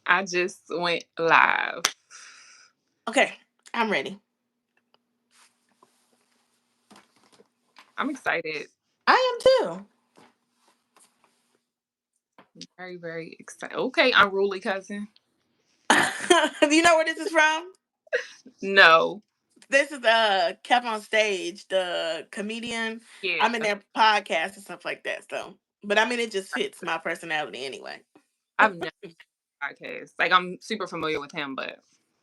I just went live. Okay, I'm ready. I'm excited. I am too. Very, very excited. Okay, unruly cousin. Do you know where this is from? No. This is Kept on Stage, the comedian. Yeah. I'm in their podcast and stuff like that. So, but I mean, it just fits my personality anyway. I've never podcast. Like I'm super familiar with him, but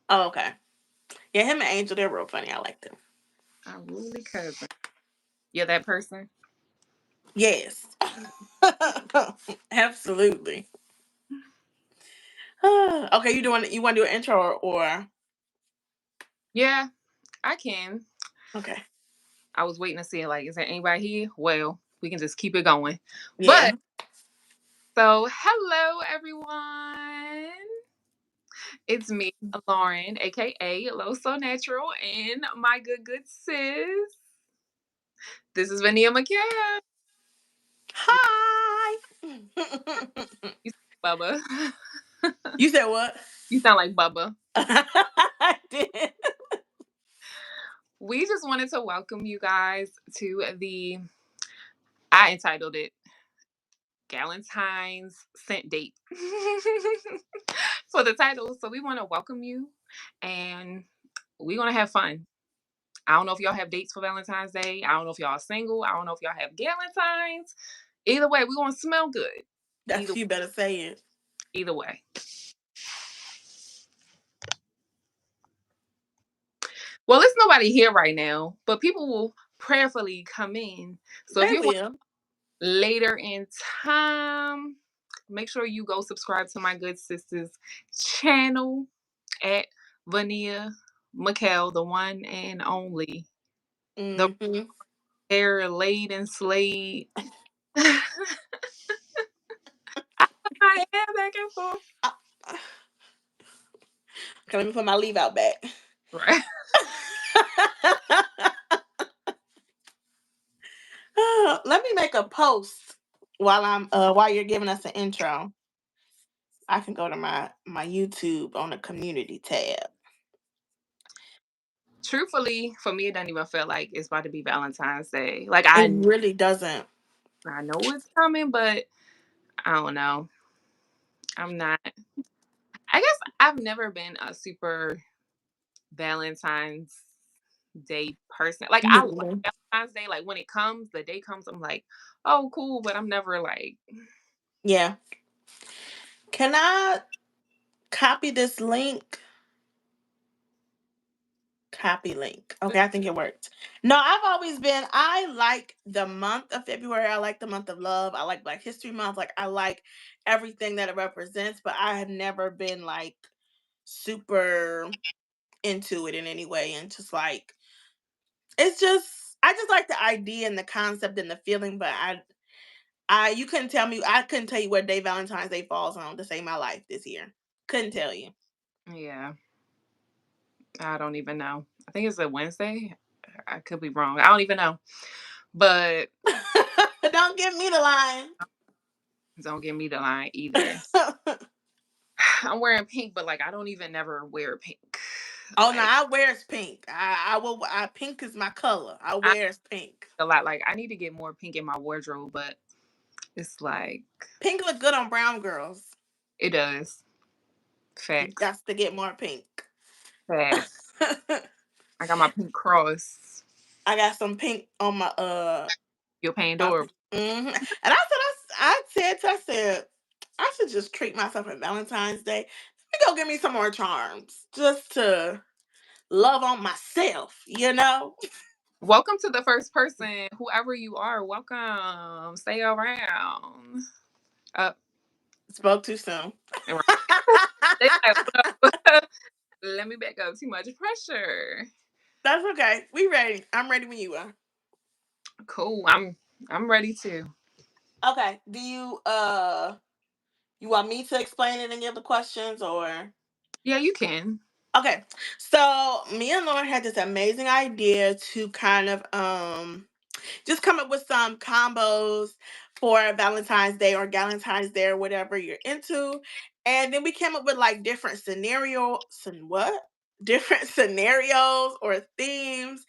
Oh, okay. Yeah, him and Angel, they're real funny. I like them. unruly cousin. You're that person? Yes, absolutely. Okay, you want to do an intro or Yeah, I can. okay? I was waiting to see like, is there anybody here? Well, we can just keep it going. Yeah. But so hello everyone. It's me, Lauren, aka Low So Natural, and my good sis. This is Vania McCann. Hi. You sound like Bubba. You said what? You sound like Bubba. I did. We just wanted to welcome you guys to I entitled it Galentine's Scent Date for the title. So we want to welcome you and we're going to have fun. I don't know if y'all have dates for Valentine's Day. I don't know if y'all are single. I don't know if y'all have Galentines. Either way, we're going to smell good. That's you better say it. Either way. Well, there's nobody here right now, but people will prayerfully come in. So if They you're will. later in time, make sure you go subscribe to my good sister's channel at Vania McCall, the one and only. The Mm-hmm. hair laid and slayed. I am back and forth. Okay, let me put my leave out back. Right. Let me make a post while you're giving us an intro. I can go to my YouTube on the community tab. Truthfully, for me, it doesn't even feel like it's about to be Valentine's Day. Like It really doesn't. I know it's coming, but I don't know. I'm not. I guess I've never been a super Valentine's Day person. Like I like Mhm. Valentine's Day. Like when it comes, the day comes, I'm like, oh, cool. But I'm never like, Yeah. Can I copy this link? Copy link. Okay, I think it worked. No, I like the month of February. I like the month of love. I like Black History Month. Like, I like everything that it represents, but I have never been like super into it in any way. And just like, I just like the idea and the concept and the feeling, but you I couldn't tell you what day Valentine's Day falls on to save my life this year. Couldn't tell you. yeah, I don't even know. I think it's a Wednesday. I could be wrong. I don't even know. But Don't give me the line. don't give me the line either. I'm wearing pink, but like I don't even never wear pink. Oh no, Like I wears pink. I will. Pink is my color. I I wears pink. a lot. Like I need to get more pink in my wardrobe, but it's like Pink look good on brown girls. it does. You Facts. got to get more pink. Facts. I got my pink cross. I got some pink on my Your Pandora. And I said I should just treat myself at Valentine's Day. Let me go get me some more charms just to love on myself. You know. Welcome to the first person, whoever you are. Welcome. Stay around. Up. Spoke too soon. And they like, what up? Let me back up. Too much pressure. That's okay. We ready. I'm ready when you are. Cool. I'm ready too. Okay. Do you want me to explain it and give the questions or Yeah, you can. okay. So me and Lauren had this amazing idea to kind of just come up with some combos for Valentine's Day or Galentine's Day or whatever you're into. And then we came up with like different different scenarios or themes.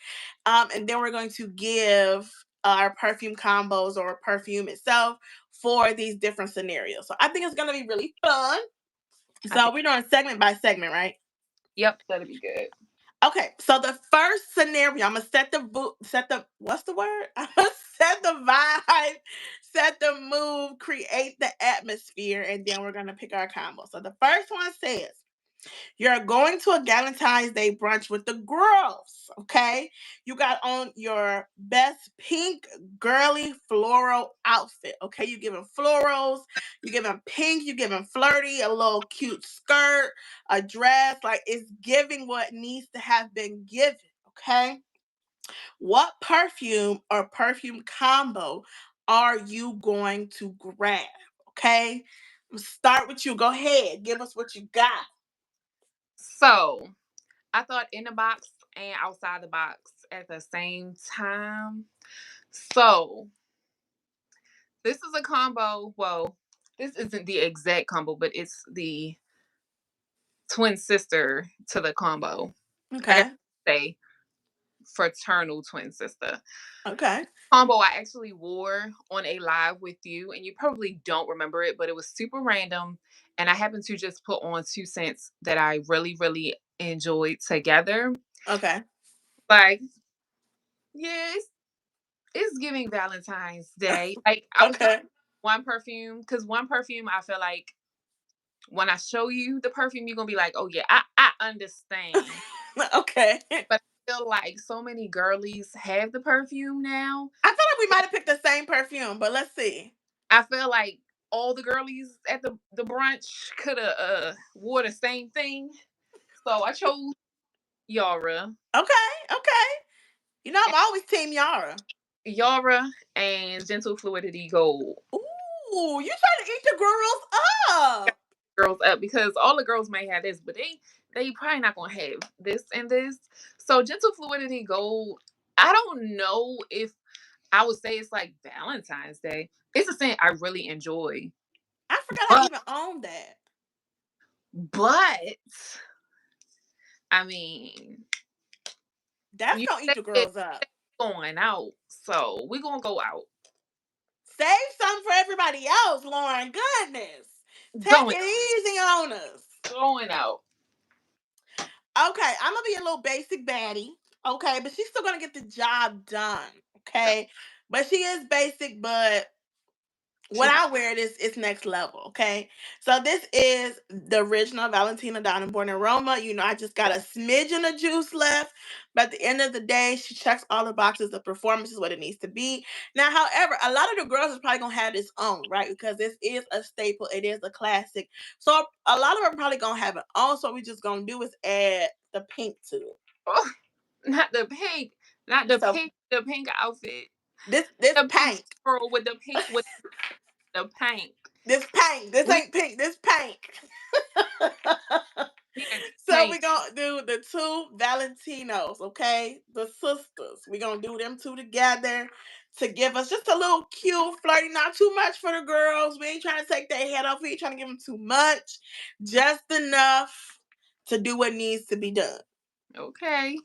And then we're going to give our perfume combos or perfume itself for these different scenarios. So I think it's going to be really fun. I So think, we're doing segment by segment, right? yep, that'll be good. Okay, so the first scenario, I'm gonna set the what's the word? I'm gonna set the vibe, set the mood, create the atmosphere, and then we're gonna pick our combo. So the first one says you're going to a Galentine's Day brunch with the girls. Okay. You got on your best pink girly floral outfit. Okay. You giving florals, you giving pink, you giving flirty, a little cute skirt, a dress. Like it's giving what needs to have been given. Okay. What perfume or perfume combo are you going to grab? Okay. Start with you. Go ahead. Give us what you got. So I thought in the box and outside the box at the same time. So this is a combo. Well, this isn't the exact combo, but it's the twin sister to the combo. I guess Okay. say fraternal twin sister. Okay. Combo I actually wore on a live with you, and you probably don't remember it, but it was super random. And I happened to just put on two scents that I really, really enjoyed together. Okay. Like, yeah, it's giving Valentine's Day. Like, I was gonna Okay. one perfume because one perfume I feel like when I show you the perfume, you're gonna be like, oh yeah, I understand. Okay. But I feel like so many girlies have the perfume now. I feel like we might have picked the same perfume, but let's see. I feel like all the girlies at the brunch could have wore the same thing. So I chose Yara. Okay. Okay. You know, I'm always Team Yara. Yara and Gentle Fluidity Gold. Ooh, you trying to eat the girls up. Girls up because all the girls may have this, but they probably not gonna have this and this. So Gentle Fluidity Gold, I don't know if I would say it's like Valentine's Day. It's a scent I really enjoy. I forgot I But even owned that. but I mean That's you gonna eat said the it's girls up. going out. So we're gonna go out. Save some for everybody else, Lauren. Goodness. Take Going it easy on us. going out. Okay, I'm gonna be a little basic baddie. Okay, but she's still gonna get the job done. Okay, but she is basic, but when She I wear it, it's next level. Okay, so this is the original Valentina Donna Born Aroma. You know, I just got a smidgen of juice left, but at the end of the day, she checks all the boxes. The performance is what it needs to be. Now, however, a lot of the girls is probably gonna have this on, right? Because this is a staple. It is a classic. So a lot of them probably gonna have it on. So we just gonna do is add the pink to it. oh, not the pink. Not So the pink outfit. this The pink pink. girl with the pink with the pink. This pink. This We ain't pink. This pink. yeah, So pink. we're gonna do the two Valentinos, okay? The sisters. We're gonna do them two together to give us just a little cute flirty, not too much for the girls. We ain't trying to take their head off. We ain't trying to give them too much. Just enough to do what needs to be done. Okay.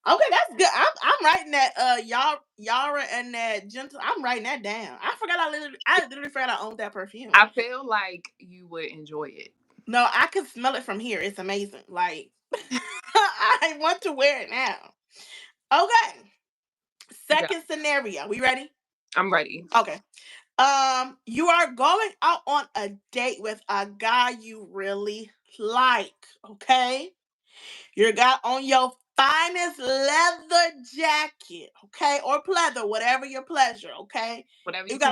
Okay, that's good. I'm writing that y'all Yara and that gentle. I'm writing that down. I literally forgot I owned that perfume. I feel like you would enjoy it. No, I can smell it from here. It's amazing. Like I want to wear it now. Okay. Yeah, Second scenario. We ready? I'm ready. Okay. You are going out on a date with a guy you really like. Okay. You got on your finest leather jacket, okay, or pleather, whatever your pleasure, okay. Whatever You you please.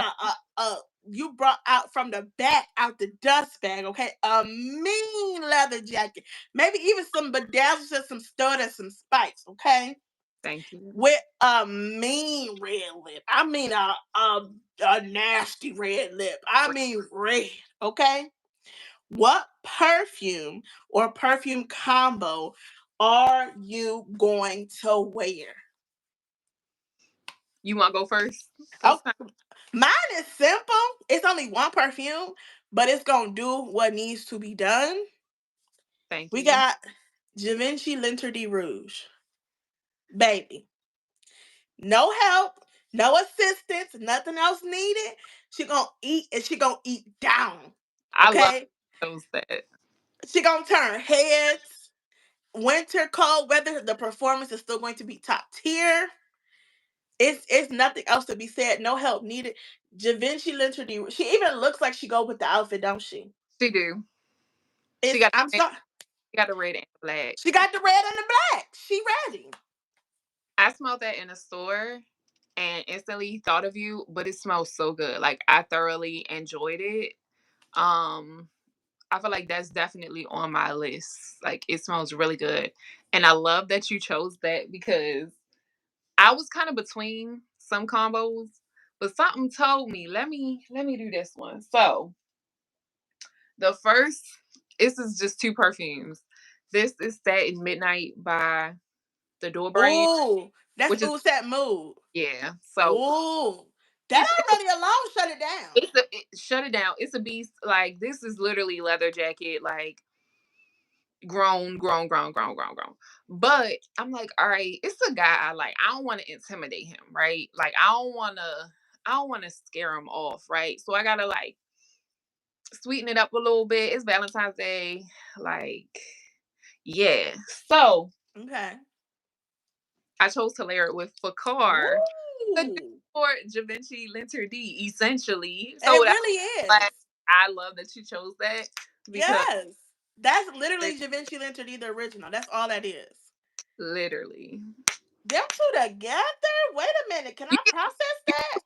got you brought out from the back out the dust bag, okay, a mean leather jacket, maybe even some bedazzles and some stud and some spikes, okay, Thank you. with a mean red lip. I mean a nasty red lip. I mean red, okay. What perfume or perfume combo are you going to wear? You want to go first Oh, this time? Mine is simple. It's only one perfume, but it's gonna do what needs to be done. Thank We you. got Givenchy Linter de Rouge. Baby. No help, no assistance, nothing else needed. She gonna eat and she gonna eat down. I love Okay? those that. She gonna turn heads. Winter, cold weather, the performance is still going to be top tier. It's nothing else to be said. No help needed. Givenchy Linter de Rouge. She even looks like she go with the outfit, don't she? She do. She It's got I'm sorry. she got the red and black. She got the red and the black. She ready. I smelled that in a store and instantly thought of you, but it smells so good. Like I thoroughly enjoyed it. Um I feel like that's definitely on my list. Like it smells really good. And I love that you chose that because I was kind of between some combos, but something told me, let me do this one. So, the first this is just two perfumes. This is Satin Midnight by the Door brand, Ooh, that's which is ooh set mood. yeah. So, Ooh, that it's already alone shut it down. shut it down. It's a beast. Like this is literally leather jacket, like grown. But I'm like, all right, it's a guy I like. I don't want to intimidate him, right? Like I don't wanna scare him off, right? So I gotta like sweeten it up a little bit. It's Valentine's Day. Like, yeah. So Okay. I chose to layer it with Fakar, the Ooh, for Givenchy Linter D, essentially. So it really like, is. I love that you chose that because Yes, that's li- literally Givenchy Linter D, the original. That's all that is. literally. Them two together? Wait a minute. Can You I process that?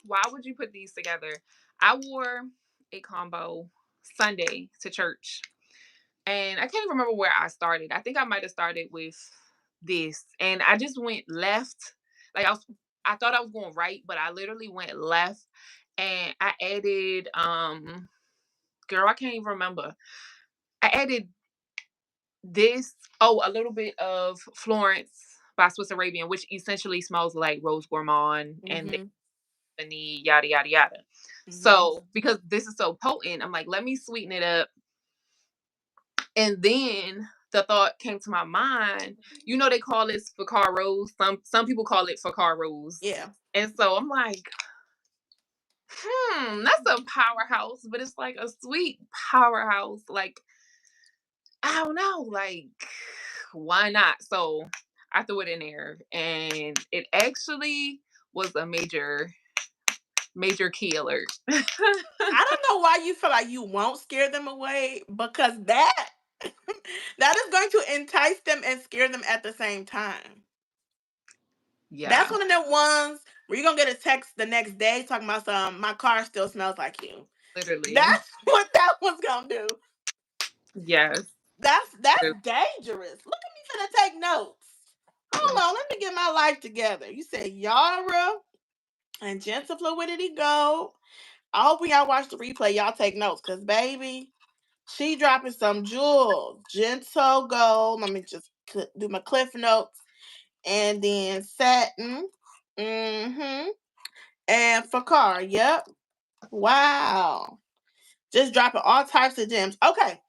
why would you put these together? I wore a combo Sunday to church, and I can't remember where I started. I think I might have started with this, and I just went left. Like I thought I was going right, but I literally went left, and I added girl, I can't even remember. I added this, oh, a little bit of Florence by Swiss Arabian, which essentially smells like rose gourmand, and Mm-hmm. the yada yada yada. Mm-hmm. So because this is so potent, I'm like, let me sweeten it up. And then the thought came to my mind, you know, they call this Fakar Rose. Some people call it Fakar Rose. Yeah. And so I'm like, that's a powerhouse, but it's like a sweet powerhouse. Like, I don't know, like, why not? So I threw it in there and it actually was a major key alert. I don't know why you feel like you won't scare them away because that that is going to entice them and scare them at the same time. That's Yeah, one of them ones where you're gonna get a text the next day talking about some my car still smells like you. literally. That's what that one's gonna do. Yes. That's dangerous. Look at me finna take notes. Hold on, let me get my life together. You said Yara and Gentle Fluidity Gold. I hope when y'all watch the replay, y'all take notes, cause baby, she dropping some jewels. Gentle Gold. Let me just do my cliff notes, and then satin. Mm-hmm. And Fakar. Yep. Wow. Just dropping all types of gems. Okay.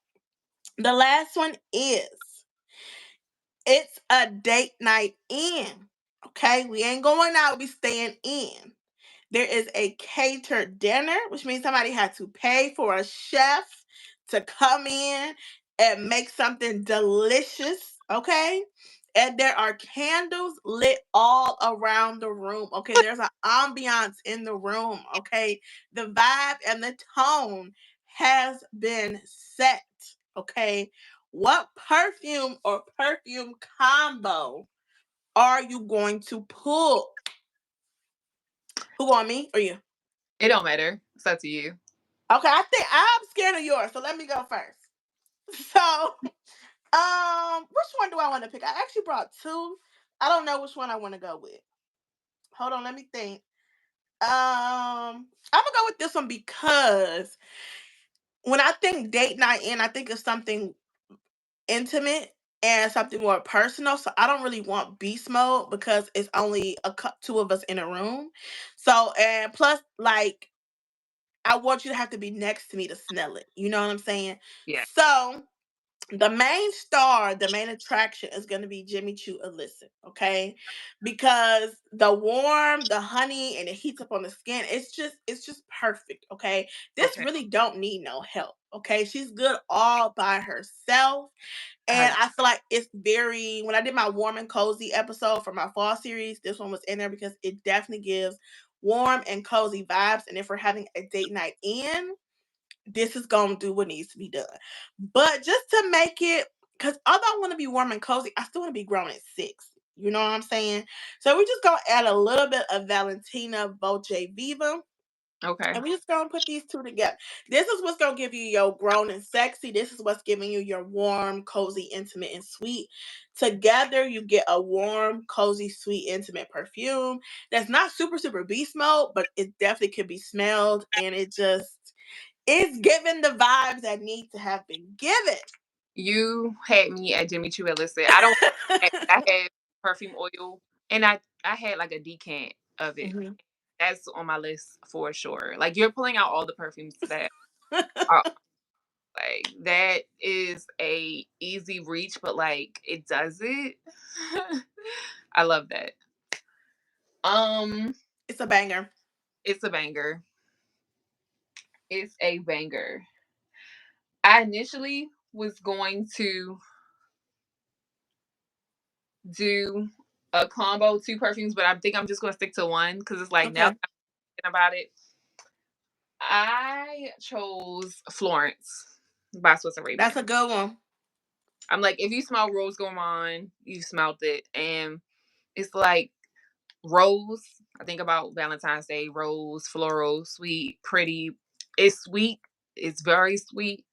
The last one is it's a date night in. Okay. We ain't going out. We staying in. There is a catered dinner, which means somebody had to pay for a chef to come in and make something delicious. Okay. And there are candles lit all around the room. Okay. There's an ambiance in the room. Okay. The vibe and the tone has been set. Okay. What perfume or perfume combo are you going to pull? Who on me or you? It don't matter. It's up to you. Okay, I think I'm scared of yours, so let me go first. So, which one do I want to pick? I actually brought two. I don't know which one I want to go with. Hold on, let me think. I'm gonna go with this one because when I think date night in, I think of something intimate and something more personal. So I don't really want beast mode because it's only two of us in a room. So and plus, like, I want you to have to be next to me to smell it. You know what I'm saying? Yeah. So the main star, the main attraction is going to be Jimmy Choo Illicit, okay? Because the warm, the honey, and it heats up on the skin. It's just perfect, okay? This Okay. really don't need no help, okay? She's good all by herself. I And I feel like it's very, when I did my warm and cozy episode for my fall series, this one was in there because it definitely gives warm and cozy vibes. And if we're having a date night in, this is gonna do what needs to be done. But just to make it, because although I want to be warm and cozy, I still want to be grown at 6. You know what I'm saying? So we're just gonna add a little bit of Valentina Voce Viva. okay. And we just gonna put these two together. This is what's gonna give you your grown and sexy. This is what's giving you your warm, cozy, intimate, and sweet. Together, you get a warm, cozy, sweet, intimate perfume that's not super, super beast mode, but it definitely could be smelled, and it just it's giving the vibes that need to have been given. You had me at Jimmy Choo Illicit. I don't. I had perfume oil, and I had like a decant of it. Mhm. That's on my list for sure. Like you're pulling out all the perfumes that are like that is a easy reach, but like it does it. I love that. Um, It's a banger. it's a banger. It's a banger. I initially was going to do a combo, 2 perfumes, but I think I'm just gonna stick to one because it's like now that Okay. I'm thinking about it, I chose Florence by Swiss That's Arabian. a good one. I'm like, if you smell Rose Gourmand, you smelled it, and it's like rose. I think about Valentine's Day, rose, floral, sweet, pretty. It's sweet. It's very sweet,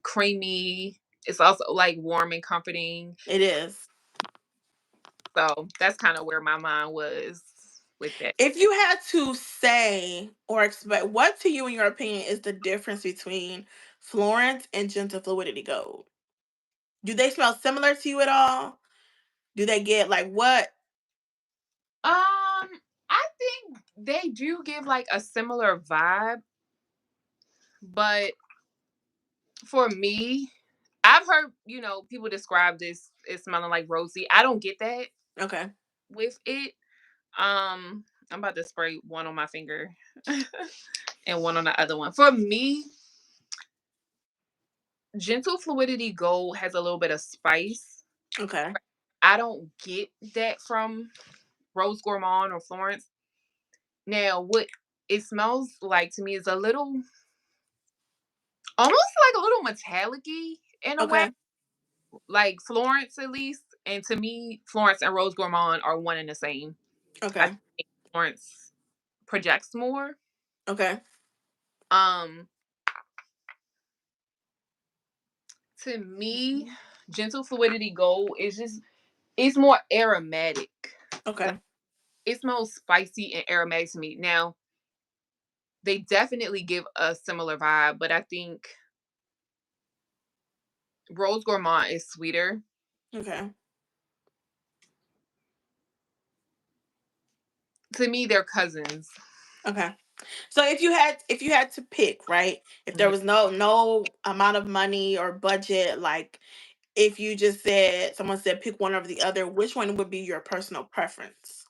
creamy. It's also like warm and comforting. It is. So that's kind of where my mind was with that. If you had to say or expect, what to you, in your opinion, is the difference between Florence and Gentle Fluidity Gold? Do they smell similar to you at all? Do they get like what? I think they do give like a similar vibe, but for me, I've heard, people describe this as smelling like rosy. I don't get that Okay. with it. I'm about to spray one on my finger and one on the other one. For me, Gentle Fluidity Gold has a little bit of spice. Okay. I don't get that from Rose Gourmand or Florence. Now, what it smells like to me is a little, almost like a little metallic-y in a way, Okay. like Florence at least. And to me, Florence and Rose Gourmand are one and the same. I Okay. think Florence projects more. Okay. Um, to me, Gentle Fluidity Gold is just it's more aromatic. Like Okay. it smells spicy and aromatic to me. Now, they definitely give a similar vibe, but I think Rose Gourmand is sweeter. Okay. To me, they're cousins. Okay. So if you had to pick, right? If there Mhm. was no amount of money or budget, like if you just said someone said pick one over the other, which one would be your personal preference?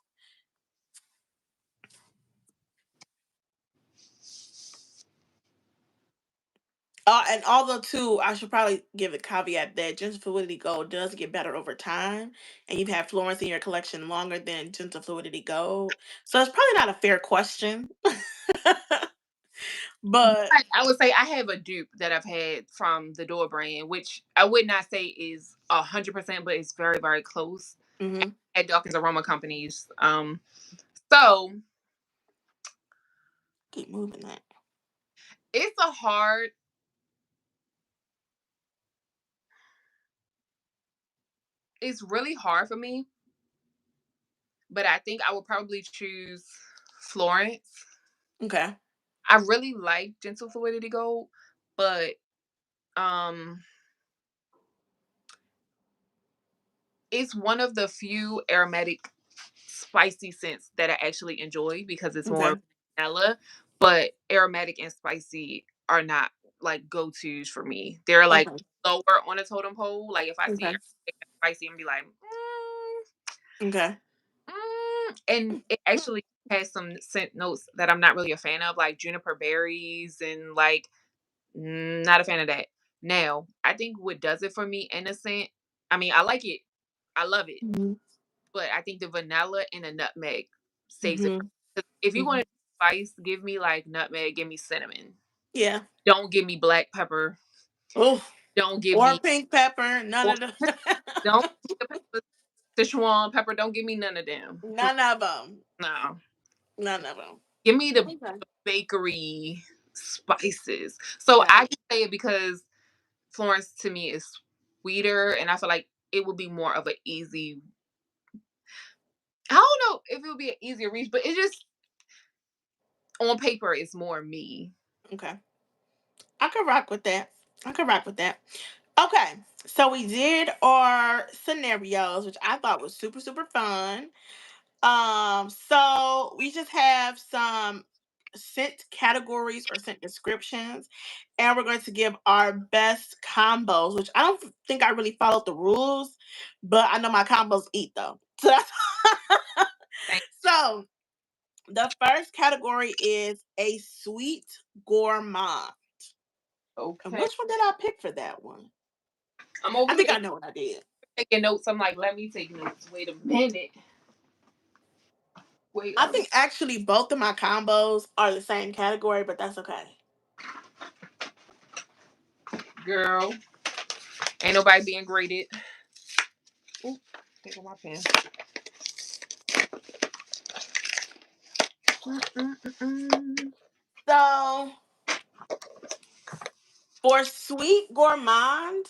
And although too, I should probably give a caveat that Gentle Fluidity Gold does get better over time, and you've had Florence in your collection longer than Gentle Fluidity Gold, so it's probably not a fair question. But But I would say I have a dupe that I've had from the Door brand, which I would not say is 100%, but it's very, very close hmm at Dawkins Aroma Companies. So keep moving that. it's a hard, it's really hard for me, but I think I would probably choose Florence. Okay. I really like Gentle Fluidity Gold, but um it's one of the few aromatic spicy scents that I actually enjoy because it's more Okay. vanilla, but aromatic and spicy are not like go-tos for me. They're like Okay. lower on a totem pole. Like if I see Okay. aromatic and spicy, I'm gonna be like, Okay. and it actually has some scent notes that I'm not really a fan of, like juniper berries and like not a fan of that. Now, I think what does it for me, innocent. I mean, I like it. I love it. Mhm. But I think the vanilla and the nutmeg saves it. Mhm. 'Cause if you Mhm. want spice, give me like nutmeg, give me cinnamon. Yeah. Don't give me black pepper. Oh, Don't give or me pink pepper. None or of don't the. give me the pepper, Sichuan pepper. Don't give me none of them. None of them. No, None of them. give me the Okay. bakery spices. So Got I it. can say it because Florence to me is sweeter, and I feel like it would be more of an easy. I don't know if it would be an easier reach, but it just on paper it's more me. Okay. I could rock with that. I could rock with that. Okay. So we did our scenarios, which I thought was super, super fun. So we just have some scent categories or scent descriptions, and we're going to give our best combos, which I don't think I really followed the rules, but I know my combos eat though. So that's Thank so the first category is a sweet gourmand. And Okay. which one did I pick for that one? I'm over I think here I know what I did. taking notes. I'm like, let me take notes. Wait a minute. Wait I a minute. think actually both of my combos are the same category, but that's okay. Girl. Ain't nobody being graded. Ooh, take my pen. Mm-mm-mm-mm. So for sweet gourmand,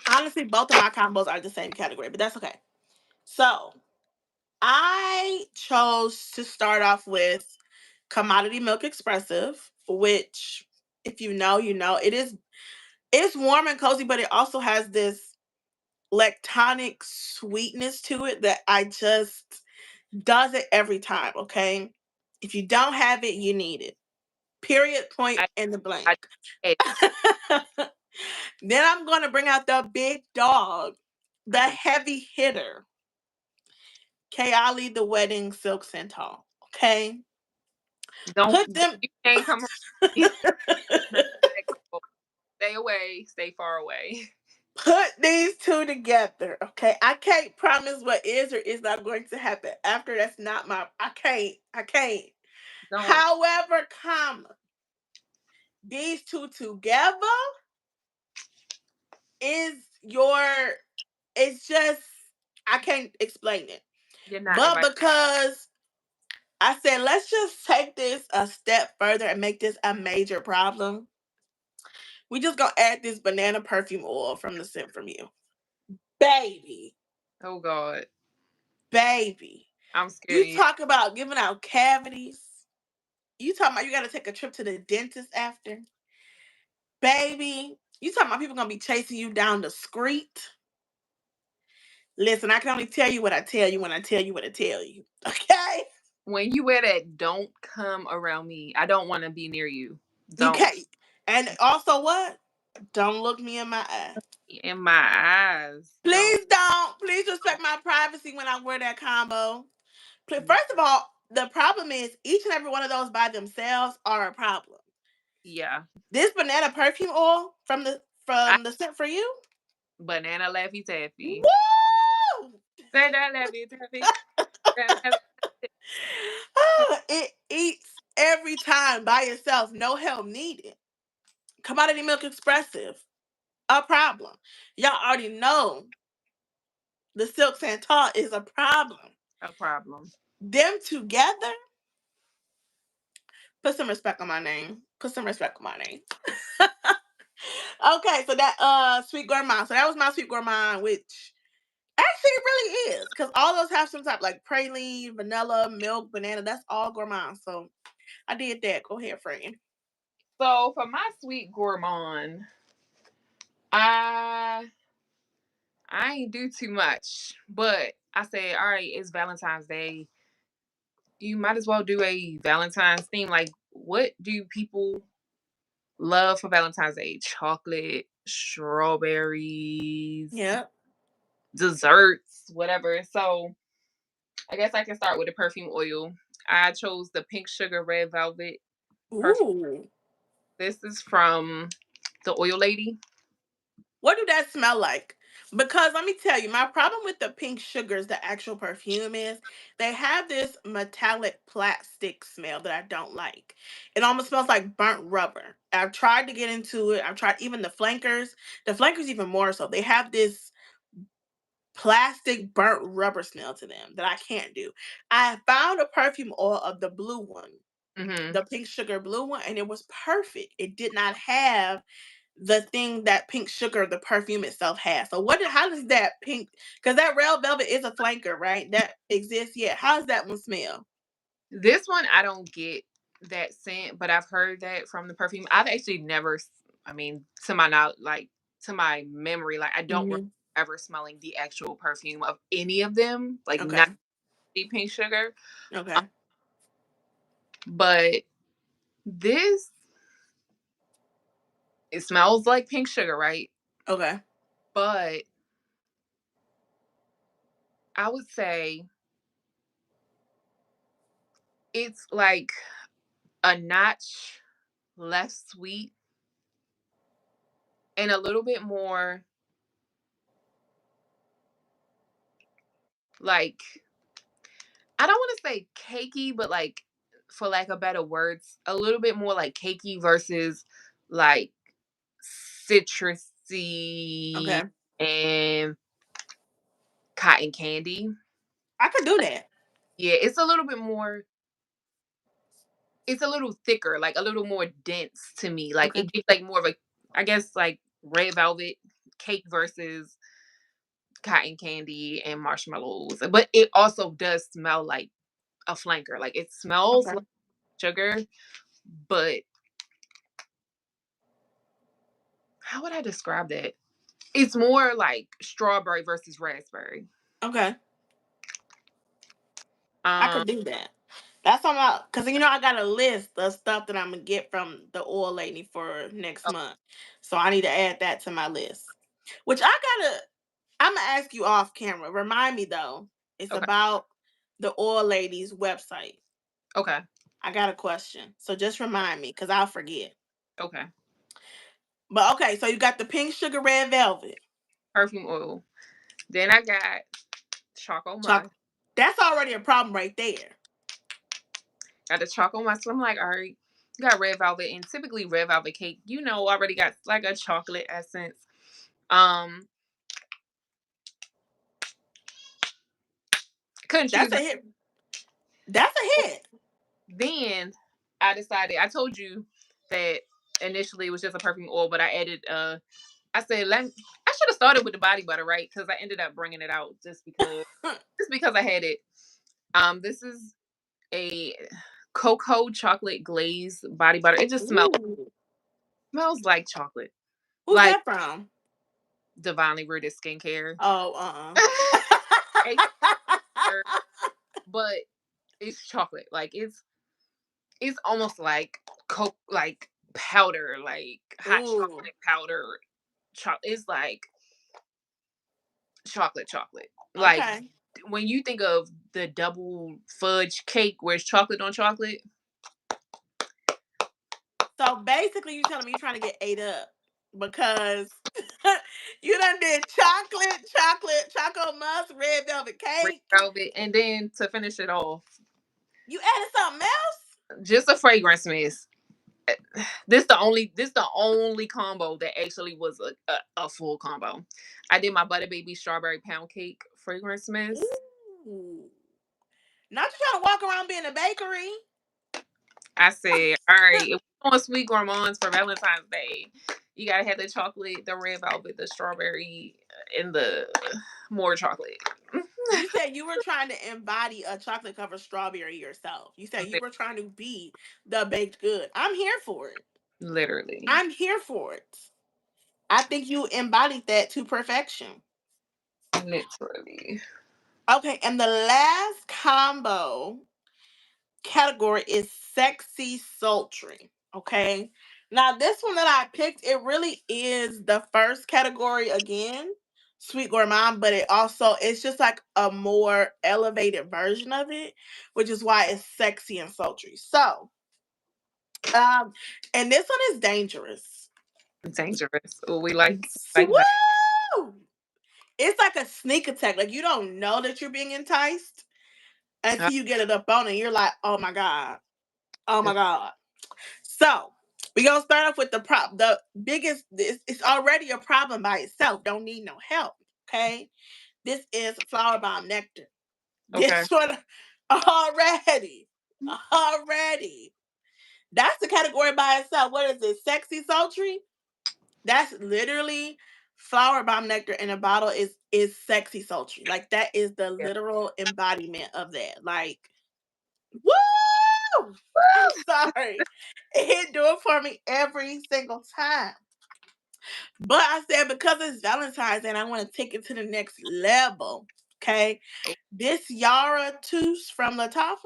honestly, both of my combos are the same category, but that's okay. So I chose to start off with commodity milk expressive, which if you know, you know, it's warm and cozy, but it also has this lactonic sweetness to it that I just does it every time, okay? If you don't have it, you need it. Period, point, I, and the blank. I, hey, Then I'm going to bring out the big dog, the I do. heavy hitter. Okay, I'll lead the wedding silk santal. Okay, Don't put them, you can't come around me. Stay away. Stay far away. put these two together. Okay, I can't promise what is or is not going to happen after. That's not my. I can't. I can't. Don't. However, comma these two together is your. It's just I can't explain it. You're not But invited. because I said, let's just take this a step further and make this a major problem. We just gonna add this banana perfume oil from the scent from you, baby, Oh God. baby. I'm scared You of you. talk about giving out cavities. You talking about you got to take a trip to the dentist after, baby. You talking about people gonna be chasing you down the street. Listen, I can only tell you what I tell you when I tell you what I tell you. Okay, When you wear that, don't come around me. I don't want to be near you. you Don't. can't. And also, what? Don't look me in my eyes. In my eyes. Don't. Please don't. Please respect my privacy when I wear that combo. First of all, the problem is each and every one of those by themselves are a problem. Yeah. This banana perfume oil from the I scent for you. banana laffy taffy. Woo! Say that laffy taffy. That laffy taffy. It eats every time by itself, no help needed. Commodity milk expressive, a problem. Y'all already know the silk santal is a problem. A problem. Them together, put some respect on my name. Put some respect on my name. Okay, so that sweet gourmand. So that was my sweet gourmand, which actually it really is because all those have some type like praline, vanilla, milk, banana. That's all gourmand. So I did that. Go ahead, friend. So for my sweet gourmand, I I ain't do too much, but I said, all right, it's Valentine's Day. You might as well do a Valentine's theme. Like, what do people love for Valentine's Day? Chocolate, strawberries, Yeah. desserts, whatever. So I guess I can start with the perfume oil. I chose the Pink Sugar Red Velvet perfume. Ooh. This is from the Oil Lady. What do that smell like? Because let me tell you, my problem with the pink sugars, the actual perfume is they have this metallic plastic smell that I don't like. It almost smells like burnt rubber. I've tried to get into it. I've tried even the flankers. The flankers even more so. They have this plastic burnt rubber smell to them that I can't do. I found a perfume oil of the blue one, Hmm. the pink sugar blue one, and it was perfect. It did not have the thing that pink sugar, the perfume itself has. So how does that pink, because that red velvet is a flanker, right? That exists. Yeah. How does that one smell? This one I don't get that scent, but I've heard that from the perfume. I've actually never, I mean, to my knowledge, like to my memory, like I don't remember Hmm. ever smelling the actual perfume of any of them, like not Okay. the pink sugar. Okay. But this, it smells like pink sugar, right? Okay. But I would say it's like a notch less sweet and a little bit more like, I don't want to say cakey, but like for lack of better words, a little bit more like cakey versus like citrusy Okay. and cotton candy. I could do that. Yeah, it's a little bit more, it's a little thicker, like a little more dense to me. Like Okay. it gives like more of a, I guess like red velvet cake versus cotton candy and marshmallows. But it also does smell like a flanker. Like it smells Okay. like sugar, but how would I describe that? It's more like strawberry versus raspberry. Okay. I Um, could do that. That's all about because I got a list of stuff that I'm gonna get from the oil lady for next oh, month. So I need to add that to my list. Which I'm gonna ask you off camera. Remind me though. It's okay, about the oil lady's website. okay, I got a question. So just remind me because I'll forget. okay. But okay, so you got the pink sugar red velvet. Perfume oil. Then I got Choco Musk. Chocolate. That's already a problem right there. Got the Choco Musk. So I'm like, all right, got red velvet, and typically red velvet cake, already got like a chocolate essence. Um, couldn't choose. That's a hit. That's a hit. Then I decided. I told you that initially it was just a perfume oil, but I added. I said, I should have started with the body butter, right? Because I ended up bringing it out just because I had it. This is a cocoa chocolate glaze body butter. It just Ooh. smells like chocolate, Who's like that from? divinely rooted skincare. Oh, A- but it's chocolate. Like it's almost like coke, like powder, like hot Ooh. chocolate powder. It's like chocolate. Like Okay. when you think of the double fudge cake where it's chocolate on chocolate, So basically, you telling me you're trying to get ate up because you done did chocolate mousse, red velvet red cake. velvet, and then to finish it off, You added something else? just a fragrance mist. This the only combo that actually was a full combo. I did my butter baby strawberry pound cake fragrance mist. Ooh. Not you trying to walk around being a bakery. I said, all right, if we want sweet gourmands for Valentine's Day, you gotta have the chocolate, the red velvet, the strawberry, and the more chocolate. You said you were trying to embody a chocolate covered strawberry yourself. You said you were trying to be the baked good. I'm here for it. Literally. I'm here for it. I think you embodied that to perfection. Literally. Okay, and the last combo category is sexy sultry. Okay. Now this one that I picked, it really is the first category again, sweet gourmand, but it's just like a more elevated version of it, which is why it's sexy and sultry. So, um, and this one is dangerous. Dangerous. Oh, we like that. Woo! It's like a sneak attack. Like you don't know that you're being enticed Uh, until you get it up on and you're like, oh my God. Oh my God. So we're gonna start off with the biggest it's already a problem by itself. Don't need no help. Okay. This is flower bomb nectar. okay. This one already. Already. That's the category by itself. What is it? Sexy sultry? That's literally flower bomb nectar in a bottle is sexy sultry. Like that is the Yeah. literal embodiment of that. Like, woo! I'm sorry. It do it for me every single time. But I said because it's Valentine's and I want to take it to the next level. Okay. Oh, This Yara Tooth from Latafa.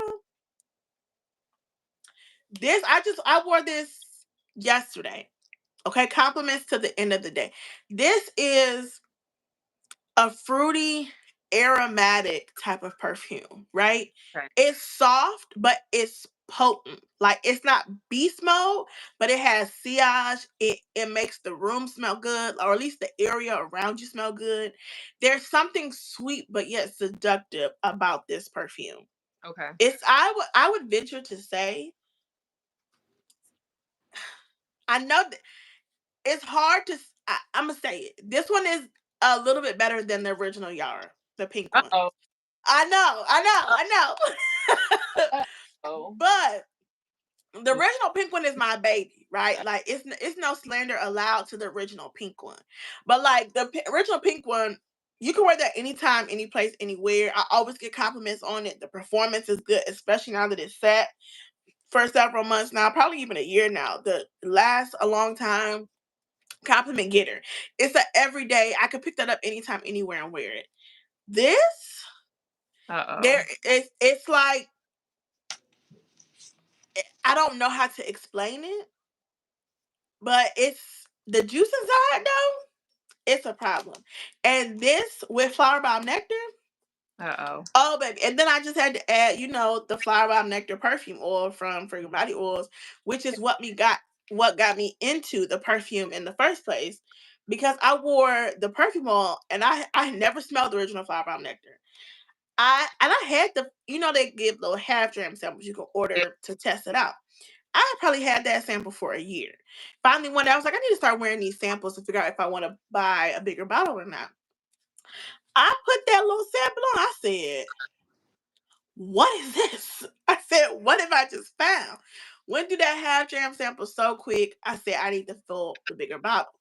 I wore this yesterday. Okay. Compliments to the end of the day. This is a fruity, aromatic type of perfume, right? okay. It's soft, but it's potent. Like it's not beast mode, but it has sillage. It makes the room smell good, or at least the area around you smell good. There's something sweet but yet seductive about this perfume. Okay. I would venture to say I know that it's hard to. I'm gonna say it. This one is a little bit better than the original Yara, the pink one. Uh-oh. I know. Uh-oh. But the original pink one is my baby, right? Like it's no slander allowed to the original pink one. But like the original pink one, you can wear that anytime, any place, anywhere. I always get compliments on it. The performance is good, especially now that it's set for several months now, probably even a year now. The lasts a long time. Compliment getter. It's a everyday. I could pick that up anytime, anywhere, and wear it. This Uh-oh. it's like I don't know how to explain it, but it's the juice inside though. It's a problem. And this with flower bomb nectar, Uh-oh. oh baby. And then I just had to add, the flower bomb nectar perfume oil from Fragrant Body Oils, which is what got me into the perfume in the first place. Because I wore the perfume oil and I never smelled the original flower bomb nectar. I had they give little half gram samples you can Yeah. order to test it out. I probably had that sample for a year. Finally, one day I was like, I need to start wearing these samples to figure out if I want to buy a bigger bottle or not. I put that little sample on. I said, what is this? I said, what have I just found? Went through that half gram sample so quick. I said, I need to fill the bigger bottle.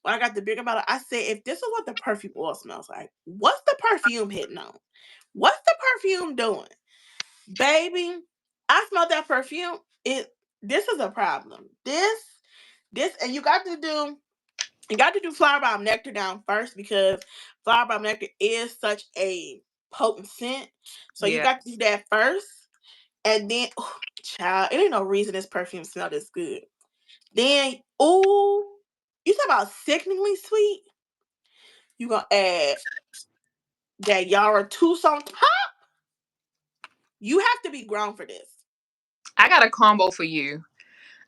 When I got the bigger bottle, I said, if this is what the perfume oil smells like, what's the perfume hitting on? What's the perfume doing? Baby, I smelled that perfume. This is a problem. This and you got to do flower bomb nectar down first because flower bomb nectar is such a potent scent. So you Yeah. got to do that first. And then child, it ain't no reason this perfume smell this good. Then, ooh, you talk about sickeningly sweet. You gonna add that Yara Tooth on top. You have to be grown for this. I got a combo for you.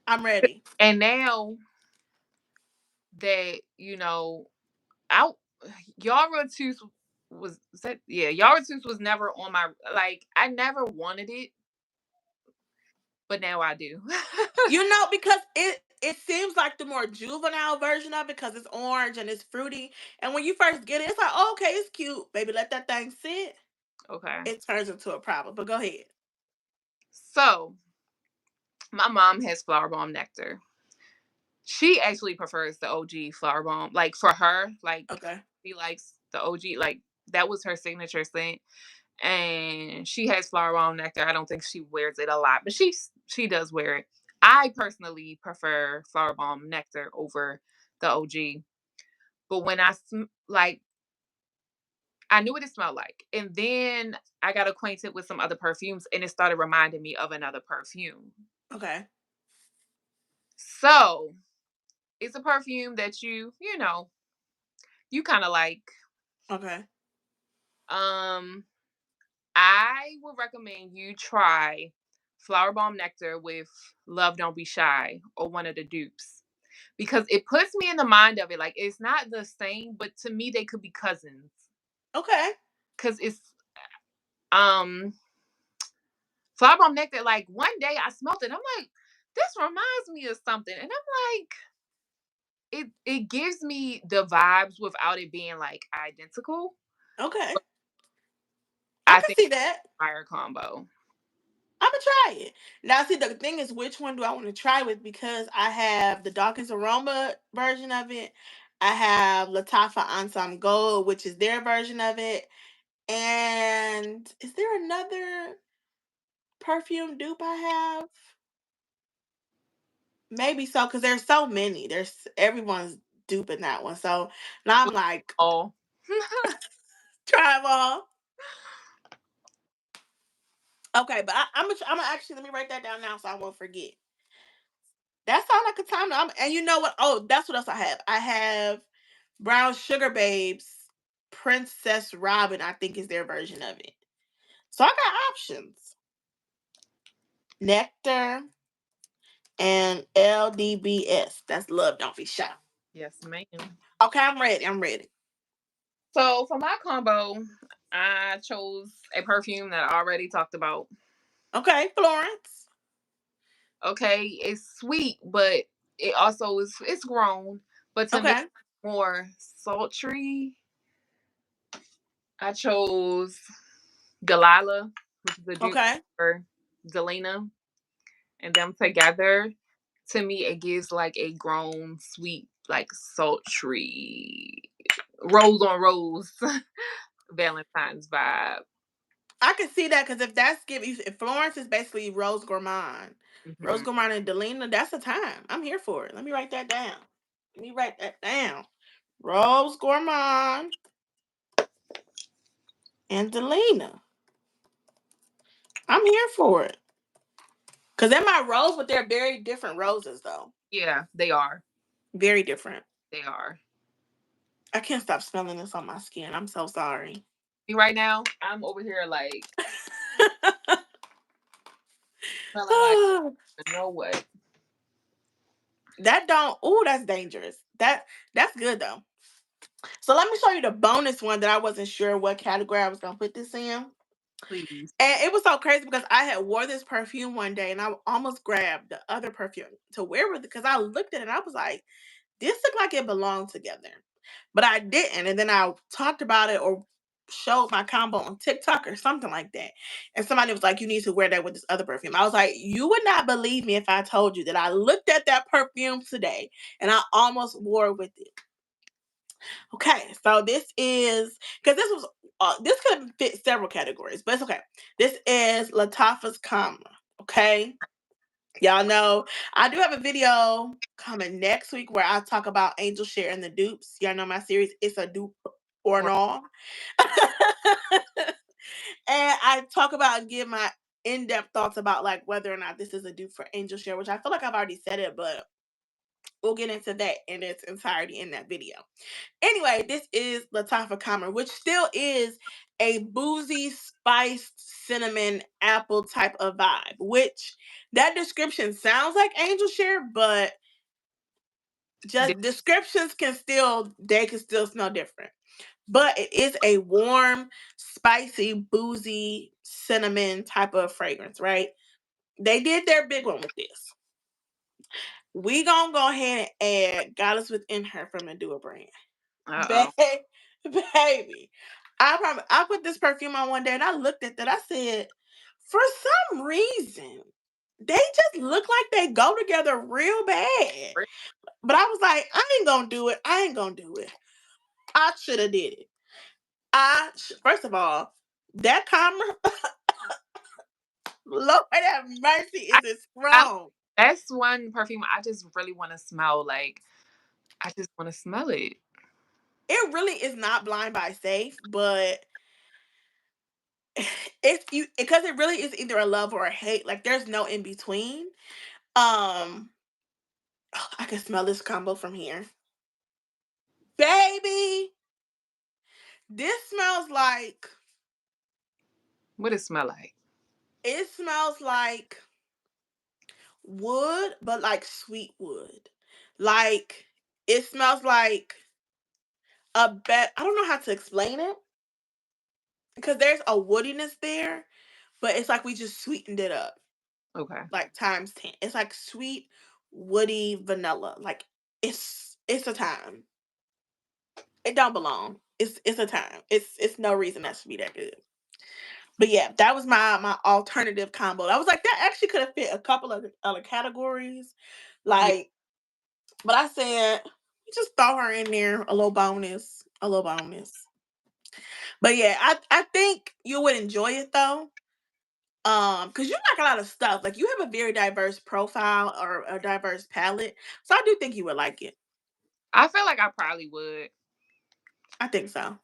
I'm ready. And now that, I Yara Tooth was that yeah, Yara Tooth was never on my like I never wanted it, but now I do. Because it seems like the more juvenile version of it because it's orange and it's fruity. And when you first get it, it's like, oh, okay, it's cute. Baby, let that thing sit. Okay. It turns into a problem. But go ahead. So my mom has flower bomb nectar. She actually prefers the OG flower bomb. Like for her, like Okay. she likes the OG, like that was her signature scent. And she has flower bomb nectar. I don't think she wears it a lot, but she does wear it. I personally prefer flower bomb nectar over the OG. But when like I knew what it smelled like. And then I got acquainted with some other perfumes and it started reminding me of another perfume. Okay. So it's a perfume that you kind of like. Okay. Um, I would recommend you try Flower Bomb Nectar with Love Don't Be Shy or one of the dupes because it puts me in the mind of it. Like it's not the same, but to me they could be cousins. Okay. Cause it's um Flower Bomb Nectar. Like one day I smelled it, I'm like, this reminds me of something, and I'm like, it gives me the vibes without it being like identical. Okay. I I can think see that. fire combo. I'm gonna try it. Now, see, the thing is, which one do I want to try with? Because I have the Dawkins Aroma version of it. I have Latafa Ensemble Gold, which is their version of it. And is there another perfume dupe I have? Maybe so, because there's so many. There's everyone's duping that one. So now I'm like, Oh, try them all. Okay, but I'm gonna actually let me write that down now so I won't forget. That sounds like a time. And you know what? Oh, that's what else I have. I have Brown Sugar Babes, Princess Robin. I think is their version of it. So I got options: Nectar and LDBS. That's Love Don't Be Shy. yes, ma'am. Okay, I'm ready. I'm ready. So for my combo, I chose a perfume that I already talked about. Okay, Florence. Okay, it's sweet, but it also is it's grown. But to make Okay. it more sultry, I chose Delilah, which is a dupe Okay. for Delena, and them together. To me, it gives like a grown, sweet, like sultry, rose on rose Valentine's vibe. I can see that because if that's giving, if Florence is basically Rose Hmm. Gourmand and Delina, that's a time. I'm here for it. Let me write that down. Let me write that down. Rose Gourmand and Delina. I'm here for it. Because they're my rose, but they're very different roses, though. Yeah, they are. Very different. They are. I can't stop smelling this on my skin. I'm so sorry. Me right now, I'm over here like smelling like you know what? That don't. Ooh, that's dangerous. That's good though. So let me show you the bonus one that I wasn't sure what category I was gonna put this in. Please. And it was so crazy because I had wore this perfume one day and I almost grabbed the other perfume to wear with it because I looked at it and I was like, this looked like it belonged together. But I didn't. And then I talked about it or showed my combo on TikTok or something like that. And somebody was like, you need to wear that with this other perfume. I was like, you would not believe me if I told you that I looked at that perfume today and I almost wore it with it. Okay, so this is because this could have fit several categories, but it's okay. This is Latifah's Comma. Okay, y'all know I do have a video coming next week where I talk about Angel Share and the dupes. Y'all know my series. It's a dupe or an Or all, and I talk about and give my in-depth thoughts about like whether or not this is a dupe for Angel Share, which I feel like I've already said it, but we'll get into that in its entirety in that video. Anyway, this is Latafa Comer, which still is a boozy, spiced cinnamon apple type of vibe, which that description sounds like angel share, but the- just descriptions they can still smell different. But it is a warm, spicy, boozy, cinnamon type of fragrance, right? They did their big one with this. We gonna go ahead and add Goddess Within Her from the Dua brand. uh-oh. Baby. I promise. I put this perfume on one day and I looked at that. I said, for some reason, they just look like they go together real bad. But I was like, I ain't gonna do it. I ain't gonna do it. I should have did it. First of all, that camera, Lord have mercy, I, is it I, strong? that's one perfume I just really want to smell. Like I just want to smell it. it really is not blind buy safe, but if you because it really is either a love or a hate. Like there's no in between. Um, I can smell this combo from here, baby. This smells like What it smell like? it smells like wood, but like sweet wood. Like it smells like a bet. I don't know how to explain it because there's a woodiness there, but it's like we just sweetened it up Okay. like times 10. It's like sweet, woody vanilla. Like it's a time. It don't belong. It's a time. It's no reason that should be that good. But yeah, that was my alternative combo. I was like, that actually could have fit a couple of other categories. Yeah. Like, but I said, just throw her in there, a little bonus, a little bonus. But yeah, I think you would enjoy it though. Because you like a lot of stuff. Like you have a very diverse profile or a diverse palette. So I do think you would like it. I feel like I probably would. I think so.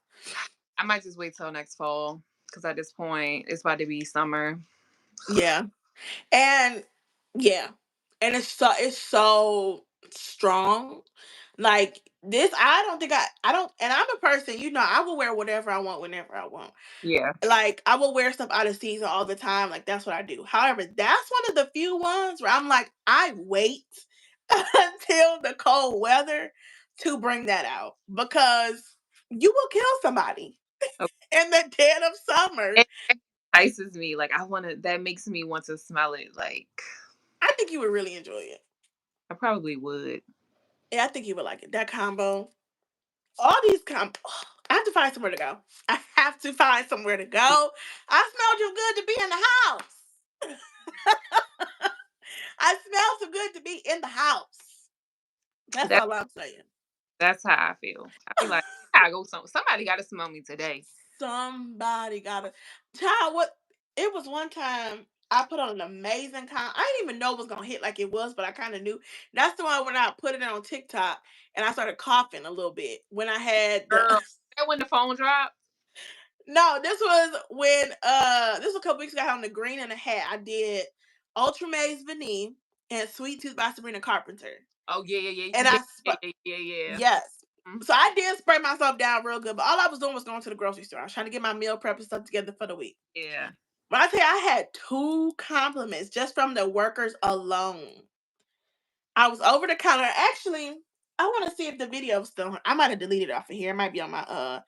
I might just wait till next fall because at this point it's about to be summer. Yeah. And yeah. And it's so strong. Like this, I don't think I don't and I'm a person, I will wear whatever I want whenever I want. Yeah. Like I will wear stuff out of season all the time. Like that's what I do. However, that's one of the few ones where I'm like, I wait until the cold weather to bring that out because you will kill somebody Okay. in the dead of summer. It entices me. Like I want to. That makes me want to smell it. Like I think you would really enjoy it. I probably would. Yeah, I think you would like it. That combo. All these I have to find somewhere to go. I have to find somewhere to go. I smelled you good to be in the house. I smell so good to be in the house. That's That all I'm saying. that's how I feel. I be like, I gotta go. Somebody got to smell me today. Somebody gotta child what it was one time I put on an amazing I didn't even know it was gonna hit like it was, but I kind of knew. That's the one when I put it on TikTok and I started coughing a little bit when I had the Girl, that when the phone dropped. no, this was when this was a couple weeks ago. I had on the green and a hat. I did Ultra Maze Vanille and Sweet Tooth by Sabrina Carpenter. Oh yeah, yeah, yeah, And yeah, I yeah, yeah, yeah, yeah. yes. Mhm. So I did spray myself down real good, but all I was doing was going to the grocery store. I was trying to get my meal prep and stuff together for the week. Yeah. But I tell you, I had two compliments just from the workers alone. I was over the counter. Actually, I want to see if the video is still. I might have deleted it off of here. It might be on my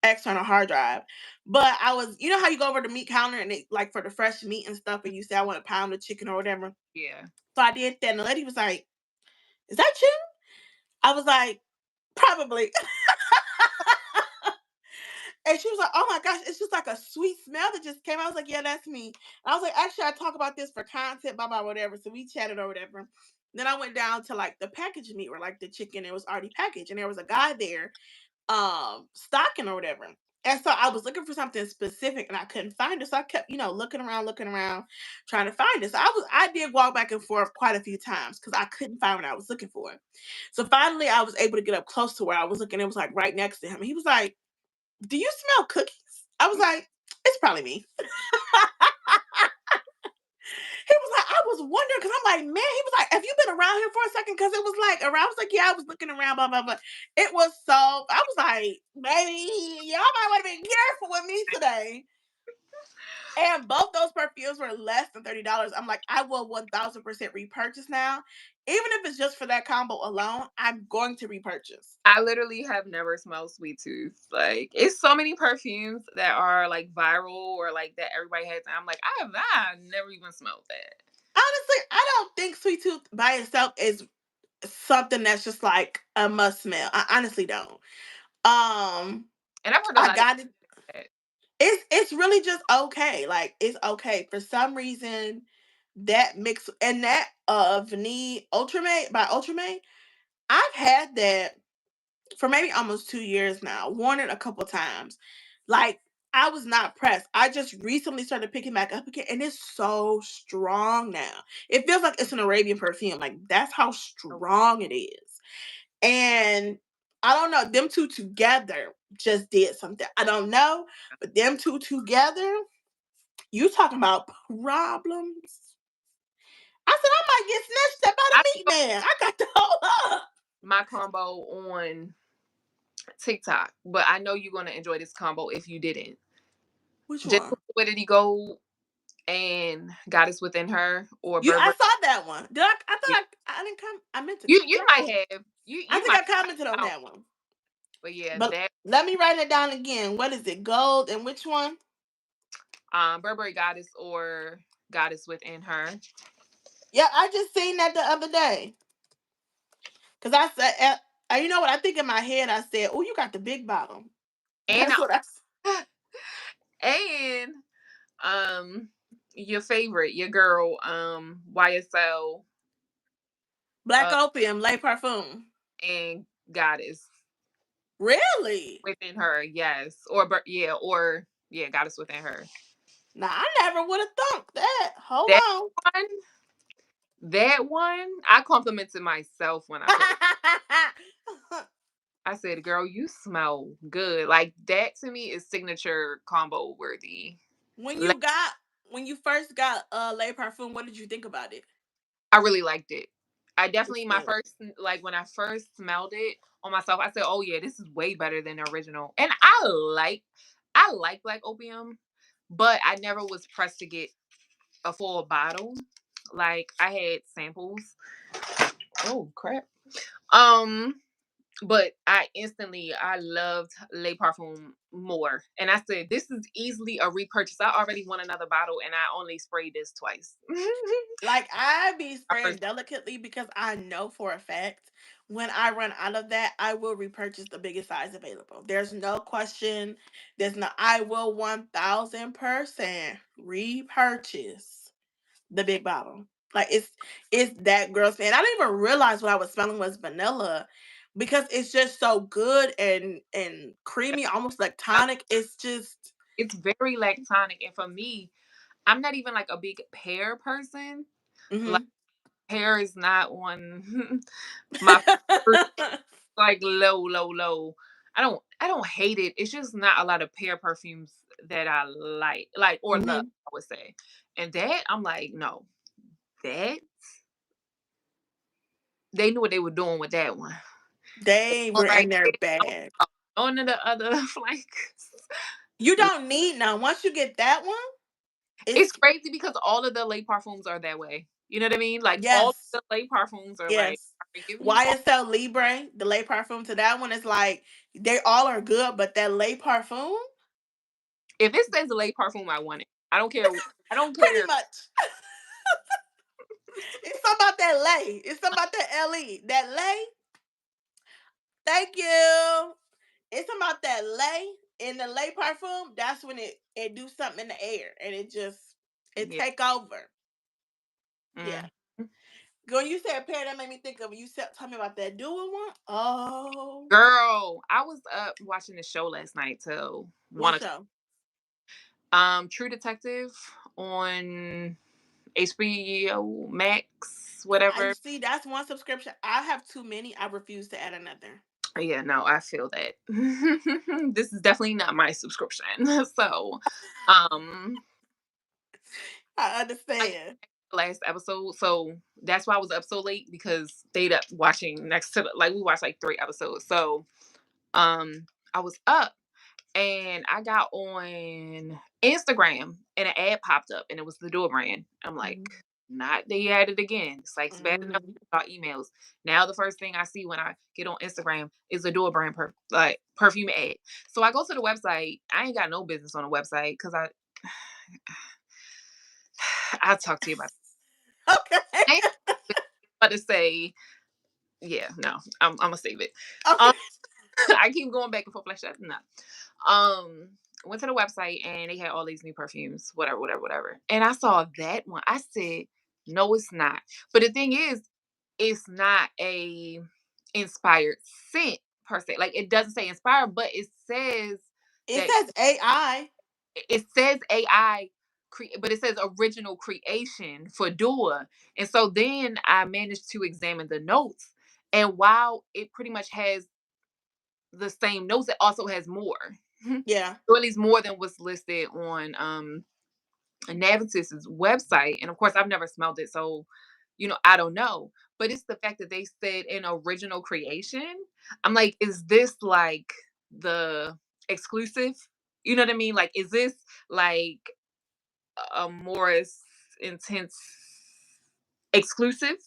external hard drive. But I was, you know how you go over the meat counter and they like for the fresh meat and stuff, and you say I want a pound of chicken or whatever. Yeah. So I did that, and the lady was like, "Is that you?" I was like, "Probably." And she was like, "Oh my gosh, it's just like a sweet smell that just came." I was like, "Yeah, that's me." And I was like, "Actually, I talk about this for content, blah blah whatever." So we chatted or whatever. Then I went down to like the packaged meat, where like the chicken it was already packaged, and there was a guy there, stocking or whatever. And so I was looking for something specific, and I couldn't find it. So I kept, looking around, trying to find it. So I did walk back and forth quite a few times because I couldn't find what I was looking for. So finally, I was able to get up close to where I was looking. It was like right next to him. He was like, "Do you smell cookies?" I was like, "It's probably me." He was like, "I was wondering," because I'm like, "Man," he was like, "Have you been around here for a second?" Because it was like around. I was like, "Yeah, I was looking around, blah, blah, blah." It was so, I was like, "Baby, y'all might want to be careful with me today." And both those perfumes were less than $30. I'm like, I will 1000% repurchase now. Even if it's just for that combo alone, I'm going to repurchase. I literally have never smelled sweet tooth. Like it's so many perfumes that are like viral or like that everybody has. I'm like, I never even smelled that. Honestly, I don't think Sweet Tooth by itself is something that's just like a must smell. I honestly don't. And I've heard a I lot of got it. that. It's really just okay. Like it's okay. For some reason, that mix and that Vanille Ultramate by Ultramate, I've had that for maybe almost 2 years now. Worn it a couple times. Like I was not pressed. I just recently started picking back up again, and it's so strong now. It feels like it's an Arabian perfume. Like that's how Oh, strong it is. And I don't know. Them two together just did something. I don't know, but them two together, you talking about problems. I said I might get snatched up by I the meat man. I got to hold up. my combo on TikTok, but I know you're gonna enjoy this combo if you didn't. Which Just one? put Where Did He Go and Goddess Within Her or You I Burberry. saw that one. Did I Yeah. thought I didn't come I meant to You did I might come? have I you think might I commented on have, that one. but yeah, But that let me write it down again. What is it? Gold and which one? Burberry Goddess or Goddess Within Her. Yeah, I just seen that the other day. Cause I said, you know what? I think in my head I said, "Oh, you got the big bottle." And That's what I. and your favorite, your girl, YSL Black uh opium, lay parfum. and Goddess Really? Within Her, yes. Or yeah, Goddess Within Her. Now I never would have thought that. Hold That on. one, that one, I complimented myself when I put it. I said, "Girl, you smell good." Like that to me is signature combo worthy. when Like, you got when you first got lay parfum, what did you think about it? I really liked it. I It's definitely my good. first like when I first smelled it on myself, I said, "Oh yeah, this is way better than the original." And I like Black Opium, but I never was pressed to get a full bottle. Like I had samples. Oh crap. Um I loved Le Parfum more. And I said, this is easily a repurchase. I already want another bottle and I only sprayed this twice. Like I be My spraying first- delicately because I know for a fact when I run out of that, I will repurchase the biggest size available. There's no question. There's no. I will 1000% repurchase the big bottle. Like it's that girl's fan. I didn't even realize what I was smelling was vanilla because it's just so good and creamy, almost like tonic. It's just. it's very lactonic. And for me, I'm not even like a big pear person. Like Mhm. pear is not on my like low. I don't hate it. It's just not a lot of pear perfumes that I like or love, Mhm. I would say. And that I'm like, no, that they knew what they were doing with that one. They were Like in their bag. none of the other flankers. You don't need none. Once you get that one, It's it's crazy because all of the late parfums are that way. You know what I mean? Like all of yes, the late parfums are like, yes. all right, give me some. YSL Libre, the lait parfum to that one is like they all are good, but that lait parfum, If it says late parfum, I want it. I don't care. I don't pretty care. much. It's something about that lay. It's something about that LE. That lay, thank you. It's something about that lay in the lay parfum. That's when it do something in the air and it Yeah. take over. Yeah. Mm. When you said pear, that made me think of you said tell me about that dual one. Oh, Girl, I was up watching the show last night till what 1 o'clock. show? True Detective on HBO Max, whatever. See, that's one subscription. I have too many. I refuse to add another. Yeah, no, I feel that. This is definitely not my subscription. So, um, I I understand. last episode, so that's why I was up so late because stayed up watching next to like we watched like 3 episodes. So, I was up and I got on Instagram and an ad popped up and it was the door brand. I'm like, Mhm. not they had it again. It's like it's bad enough Mhm. about emails. Now the first thing I see when I get on Instagram is a door brand like perfume ad. So I go to the website. I ain't got no business on the website because I'll talk to you about Okay. I ain't about to say, yeah, no, I'm gonna save it. Okay. Um I keep going back and forth like that. No. Um, went to the website and they had all these new perfumes, whatever. And I saw that one. I said, no, it's not. But the thing is, it's not a inspired scent per se. Like it doesn't say inspired, but it says It that says AI. it says AI but it says original creation for Dua. And so then I managed to examine the notes. And while it pretty much has the same notes. It also has more. Yeah. Or at least more than what's listed on Navitus's website. And of course, I've never smelled it, so I don't know. But it's the fact that they said an original creation. I'm like, is this like the exclusive? You know what I mean? Like, is this like a Morris intense exclusive?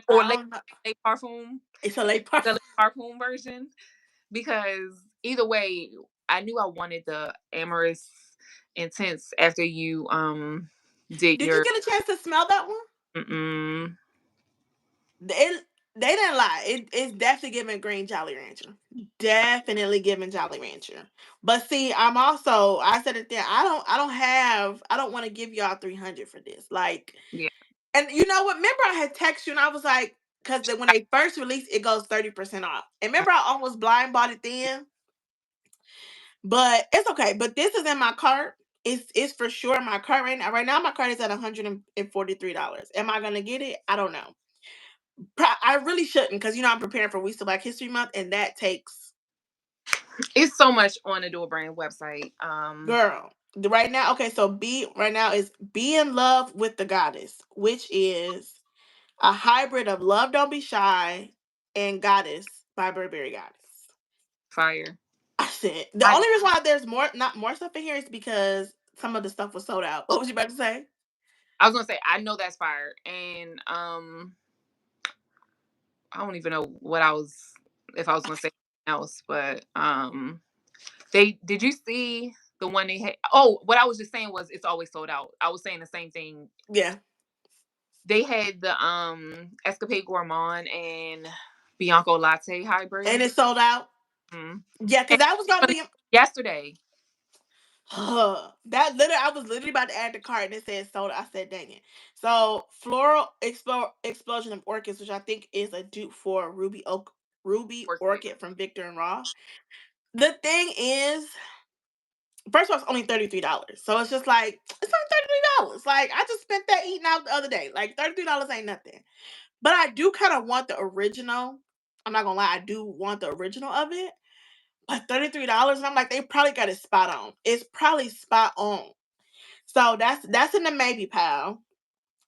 Or I don't know. Le Parfum, It's a late part. the Le Parfum version? Because either way, I knew I wanted the amorous intense after you did Did you your get a chance to smell that one? mm-mm. It, they didn't lie. It's definitely giving green Jolly Rancher. Definitely giving Jolly Rancher. But see, I said it there. I don't want to give y'all 300 for this. Like, Yeah. and you know what? Remember I had texted you and I was like, because when they first released, it goes 30% off. And remember I almost blind bought it then? But it's okay. But this is in my cart. It's for sure in my cart right now. Right now my cart is at $143. Am I gonna get it? I don't know. I really shouldn't, because I'm preparing for Weeks of Black History Month, and that takes, It's so much on the Dual Brand website. girl. Right now, okay, so B right now is Be in Love with the Goddess, which is a hybrid of Love Don't Be Shy and Goddess by Burberry Goddess. Fire. I said the I only reason why there's not more stuff in here is because some of the stuff was sold out. What was you about to say? I was gonna say I know that's fire, and I don't even know what I was if I was gonna say something else, but they did you see the one they had? Oh, what I was just saying was it's always sold out. I was saying the same thing. Yeah, They had the Escapade Gourmand and Bianco Latte and hybrid. it's sold out. Mhm. Yeah, because And that was gonna be. yesterday. That literally, I was literally about to add the card and it said soda. I said, dang it. So, Explosion of Orchids, which I think is a dupe for Ruby Orchid. Orchid from Victor and Raw. The thing is, first of all, it's only $33. So it's just like, it's only $33. Like, I just spent that eating out the other day. Like, $33 ain't nothing. But I do kind of want the original. I'm not gonna lie, I do want the original of it. But $33, and I'm like, they probably got it spot on. It's probably spot on. So that's in the maybe pile.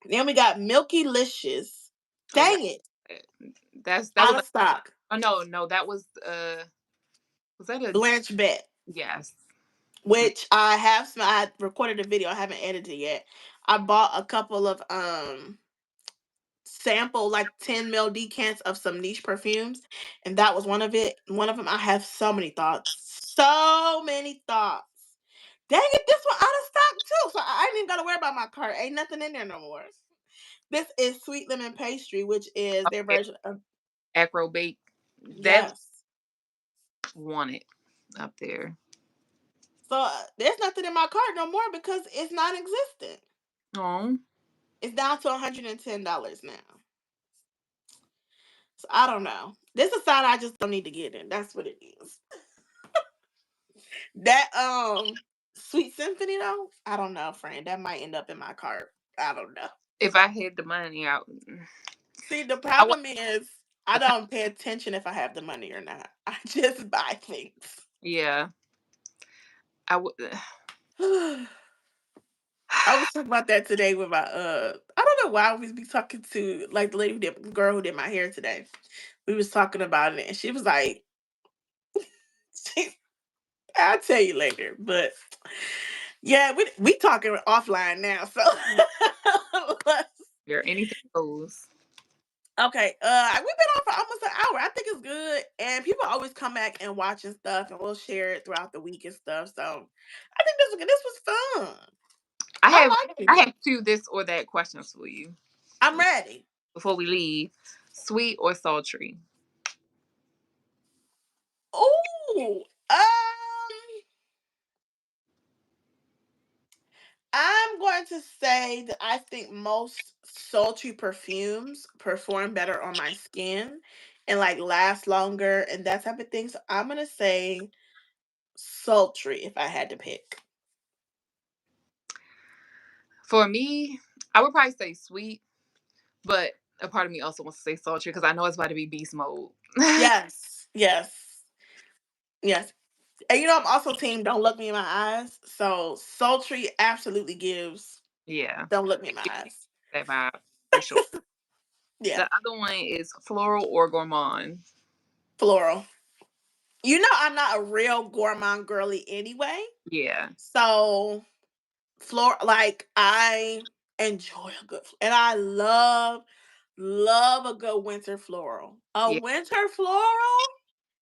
Then we got Milky Licious. Oh, Dang it. that Out was of stock. oh no, that was that a Blanche Bet. yes. Mm, Which I recorded a video, I haven't edited yet. I bought a couple of sample like 10 ml decants of some niche perfumes, and that was one of them. I have so many thoughts. So many thoughts. Dang it, this one out of stock too. So I ain't even gotta worry about my cart. Ain't nothing in there no more. This is Sweet Lemon Pastry, which is their okay, version of, acro bake. That yes. want it up there. So there's nothing in my cart no more because it's non-existent. Oh, It's down to $110 now. So I don't know. This is a sign I just don't need to get in. That's what it is. That Sweet Symphony though, I don't know, friend. That might end up in my cart. I don't know. if I had the money out, See, the I want problem is I the kind. don't pay attention if I have the money or not. I just buy things. Yeah, I would. I was talking about that today with my I don't know why I always be talking to like the girl who did my hair today. We was talking about it and she was like, she, I'll tell you later. But yeah, we talking offline now. So There anything goes. okay, we've been on for almost an hour. I think it's good, and people always come back and watch and stuff, and we'll share it throughout the week and stuff. So I think this was fun. I have I like I it. have two this or that questions for you I'm ready. before we leave. Sweet or sultry? Ooh, I'm going to say that I think most sultry perfumes perform better on my skin and like last longer and that type of thing. So I'm gonna say sultry if I had to pick. For me, I would probably say sweet, but a part of me also wants to say sultry because I know it's about to be beast mode. Yes, yes. Yes. And you know, I'm also team don't look me in my eyes. So sultry absolutely gives Yeah. don't look me in It my gives eyes. that vibe for sure. Yeah. The other one is floral or gourmand. Floral. You know, I'm not a real gourmand girly anyway. Yeah. So floor like I enjoy a good and I love a good winter floral. A Yeah. winter floral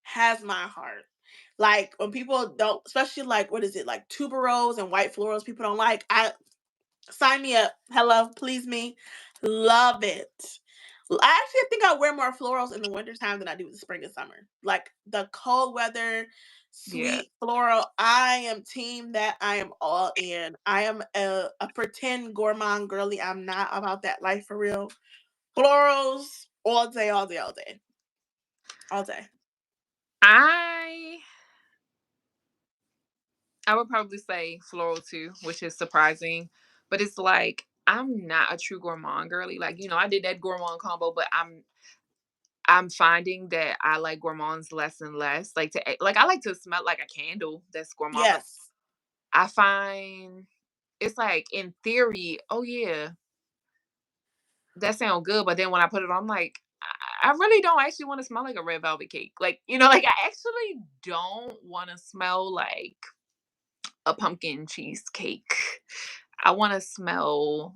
has my heart. Like when people don't, especially like what is it, like tuberose and white florals people don't like. I sign me up. Hello, please me. Love it. I actually think I wear more florals in the wintertime than I do in the spring and summer. Like the cold weather, Yeah. sweet floral. I am team that I am all in. I am a pretend gourmand girly. I'm not about that life for real. Florals all day, all day, all day, all day. I I would probably say floral too, which is surprising. But it's like I'm not a true gourmand girly. Like, I did that gourmand combo, but I'm finding that I like gourmands less and less. Like I like to smell like a candle that's gourmand, but Yes. I find it's like in theory, oh yeah, that sounds good. But then when I put it on, I'm like, I really don't actually want to smell like a red velvet cake. Like, like I actually don't want to smell like a pumpkin cheesecake. I want to smell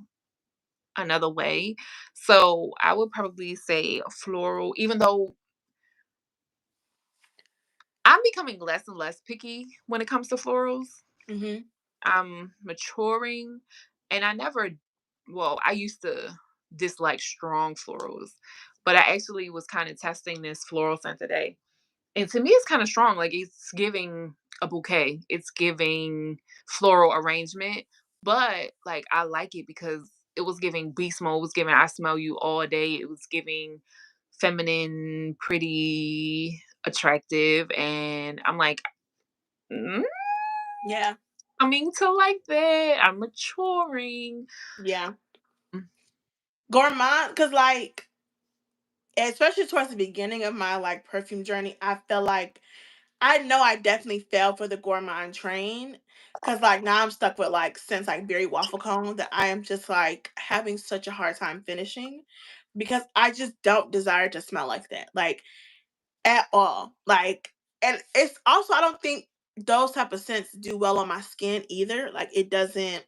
another way. So I would probably say floral, even though I'm becoming less and less picky when it comes to florals. Hmm. I'm maturing, and I used to dislike strong florals, but I actually was kind of testing this floral scent today. And to me, it's kind of strong. Like it's giving a bouquet, it's giving floral arrangement, but like I like it because it was giving beast mode, it was giving I smell you all day, it was giving feminine, pretty, attractive. And I'm like, "Mm, Yeah. coming to like that. I'm maturing." Yeah. Mm. Gourmand, because like especially towards the beginning of my like perfume journey, I felt like I know I definitely fell for the gourmand train because like now I'm stuck with like since like berry waffle cone that I am just like having such a hard time finishing because I just don't desire to smell like that like at all. Like, and it's also I don't think those type of scents do well on my skin either. Like it doesn't.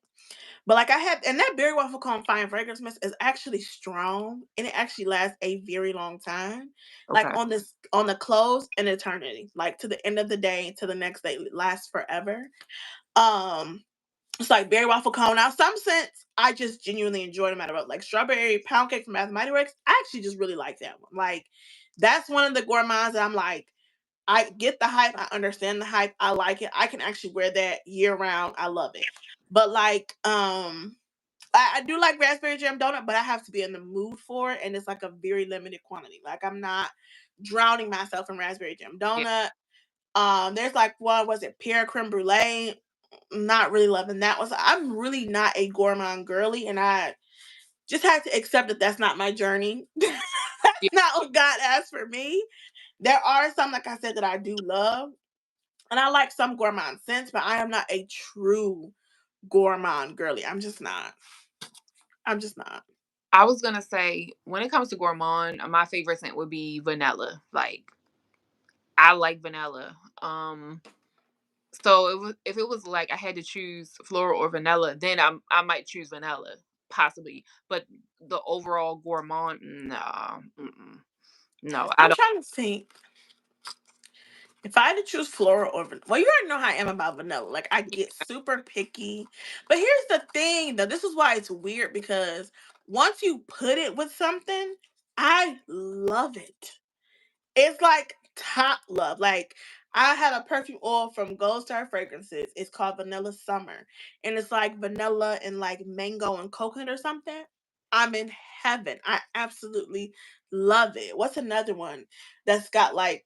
But like I have, and that berry waffle cone fine fragrance mist is actually strong, and it actually lasts a very long time. Like Okay. on the clothes, an eternity. Like to the end of the day, to the next day, it lasts forever. Um, it's like berry waffle cone. Now some scents I just genuinely enjoy no matter what. Like strawberry pound cake from Bath and Body Works, I actually just really like that one. Like that's one of the gourmands that I'm like. I get the hype. I understand the hype. I like it. I can actually wear that year round. I love it. But like, I do like raspberry jam donut, but I have to be in the mood for it, and it's like a very limited quantity. Like I'm not drowning myself in raspberry jam Yeah. donut. There's like one was it pear creme brulee. Not really loving that one. So I'm really not a gourmand girly, and I just had to accept that that's not my journey. That's Yeah. not what God asked for me. There are some, like I said, that I do love, and I like some gourmand scents, but I am not a true gourmand girly. I'm just not. I'm just not. I was gonna say when it comes to gourmand, my favorite scent would be vanilla. Like I like vanilla. So if it was like I had to choose floral or vanilla, then I might choose vanilla, possibly. But the overall gourmand, nah, no, I I'm don't. trying to think. If I had to choose floral or well, you already know how I am about vanilla. Like I get super picky. But here's the thing, though. This is why it's weird because once you put it with something, I love it. It's like top love. Like I had a perfume oil from Gold Star Fragrances. It's called Vanilla Summer, and it's like vanilla and like mango and coconut or something. I'm in heaven. I absolutely love it. What's another one that's got like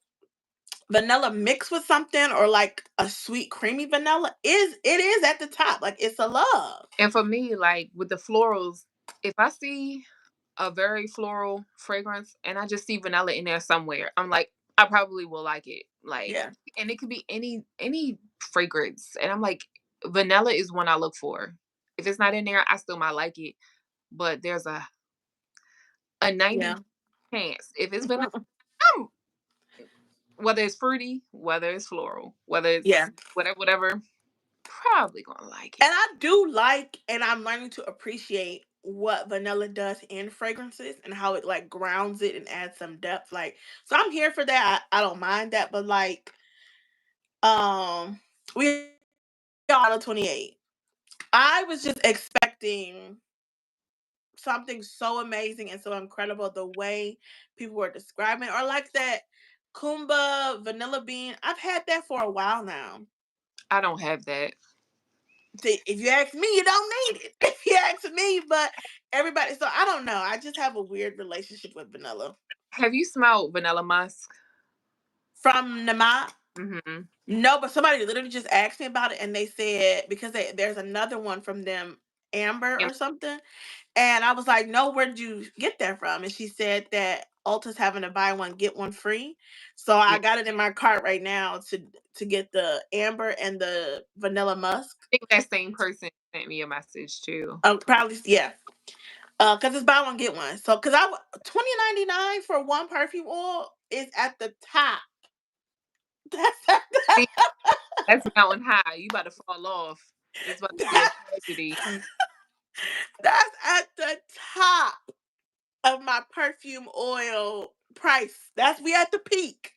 vanilla mixed with something or like a sweet creamy vanilla is it is at the top. Like it's a love. And for me, like with the florals, if I see a very floral fragrance and I just see vanilla in there somewhere, I'm like, I probably will like it. Like, Yeah. and it could be any fragrance. And I'm like, vanilla is one I look for. If it's not in there, I still might like it. But there's a 90 Yeah. chance. If it's vanilla, I'm, whether it's fruity, whether it's floral, whether it's Yeah. whatever, probably gonna like And it. I do like, and I'm learning to appreciate what vanilla does in fragrances and how it like grounds it and adds some depth. Like, so I'm here for that. I don't mind that, but like, we on 28. I was just expecting something so amazing and so incredible the way people were describing it, or like that Kumba vanilla bean. I've had that for a while now. I don't have that. See, if you ask me, you don't need it. If you ask me, but everybody. So I don't know. I just have a weird relationship with vanilla. Have you smelled vanilla musk? From Nama, Hmm. no, but somebody literally just asked me about it, and they said because there's another one from them, Amber And or something, and I was like, "No, where'd you get that from?" And she said that Ulta's having a buy one get one free, so yeah, I got it in my cart right now to get the Amber and the Vanilla Musk. I think that same person sent me a message too. Probably yeah. Cause it's buy one get one. So, cause 20.99 for one perfume oil is at the top. That's at See, that's mountain high. You about to fall off. It's about to be a that, tragedy. that's at the top of my perfume oil price. That's we at the peak.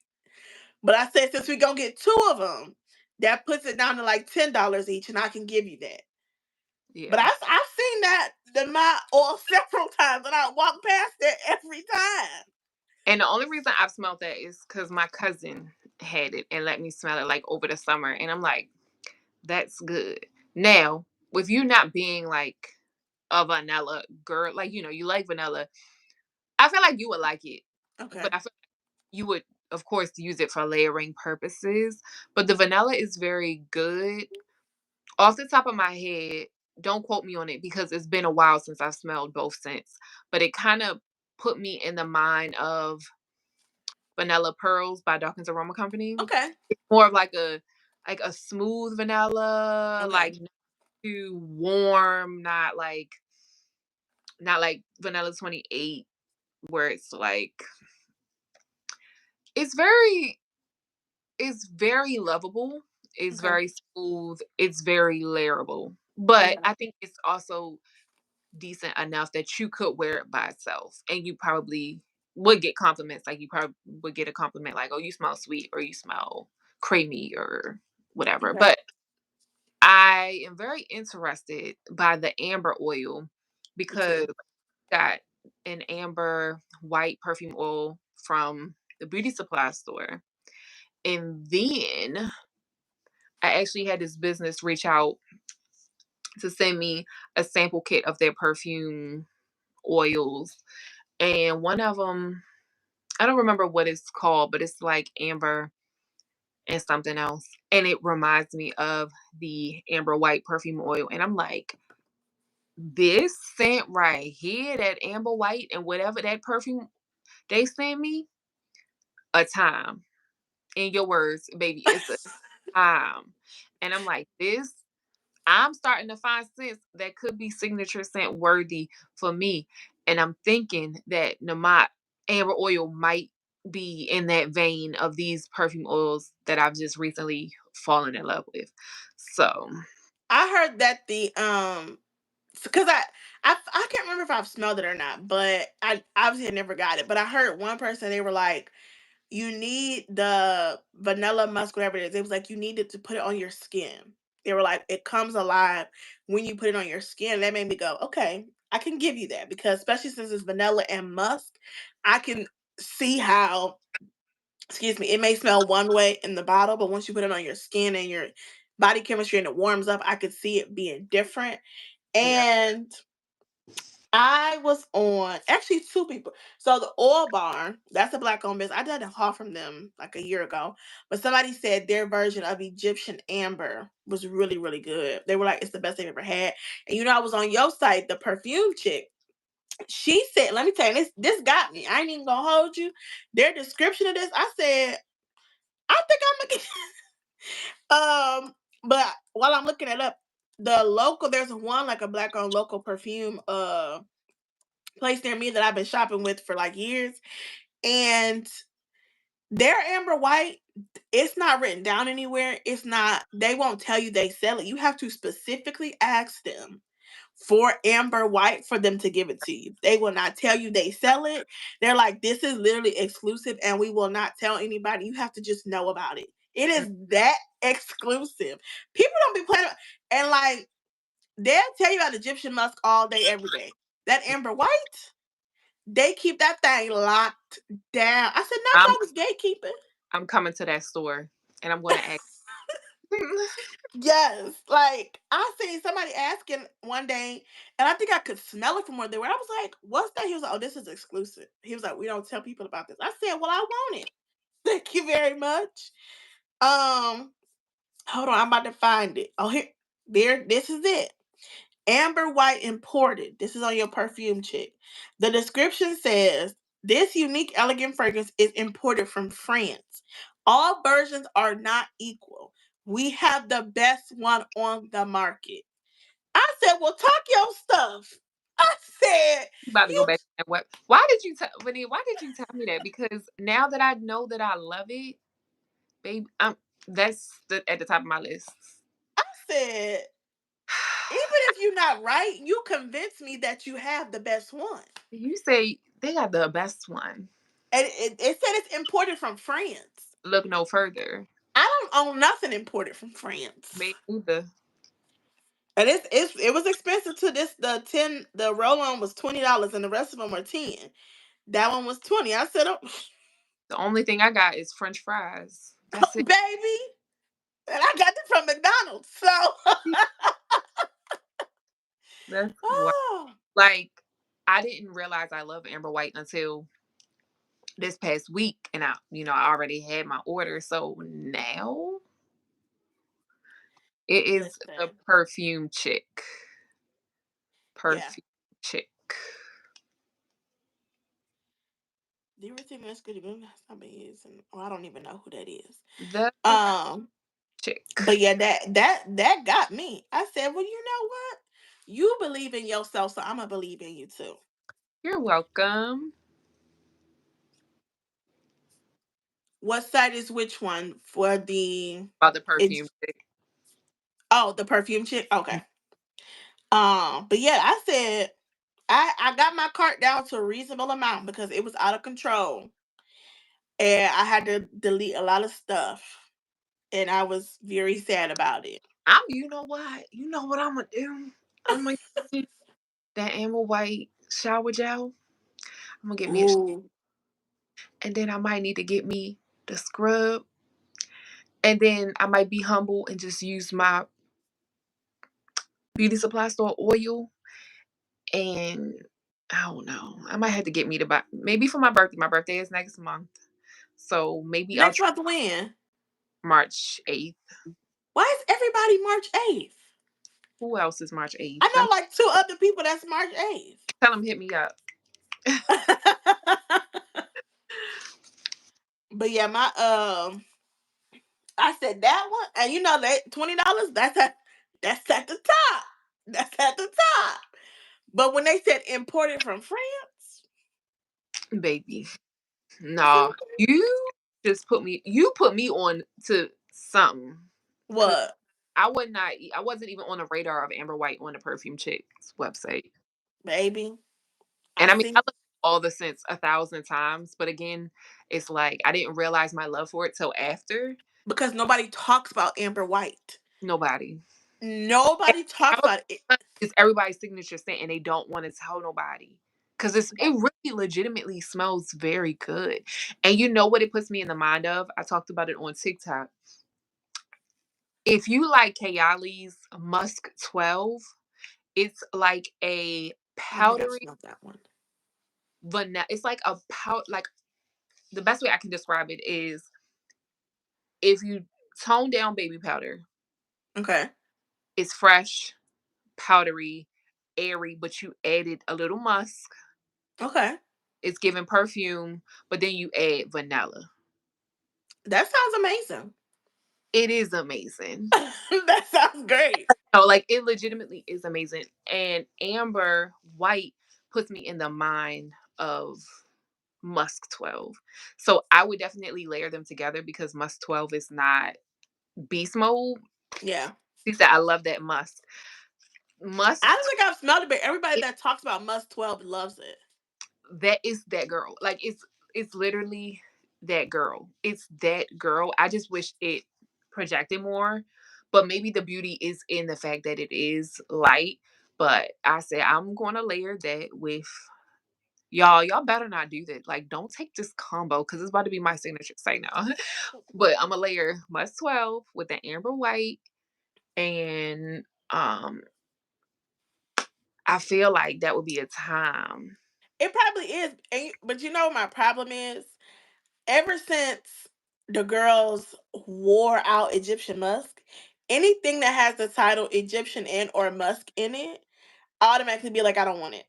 But I said since we gonna get two of them, that puts it down to like $10 each, and I can give you that. But Yeah. I've seen that the my oil several times, and I walk past it every time. And the only reason I've smelled that is because my cousin had it and let me smell it like over the summer. And I'm like, that's good. Now, with you not being like a vanilla girl, like, you like vanilla, I feel like you would like it. Okay. But I feel like you would, of course, use it for layering purposes. But the vanilla is very good. Off the top of my head, don't quote me on it because it's been a while since I've smelled both scents. But it kind of put me in the mind of Vanilla Pearls by Dawkins Aroma Company. Okay. It's more of like a smooth vanilla, Okay. like not too warm, not like Vanilla 28 where it's like it's very it's very lovable, it's Okay. very smooth, it's very layerable. But Okay. I think it's also decent enough that you could wear it by itself and you probably would get compliments. Like you probably would get a compliment like, "Oh, you smell sweet," or "You smell creamy," or whatever. Okay. But I am very interested by the amber oil Me because too. I got an amber white perfume oil from the beauty supply store. And then I actually had this business reach out to send me a sample kit of their perfume oils. And one of them, I don't remember what it's called, but it's like amber and something else. And it reminds me of the amber white perfume oil. And I'm like, this scent right here, that amber white and whatever that perfume they sent me, a time. In your words, baby, it's a time. And I'm like, I'm starting to find scents that could be signature scent worthy for me. And I'm thinking that Namat amber oil might be in that vein of these perfume oils that I've just recently fallen in love with. So, I heard that the because I can't remember if I've smelled it or not, but I obviously had never got it. But I heard one person, they were like, you need the vanilla musk, whatever it is. It was like you needed to put it on your skin. They were like, it comes alive when you put it on your skin. That made me go, okay, I can give you that because especially since it's vanilla and musk, I can see how, excuse me, it may smell one way in the bottle, but once you put it on your skin and your body chemistry and it warms up, I could see it being different. yeah. And I was on actually two people. So the Oil Barn, that's a black owned business. I did a haul from them like a year ago, but somebody said their version of Egyptian Amber was really, really good. They were like, it's the best they've ever had. And I was on your site, the perfume chick. She said, let me tell you, this got me. I ain't even gonna hold you. Their description of this, I said, I think I'm gonna get but while I'm looking it up, there's one like a black owned local perfume place near me that I've been shopping with for like years. And their amber white, it's not written down anywhere. It's not, they won't tell you they sell it. You have to specifically ask them for amber white for them to give it to you. They will not tell you they sell it. They're like, this is literally exclusive and we will not tell anybody. You have to just know about it. It is that exclusive. People don't be playing, and like, they'll tell you about Egyptian musk all day, every day. That amber white, they keep that thing locked down. I said, not I'm y'all was gatekeeping. I'm coming to that store and I'm gonna ask. Yes, like I seen somebody asking one day, and I think I could smell it from where they were. I was like, "What's that?" He was like, "Oh, this is exclusive." He was like, "We don't tell people about this." I said, "Well, I want it. Thank you very much." Um, Hold on, I'm about to find it. Oh, here, there. This is it. Amber White imported. This is on your perfume chick. The description says this unique, elegant fragrance is imported from France. All versions are not equal. We have the best one on the market. I said, well, talk your stuff. I said, You about to go you back to that what? Why did you tell Vinny, why did you tell me that? Because now that I know that I love it, baby, that's at the top of my list. I said, even if you're not right, you convinced me that you have the best one. You say they got the best one. And it said it's imported from France. Look no further. I don't own nothing imported from France. Me either. And it was expensive to this. The roll on was $20 and the rest of them were 10. That one was 20. I said, oh, The only thing I got is French fries. That's it. baby. And I got it from McDonald's. So That's what. oh, Like I didn't realize I love Amber White until this past week, and I already had my order. So now it is the listen. perfume chick. Yeah. Perfume chick. The everything that's good I've been using. Oh, I don't even know who that is. The Um, chick. but yeah, that got me. I said, well, you know what? You believe in yourself, so I'm gonna believe in you too. You're welcome. What site is which one for the? About the It's perfume chick. the perfume chick. Okay. But yeah, I said I got my cart down to a reasonable amount because it was out of control, and I had to delete a lot of stuff, and I was very sad about it. You know what? You know what I'm gonna do? I'm gonna get that Amber White shower gel. I'm gonna get me Ooh, and then I might need to get me the scrub, and then I might be humble and just use my beauty supply store oil. And I don't know. I might have to get me to buy maybe for my birthday. My birthday is next month, so maybe I'll next try month when? March 8th. Why is everybody March 8th? Who else is March 8th? I know like two other people that's March 8th. Tell them hit me up. But yeah, my I said that one, and you know that $20. That's at the top. That's at the top. But when they said imported from France, Baby. I said, Nah. okay, You put me on to something. Cause what, I wasn't even on the radar of Amber White on the Perfume Chicks website. baby? And I I mean I see. looked at all the scents 1,000 times, but again, it's like I didn't realize my love for it till after. Because nobody talks about Amber White. Nobody. And Nobody talks probably about it. it's everybody's signature scent and they don't want to tell nobody. Cause it really legitimately smells very good. And you know what it puts me in the mind of? I talked about it on TikTok. If you like Kayali's Musk 12, it's like a I don't think I've powdery smelled that one. vanilla. It's like a like the best way I can describe it is if you tone down baby powder, Okay. it's fresh, powdery, airy, but you added a little musk. Okay. It's giving perfume, but then you add vanilla. That sounds amazing. It is amazing. That sounds great. No, like it legitimately is amazing. And amber white puts me in the mind of musk 12. So I would definitely layer them together because musk 12 is not beast mode. Yeah. She said, I love that musk. I Musk, don't think I've smelled it, but everybody it, that talks about Musk 12 loves it. that is that girl. Like it's literally that girl. It's that girl. I just wish it projected more. But maybe the beauty is in the fact that it is light. But I said I'm gonna layer that with y'all better not do that. Like, don't take this combo because it's about to be my signature say now. But I'm gonna layer musk 12 with the amber white and I feel like that would be a time. It probably is, but you know what my problem is? Ever since the girls wore out Egyptian musk, anything that has the title Egyptian and or musk in it, automatically be like, I don't want it.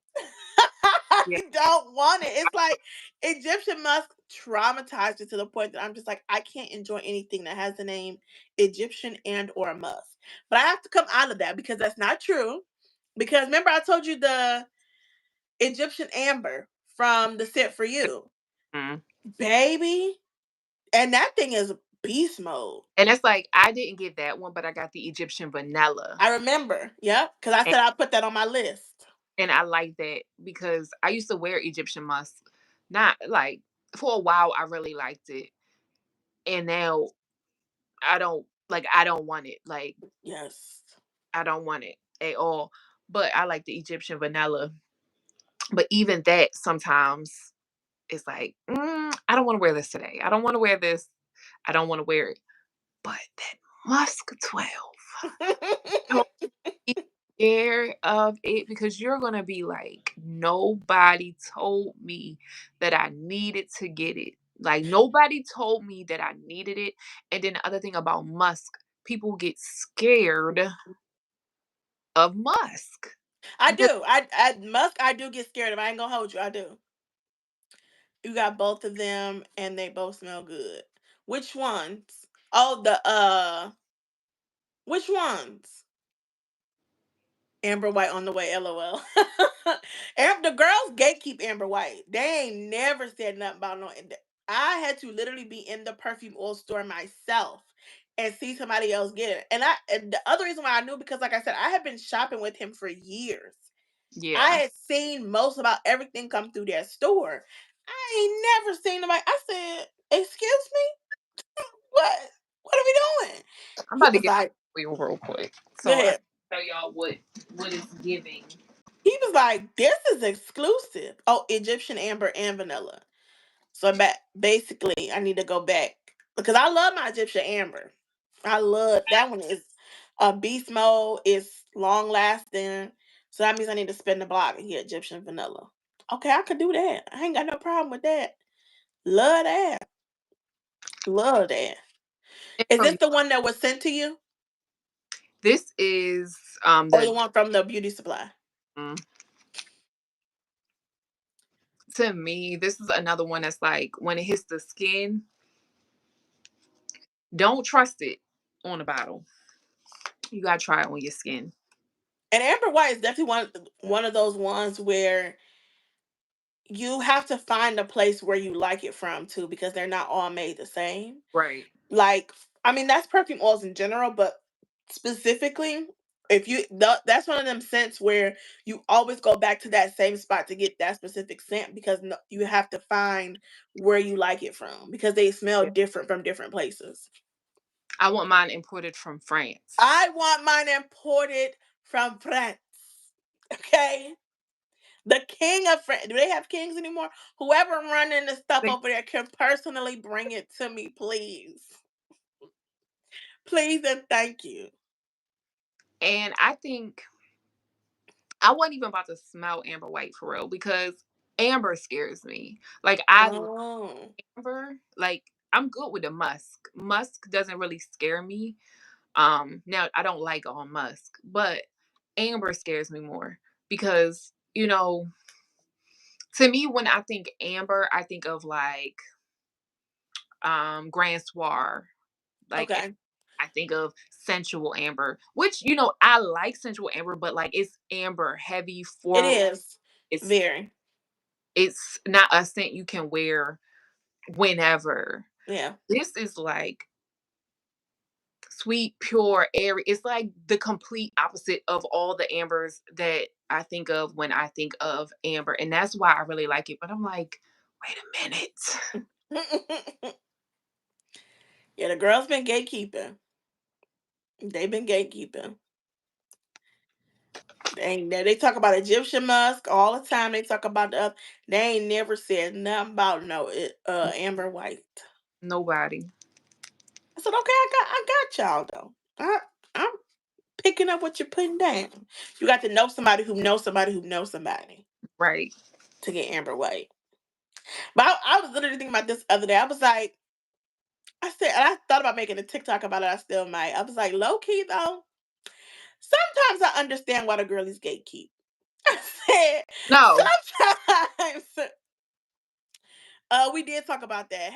I Yeah. don't want it. It's like Egyptian musk traumatized it to the point that I'm just like, I can't enjoy anything that has the name Egyptian and or musk. But I have to come out of that because that's not true. Because remember, I told you the Egyptian amber from the Scent for You, Mhm. baby, and that thing is beast mode. And it's like I didn't get that one, but I got the Egyptian vanilla. I remember, yep, because I And, said I put that on my list. and I like that because I used to wear Egyptian musk. Not like for a while I really liked it. And now I don't want it. Like Yes. I don't want it at all. But I like the Egyptian vanilla. But even that sometimes it's like, I don't want to wear this today. I don't want to wear this. I don't want to wear it. But that musk 12. Don't be scared of it because you're gonna be like, nobody told me that I needed to get it. Like nobody told me that I needed it. And then the other thing about musk, people get scared of musk I because do. I musk. I do get scared of. I ain't gonna hold you. I do. You got both of them, and they both smell good. Which ones? Oh, the which ones? Amber White on the way, lol. The girls gatekeep Amber White. They ain't never said nothing about no. I had to literally be in the perfume oil store myself and see somebody else get it. And the other reason why I knew because, like I said, I had been shopping with him for years. I yeah. had seen most about everything come through that store. I ain't never seen nobody. I said, "Excuse me, what? What are we doing?" I'm He about to was get like, real quick. "Go So I ahead." tell y'all what it's giving. He was like, "This is exclusive." Oh, Egyptian amber and vanilla. So basically, I need to go back because I love my Egyptian amber. I love that one. Is a beast mode. It's long lasting. So that means I need to spend the block and get Egyptian vanilla. Okay, I could do that. I ain't got no problem with that. Love that. Love that. And Is from this the one that was sent to you, this is or the the one from the beauty supply? mm, to me, this is another one that's like when it hits the skin, don't trust it on a bottle. You gotta try it on your skin. And amber white is definitely one of those ones where you have to find a place where you like it from too, because they're not all made the same. Right. Like, I mean, that's perfume oils in general, but specifically, if that's one of them scents where you always go back to that same spot to get that specific scent because no, you have to find where you like it from because they smell Yeah. different from different places. I want mine imported from France. I want mine imported from France. Okay. The king of France. Do they have kings anymore? Whoever running the stuff over there can personally bring it to me, please. Please and thank you. And I think I wasn't even about to smell amber white for real because amber scares me. Like I love Oh. amber. Like I'm good with the musk. Musk doesn't really scare me. Now I don't like all musk, but amber scares me more because, To me, when I think amber, I think of like Grand Soir. Like Okay. I think of sensual amber, which I like sensual amber, but like it's amber heavy It forward. is It's very. it's not a scent you can wear whenever. Yeah. This is like sweet, pure, airy. It's like the complete opposite of all the ambers that I think of when I think of amber. And that's why I really like it. But I'm like, wait a minute. Yeah, the girls been gatekeeping. They've been gatekeeping. They talk about Egyptian musk all the time. They talk about they ain't never said nothing about no amber white. Nobody. I said, okay, I got y'all though. I'm picking up what you're putting down. You got to know somebody who knows somebody who knows somebody Right. to get amber white. But I was literally thinking about this other day. I was like, I said, and I thought about making a TikTok about it. I still might. I was like, low key though. Sometimes I understand why the girlies gatekeep. I said, No. sometimes we did talk about that.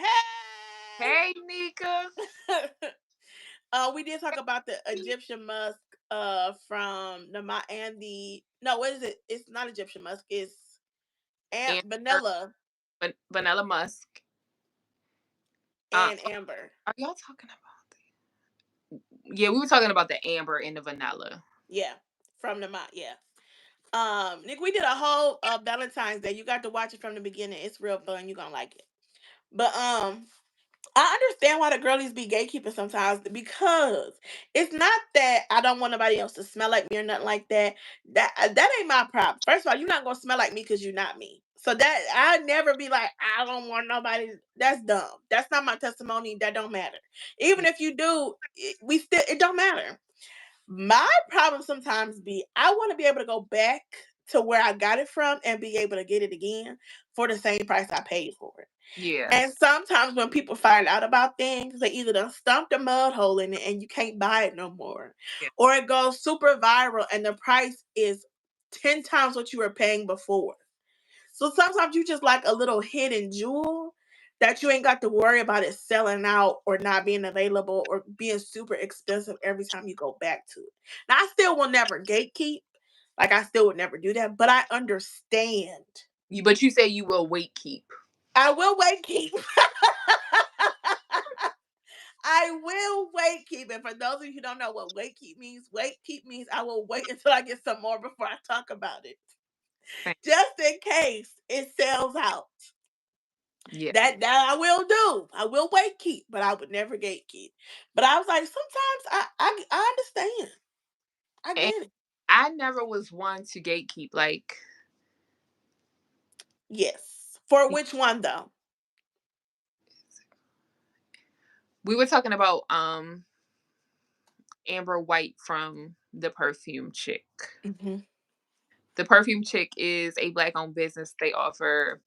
Hey, Nika. Hey, we did talk about the Egyptian musk from and the no, what is it? It's not Egyptian musk. It's Amber, vanilla vanilla musk. Uh, and amber. are y'all talking about? Yeah, we were talking about the amber and the vanilla. Yeah, from yeah. Nick, we did a whole Valentine's Day. You got to watch it from the beginning. It's real fun. You're gonna like it. But I understand why the girlies be gatekeeping sometimes because it's not that I don't want nobody else to smell like me or nothing like that. That ain't my problem. First of all, you're not gonna smell like me because you're not me. So that I never be like I don't want nobody. That's dumb. That's not my testimony. That don't matter. Even if you do, it don't matter. My problem sometimes be I want to be able to go back to where I got it from and be able to get it again for the same price I paid for it. Yeah. And sometimes when people find out about things, they either done stumped a mud hole in it and you can't buy it no more, Yeah. or it goes super viral and the price is 10 times what you were paying before. So sometimes you just like a little hidden jewel that you ain't got to worry about it selling out or not being available or being super expensive every time you go back to it. Now, I still will never gatekeep. Like, I still would never do that, but I understand. But you say you will wait keep. I will wait keep. I will wait keep. And for those of you who don't know what wait keep means I will wait until I get some more before I talk about it. Same. Just in case it sells out. Yeah. That I will do. I will wait keep, but I would never gatekeep. But I was like, sometimes I understand. I And get it. I never was one to gatekeep. Like Yes. For which one though? we were talking about Amber White from the perfume chick. Hmm. The perfume chick is a black owned business. They offer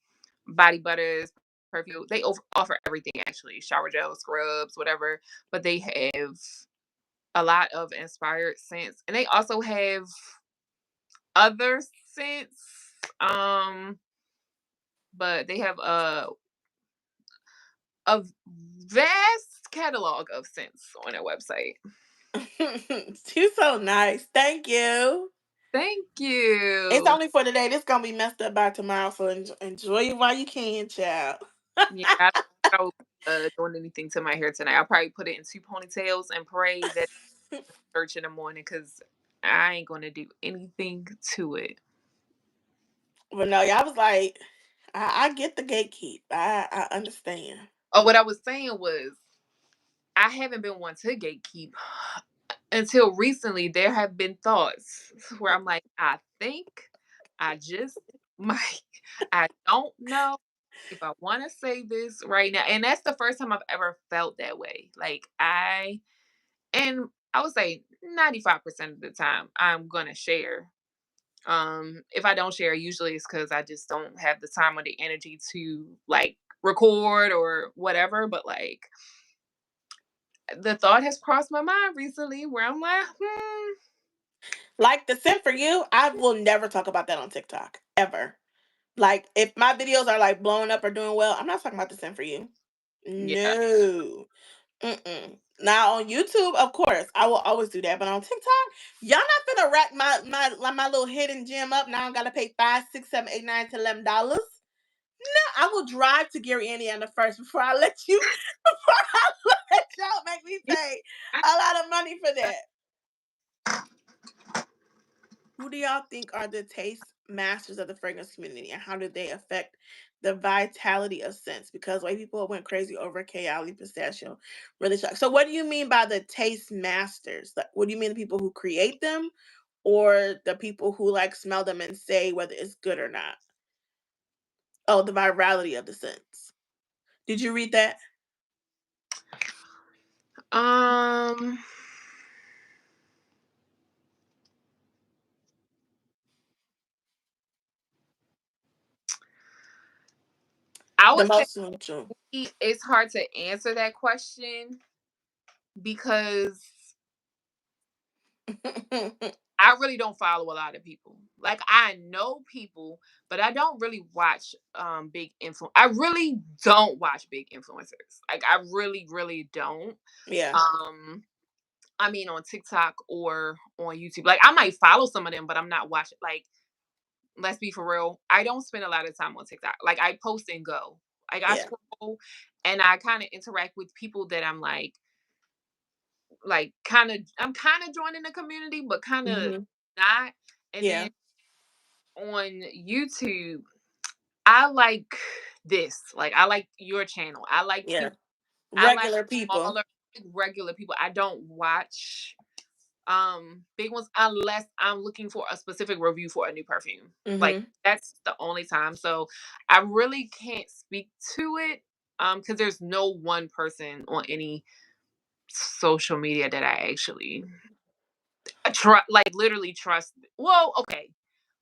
body butters, perfume. They offer everything actually, shower gel, scrubs, whatever. But they have a lot of inspired scents, and they also have other scents. Um, but they have a vast catalog of scents on their website. She's so nice. Thank you. Thank It's you. only for today. This gonna be messed up by tomorrow, so enjoy it while you can, child. Yeah, I don't think I will be doing anything to my hair tonight. I'll probably put it in two ponytails and pray that church in the morning because I ain't gonna do anything to it. But no, y'all was like, I get the gatekeep. I understand. Oh, what I was saying was I haven't been one to gatekeep until recently. There have been thoughts where I'm like, I think I just might. I don't know if I want to say this right now. And that's the first time I've ever felt that way. And I would say 95% of the time I'm going to share. If I don't share, usually it's because I just don't have the time or the energy to like record or whatever. But like the thought has crossed my mind recently where I'm like, Like the scent for you, I will never talk about that on TikTok ever. Like if my videos are like blowing up or doing well, I'm not talking about the scent for you. Yeah. No. Mm-mm. Now on YouTube, of course, I will always do that. But on TikTok, y'all not gonna rack my little hidden gem up. Now I gotta pay 5, 6, 7, 8, 9 to $11. No, I will drive to Gary, Indiana first before I let you before I let y'all make me Yeah. pay I- a lot of money for that. Who do y'all think are the taste masters of the fragrance community, and how do they affect the vitality of scents? Because white people went crazy over Kayali pistachio, really shocked. So, what do you mean by the taste masters? Like, what do you mean the people who create them, or the people who like smell them and say whether it's good or not? Oh, the virality of the scents. Did you read that? Um, I The would say most influential. it's hard to answer that question because I really don't follow a lot of people. Like I know people, but I don't really watch big I really don't watch big influencers. Like I really don't. Yeah, Um I mean on TikTok or on YouTube. Like I might follow some of them, but I'm not watching like let's be for real. I don't spend a lot of time on TikTok. Like I post and go. Like I yeah, scroll and I kind of interact with people that I'm like kind of I'm kind of joining the community, but kind of hmm, not. And then yeah, on YouTube, I like this. Like I like your channel. I like yeah. people. I like Regular people. smaller, regular people. I don't watch big ones unless I'm looking for a specific review for a new perfume. Like Hmm. that's the only time. So I really can't speak to it because there's no one person on any social media that I actually like literally trust. Well, okay,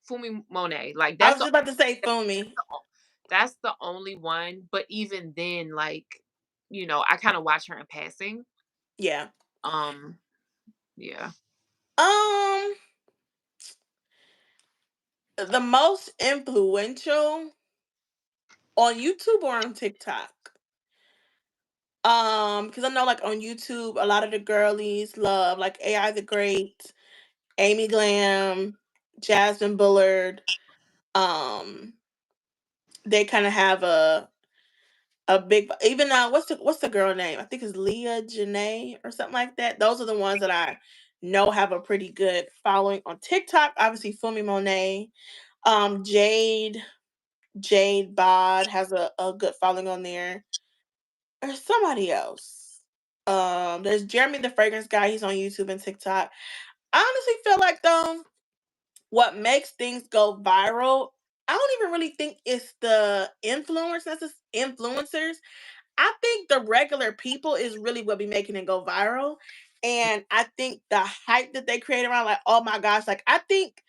Fumi Monet, like I was just about to say Fumi. that's the only one. But even then, like I kind of watch her in passing. Yeah. Um, yeah. Um, the most influential on YouTube or on TikTok? Because I know like on YouTube, a lot of the girlies love like AI the Great, Amy Glam, Jasmine Bullard. Um, they kind of have a big even what's the girl name? I think it's Leah Janae or something like that. Those are the ones that I know have a pretty good following on TikTok. Obviously, Fumi Monet, Jade, Jade Bod has a good following on there. There's somebody else. There's Jeremy the Fragrance Guy. He's on YouTube and TikTok. I honestly feel like though, what makes things go viral, I don't even really think it's the influencers. I think the regular people is really what be making it go viral. And I think the hype that they create around, like, oh my gosh, like I think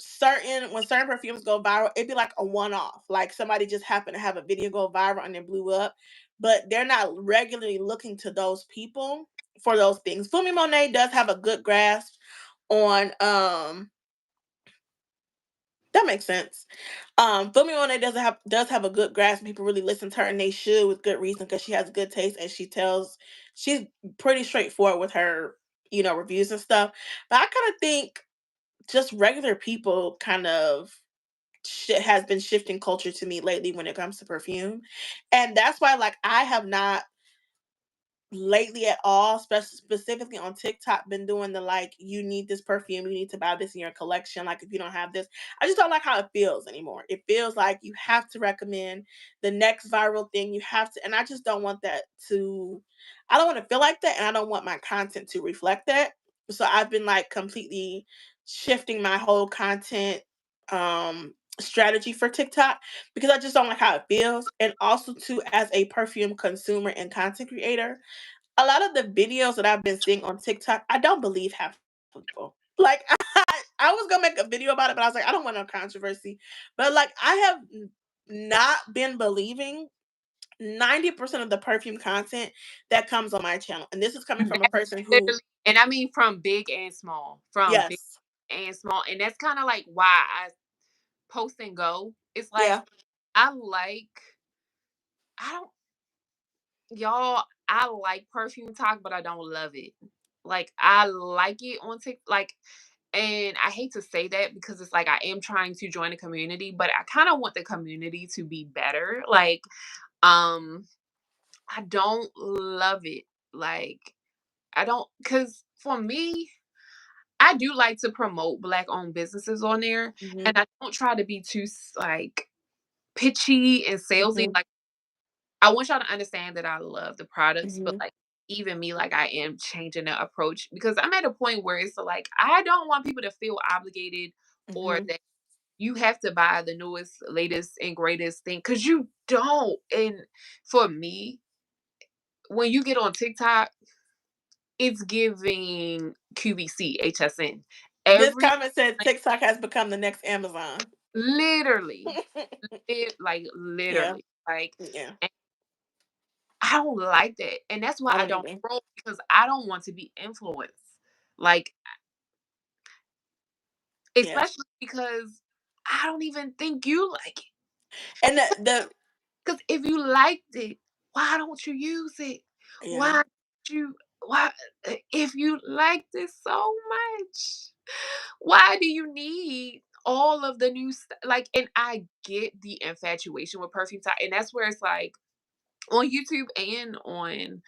certain perfumes go viral, it'd be like a one-off. Like somebody just happened to have a video go viral and it blew up. But they're not regularly looking to those people for those things. Fumi Monet does have a good grasp on that makes sense. Fumi Monet does have a good grasp, and people really listen to her, and they should with good reason because she has good taste and she's pretty straightforward with her, reviews and stuff. But I kind of think just regular people kind of has been shifting culture to me lately when it comes to perfume, and that's why like I have not lately at all, specifically on TikTok, been doing the like, you need this perfume, you need to buy this in your collection. Like, if you don't have this, I just don't like how it feels anymore. It feels like you have to recommend the next viral thing. You have to, and I just don't want that to, I don't want to feel like that, and I don't want my content to reflect that. So I've been like completely shifting my whole content strategy for TikTok because I just don't like how it feels. And also, too, as a perfume consumer and content creator, a lot of the videos that I've been seeing on TikTok, I don't believe half of people. Like I was gonna make a video about it, but I was like, I don't want no controversy. But like I have not been believing 90% of the perfume content that comes on my channel. And this is coming from a That's person who, literally, and I mean from big and small, from big yes. and small, and that's kind of like why I post and go. It's like Yeah. I like I don't y'all, I like perfume talk, but I don't love it. Like I like it on like, and I hate to say that because it's like I am trying to join a community, but I kind of want the community to be better. Like, um, I don't love it. Like, I don't, because for me, I do like to promote Black owned businesses on there, and Mhm. I don't try to be too like pitchy and salesy. Mhm. Like, I want y'all to understand that I love the products, but, Mhm. like, even me, like, I am changing the approach because I'm at a point where it's like, I don't want people to feel obligated or Mhm. that you have to buy the newest, latest, and greatest thing because you don't. And for me, when you get on TikTok, it's giving QVC, HSN. This Every comment says TikTok has become the next Amazon. literally, Yeah. literally, like, Yeah. I don't like that, and that's why I I don't don't either. roll because I don't want to be influenced. Like, Yeah. especially because I don't even think you like it. And the Because if you liked it, why don't you use it? Why yeah. don't you why if you liked it so much, why do you need all of the new like, and I get the infatuation with perfume top, and that's where it's like on YouTube and on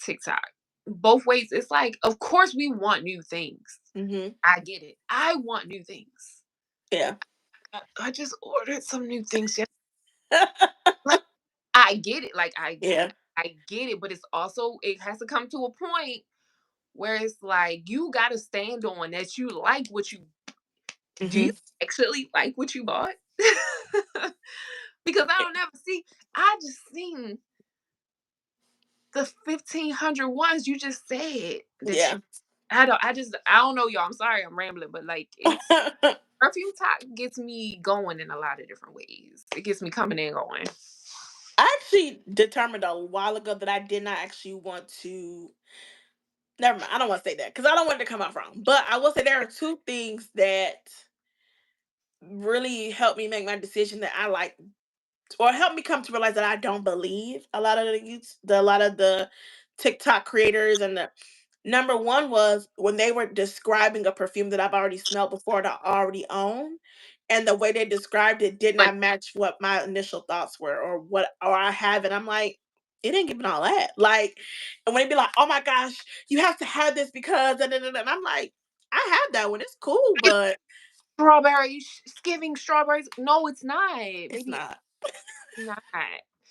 TikTok. Both ways, it's like, of course we want new things. Mhm. I get it. I want new things. Yeah. I just ordered some new things. Like, I get it. Like Yeah. I get it, but it's also it has to come to a point where it's like you gotta stand on that you like what you do you Mhm. actually like what you bought? Because I don't ever see I just seen the 1,500 ones you just said that you Yeah. I don't know, y'all. I'm sorry I'm rambling, but like it's perfume talk gets me going in a lot of different ways. It gets me coming and going. I actually determined a while ago that I did not actually want to. Never mind. I don't want to say that because I don't want it to come out wrong. But I will say there are two things that really helped me make my decision that I like, or helped me come to realize that I don't believe a lot of a lot of the TikTok creators. And the number one was when they were describing a perfume that I've already smelled before that I already own, and the way they described it did Like, not match what my initial thoughts were, or I have, and I'm like, it didn't give me all that. Like, and when they be like, "Oh my gosh, you have to have this because," and I'm like, I have that one. It's cool, it's but strawberry, it's giving strawberries. No, it's not, it's baby. not. It's not.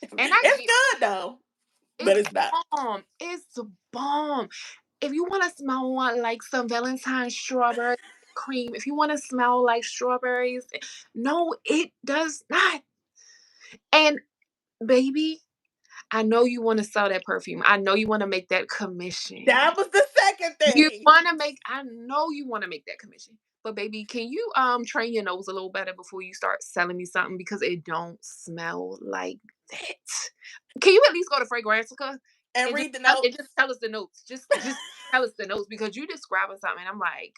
And I It's get good though, but it's it's not. bomb. It's bomb. If you want to smell like some Valentine strawberry cream, if you want to smell like strawberries, no, it does not. And baby, I know you want to sell that perfume. I know you want to make that commission. That was the second You thing. wanna make I know you wanna make that commission. But baby, can you train your nose a little better before you start selling me something because it don't smell like that. Can you at least go to Fragrantica And and read the notes. just tell us the notes? Just tell us the notes because you describing something and I'm like,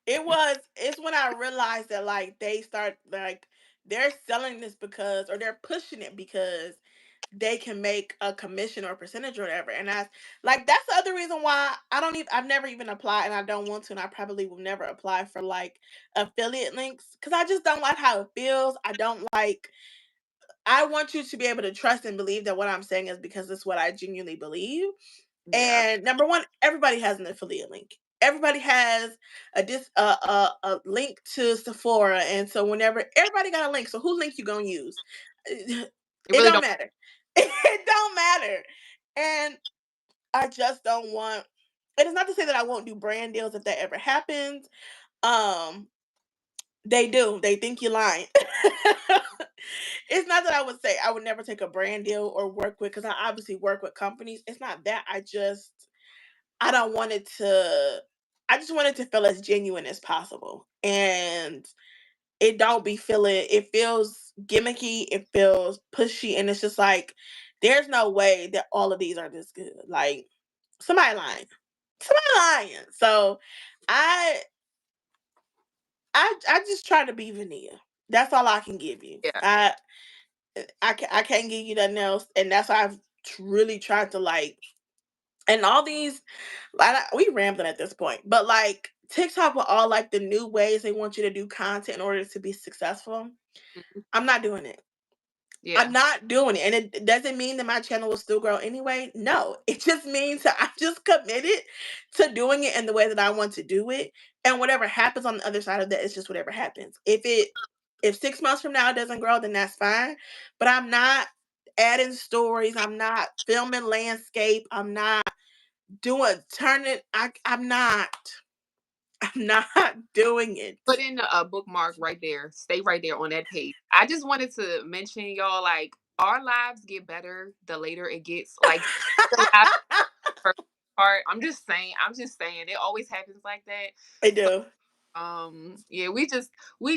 It's when I realized that like they start like they're selling this because, or they're pushing it because they can make a commission or percentage or whatever. And that's the other reason why I've never even applied, and I don't want to, and I probably will never apply for like affiliate links because I just don't like how it feels. I want you to be able to trust and believe that what I'm saying is because it's what I genuinely believe. yeah, And number one, everybody has an affiliate link. Everybody has a link to Sephora, and so whenever everybody got a link, so whose link you gonna use? it It really don't don't matter. It don't matter. And I just don't want. It is not to say that I won't do brand deals if that ever happens. Um, they do. They think you're lying. It's not that I would say I would never take a brand deal or work with, because I obviously work with companies. It's not that. I don't want it to. I just want it to feel as genuine as possible, and it don't be feeling. It feels gimmicky. It feels pushy, and it's just like there's no way that all of these are this good. Like somebody lying. Somebody lying. So I I just try to be vanilla. That's all I can give you. Yeah. I can't give you nothing else, and that's why I've really tried to like. And all these, we rambling at this point, but like TikTok with all like the new ways they want you to do content in order to be successful. Mhm. I'm not doing it. I'm Yeah. not doing it. And it doesn't mean that my channel will still grow anyway. No, it just means that I'm just committed to doing it in the way that I want to do it. And whatever happens on the other side of that is just whatever happens. If 6 months from now it doesn't grow, then that's fine. But I'm not adding stories. I'm not filming landscape. I'm not doing turning. I'm not. I'm not doing it. Put in a bookmark right there. Stay right there on that page. I just wanted to mention y'all, like, our lives get better the later it gets. Like, the last part. I'm just saying it always happens like that. I So do. yeah, we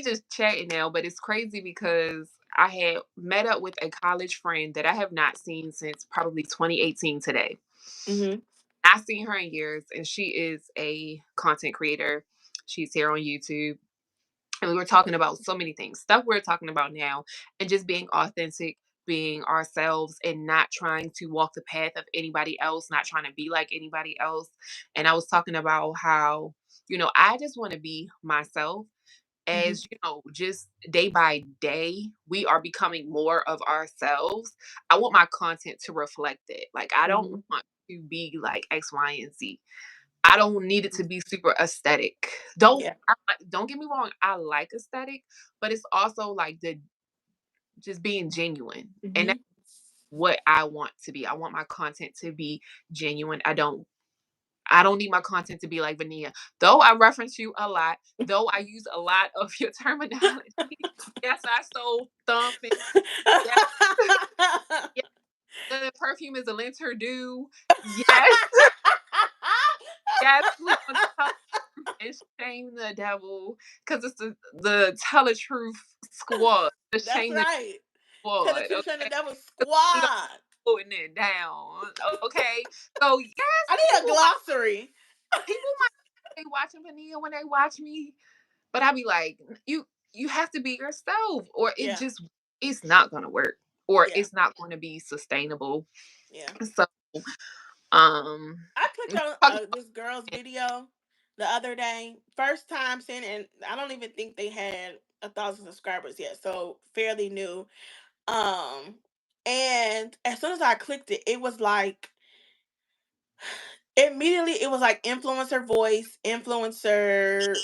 just chatting now, but it's crazy because I had met up with a college friend that I have not seen since probably 2018 today. Hmm. I've seen her in years, and she is a content creator. She's here on YouTube. And we were talking about so many things, stuff we're talking about now, and just being authentic, being ourselves, and not trying to walk the path of anybody else, not trying to be like anybody else. And I was talking about how, I just want to be myself. Hmm. As just day by day, we are becoming more of ourselves. I want my content to reflect it. Like, I don't Hmm. want to be like X, Y, and Z. I don't need it to be super aesthetic. Don't get me wrong, I like aesthetic, but it's also like the just being genuine. And that's Hmm. what I want to be. I want my content to be genuine. I don't need my content to be like vanilla. Though I reference you a lot, though I use a lot of your terminology. Yes, I stole thump and yes, yes, the perfume is a linter dew. Yes, yes, we're gonna tell the truth and shame the devil because it's the tell the truth squad, the That's shame the right. Tell the squad. truth, shame the Okay, devil we are squad. putting it down. Okay, so yes, I need a people might glossary. people might be watching Vanilla when they watch me, but I be like, you have to be yourself, or Yeah, it's not gonna work, or yeah, it's not going to be sustainable. yeah. So um, I clicked on talking this girl's video the other day. First time seeing it, and I don't even think they had 1,000 subscribers yet, so fairly new. Um, and as soon as I clicked it, it was like immediately it was like influencer voice, influencer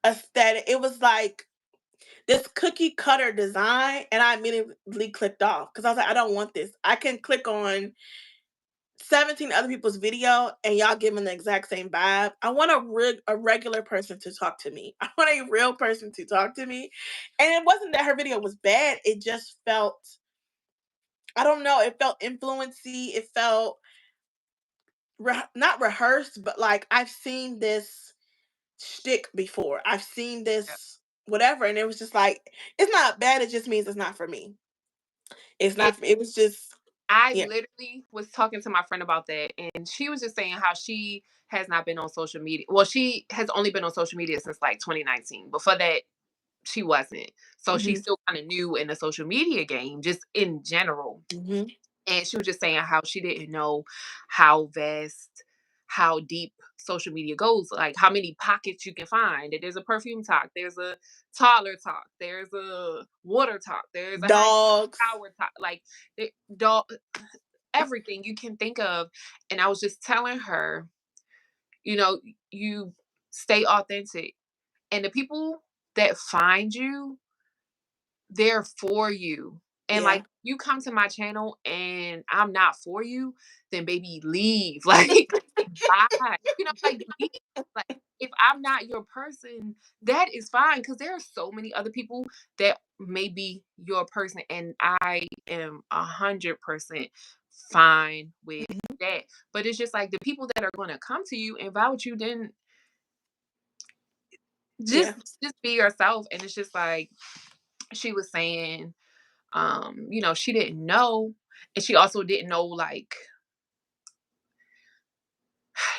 aesthetic. It was like this cookie cutter design, and I immediately clicked off because I was like, I don't want this. I can click on 17 other people's video and y'all giving the exact same vibe. I want a regular person to talk to me. I want a real person to talk to me. And it wasn't that her video was bad. It just felt, I don't know, it felt influency. It felt not rehearsed, but like I've seen this shtick before. I've seen this whatever. And it was just like, it's not bad. It just means it's not for me. It's it, not, it was just, I yeah. literally was talking to my friend about that, and she was just saying how she has not been on social media. Well, she has only been on social media since like 2019. Before that, she wasn't. So Hmm. she's still kind of new in the social media game, just in general. Hmm. And she was just saying how she didn't know how vast, how deep social media goes, like how many pockets you can find. That there's a perfume talk, there's a toddler talk, there's a water talk, there's a happy Dogs. hour talk, like dog, everything you can think of. And I was just telling her, you know, you stay authentic, and the people that find you, they're for you. And Yeah. like, you come to my channel and I'm not for you, then baby leave. Like, bye. Like, leave. Like, if I'm not your person, that is fine. Cause there are so many other people that may be your person. And I am 100% fine with that. But it's just like the people that are gonna come to you and vouch you, then just Yeah. just be yourself. And it's just like she was saying, she didn't know, and she also didn't know, like,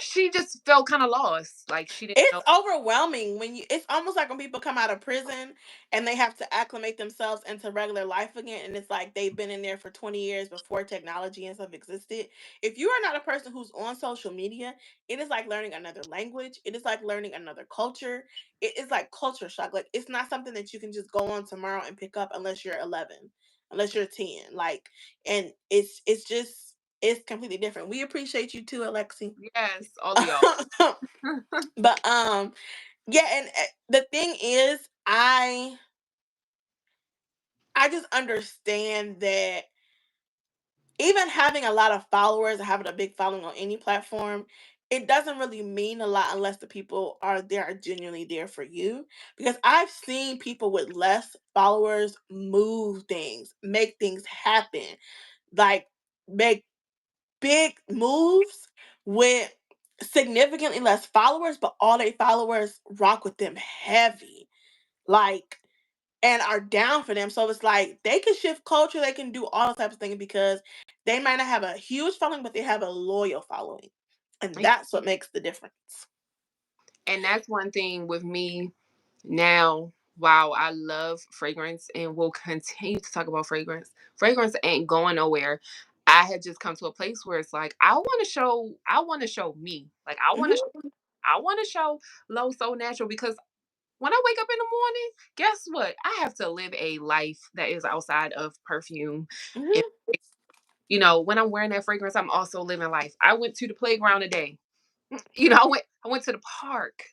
she just felt kind of lost. Like she didn't It's know. overwhelming when you it's almost like when people come out of prison and they have to acclimate themselves into regular life again, and it's like they've been in there for 20 years before technology and stuff existed. If you are not a person who's on social media, it is like learning another language. It is like learning another culture. It is like culture shock. Like it's not something that you can just go on tomorrow and pick up unless you're 11, unless you're 10. Like and it's just it's completely different. We appreciate you too, Alexi. Yes, all of y'all. But yeah, and the thing is, I just understand that even having a lot of followers or having a big following on any platform, it doesn't really mean a lot unless the people are there are genuinely there for you. Because I've seen people with less followers move things, make things happen, like make big moves with significantly less followers, but all their followers rock with them heavy. Like and are down for them. So it's like they can shift culture, they can do all those types of things because they might not have a huge following, but they have a loyal following. And that's what makes the difference. And that's one thing with me now. Wow, I love fragrance and will continue to talk about fragrance. Fragrance ain't going nowhere. I had just come to a place where it's like I want to show me. Like Hmm. I want to show low so natural because when I wake up in the morning, guess what? I have to live a life that is outside of perfume. And Hmm. when I'm wearing that fragrance, I'm also living life. I went to the playground today. I went to the park.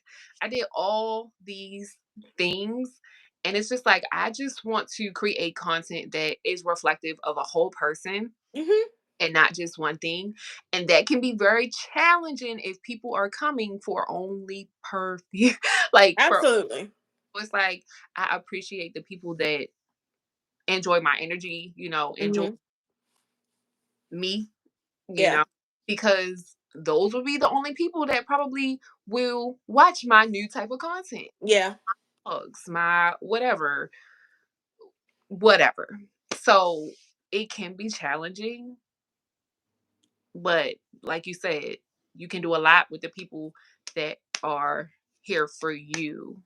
I did all these things. And it's just like I just want to create content that is reflective of a whole person Hmm. and not just one thing. And that can be very challenging if people are coming for only perfume. like for Absolutely. it's like I appreciate the people that enjoy my energy, enjoy Hmm. me, you Yeah. know, because those will be the only people that probably will watch my new type of content. Yeah. Hugs, my whatever. So it can be challenging, but like you said, you can do a lot with the people that are here for you.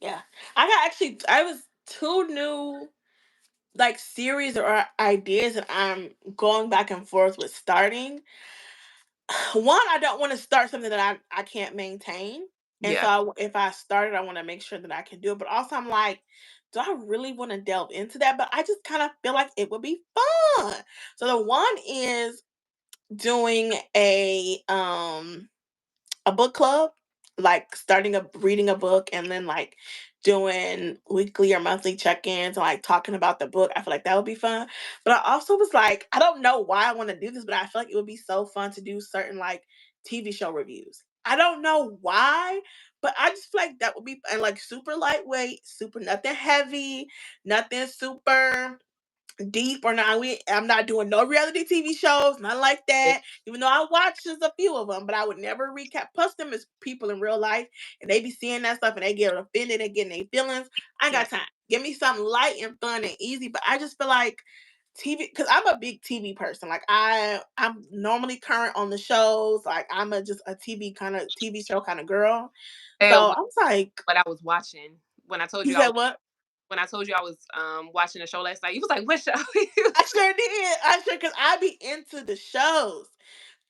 Yeah. I was two new like series or ideas that I'm going back and forth with starting. One, I don't want to start something that I can't maintain. And so Yeah. if I started, I want to make sure that I can do it. But also, I'm like, do I really want to delve into that? But I just kind of feel like it would be fun. So the one is doing a book club, like starting a reading a book and then like doing weekly or monthly check-ins and like talking about the book. I feel like that would be fun. But I also was like, I don't know why I want to do this, but I feel like it would be so fun to do certain like TV show reviews. I don't know why, but I just feel like that would be and like super lightweight, super nothing heavy, nothing super deep or not. I'm not doing no reality TV shows, nothing like It- that. Even though I watch just a few of them, but I would never recap. Plus, them as people in real life, and they be seeing that stuff and they get offended and getting their feelings. I ain't yeah. got time. Give me something light and fun and easy. But I just feel like TV because I'm a big TV person. Like I'm normally current on the shows. Like I'm just a TV show kind of girl. So Tell I was like, what I was watching when I told you you I said was what? when I told you I was watching a show last night. You was like, "What show?" I sure did. I sure because I be into the shows.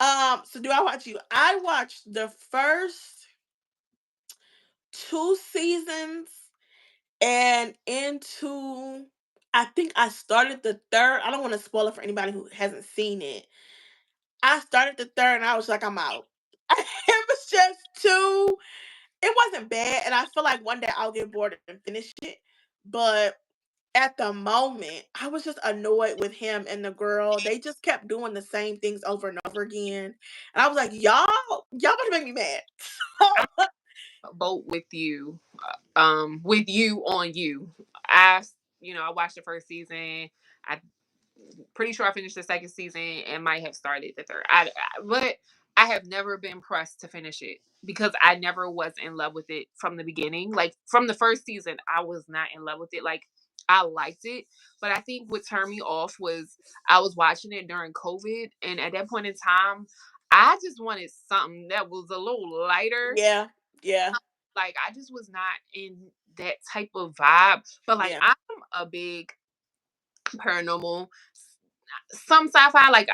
So do I watch you? I watched the first two seasons and into I think I started the third. I don't want to spoil it for anybody who hasn't seen it. I started the third and I was like, I'm out. It was just too it wasn't bad. And I feel like one day I'll get bored and finish it. But at the moment, I was just annoyed with him and the girl. They just kept doing the same things over and over again. And I was like, y'all about to make me mad. I vote with you on you. I I watched the first season. I pretty sure I finished the second season and might have started the third. But I have never been pressed to finish it because I never was in love with it from the beginning. Like from the first season, I was not in love with it. Like I liked it, but I think what turned me off was I was watching it during COVID, and at that point in time, I just wanted something that was a little lighter. Yeah, yeah, Like, I just was not in that type of vibe. But like, yeah. I'm a big paranormal, some sci-fi. Like,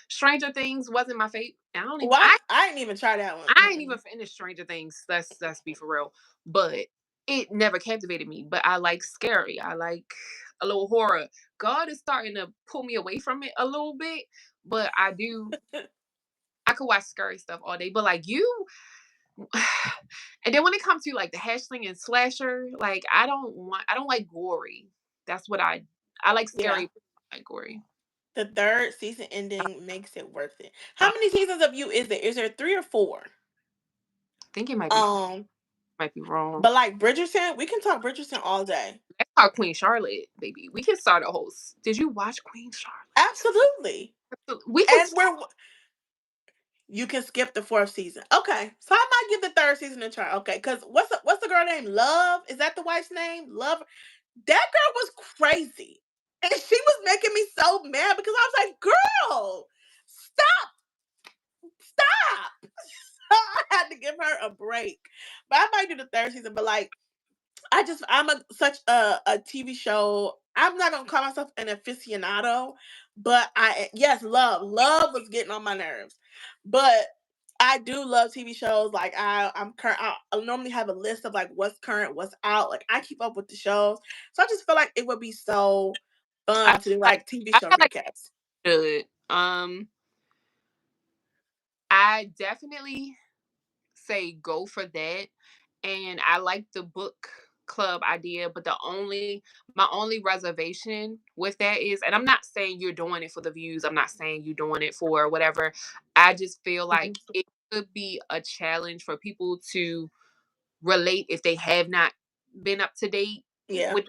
Stranger Things wasn't my fate. What? I didn't even try that one. I ain't even Mm-mm. finished Stranger Things. Let's be for real. But it never captivated me. But I like scary. I like a little horror. God is starting to pull me away from it a little bit. But I could watch scary stuff all day. But like you, and then when it comes to like the hatchling and slasher, like I don't like gory. That's what I like Yeah. scary, I like gory. The third season ending makes it worth it. How many seasons of You is there? Is there three or four? I think it Um, might be wrong. but like Bridgerton, we can talk Bridgerton all day. Let's talk Queen Charlotte, baby. We can start a host. Did you watch Queen Charlotte? Absolutely. We can And you can skip the fourth season. Okay, so I might give the third season a try. Okay, because what's the girl name? Love, is that the wife's name? Love. That girl was crazy, and she was making me so mad because I was like, "Girl, stop, stop!" I had to give her a break. But I might do the third season. But like, I'm such a TV show. I'm not gonna call myself an aficionado, but love was getting on my nerves. But I do love TV shows. Like I'm current. I normally have a list of like what's current, what's out. Like I keep up with the shows, so I just feel like it would be so I fun to do like like TV I show feel like recaps. good. I definitely say go for that. And I like the book club idea, but my only reservation with that is, and I'm not saying you're doing it for the views, I'm not saying you're doing it for whatever. I just feel Mhm. like it could be a challenge for people to relate if they have not been up to date Yeah, with,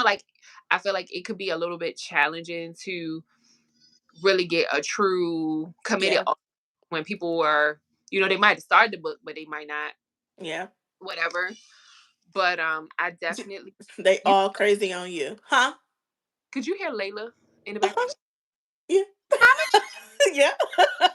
like, I feel like it could be a little bit challenging to really get a true committed yeah, when people are, they might have started the book, but they might not, yeah. whatever. But I definitely, They you all crazy on you, huh? could you hear Layla in the background? Uh-huh. Yeah, yeah.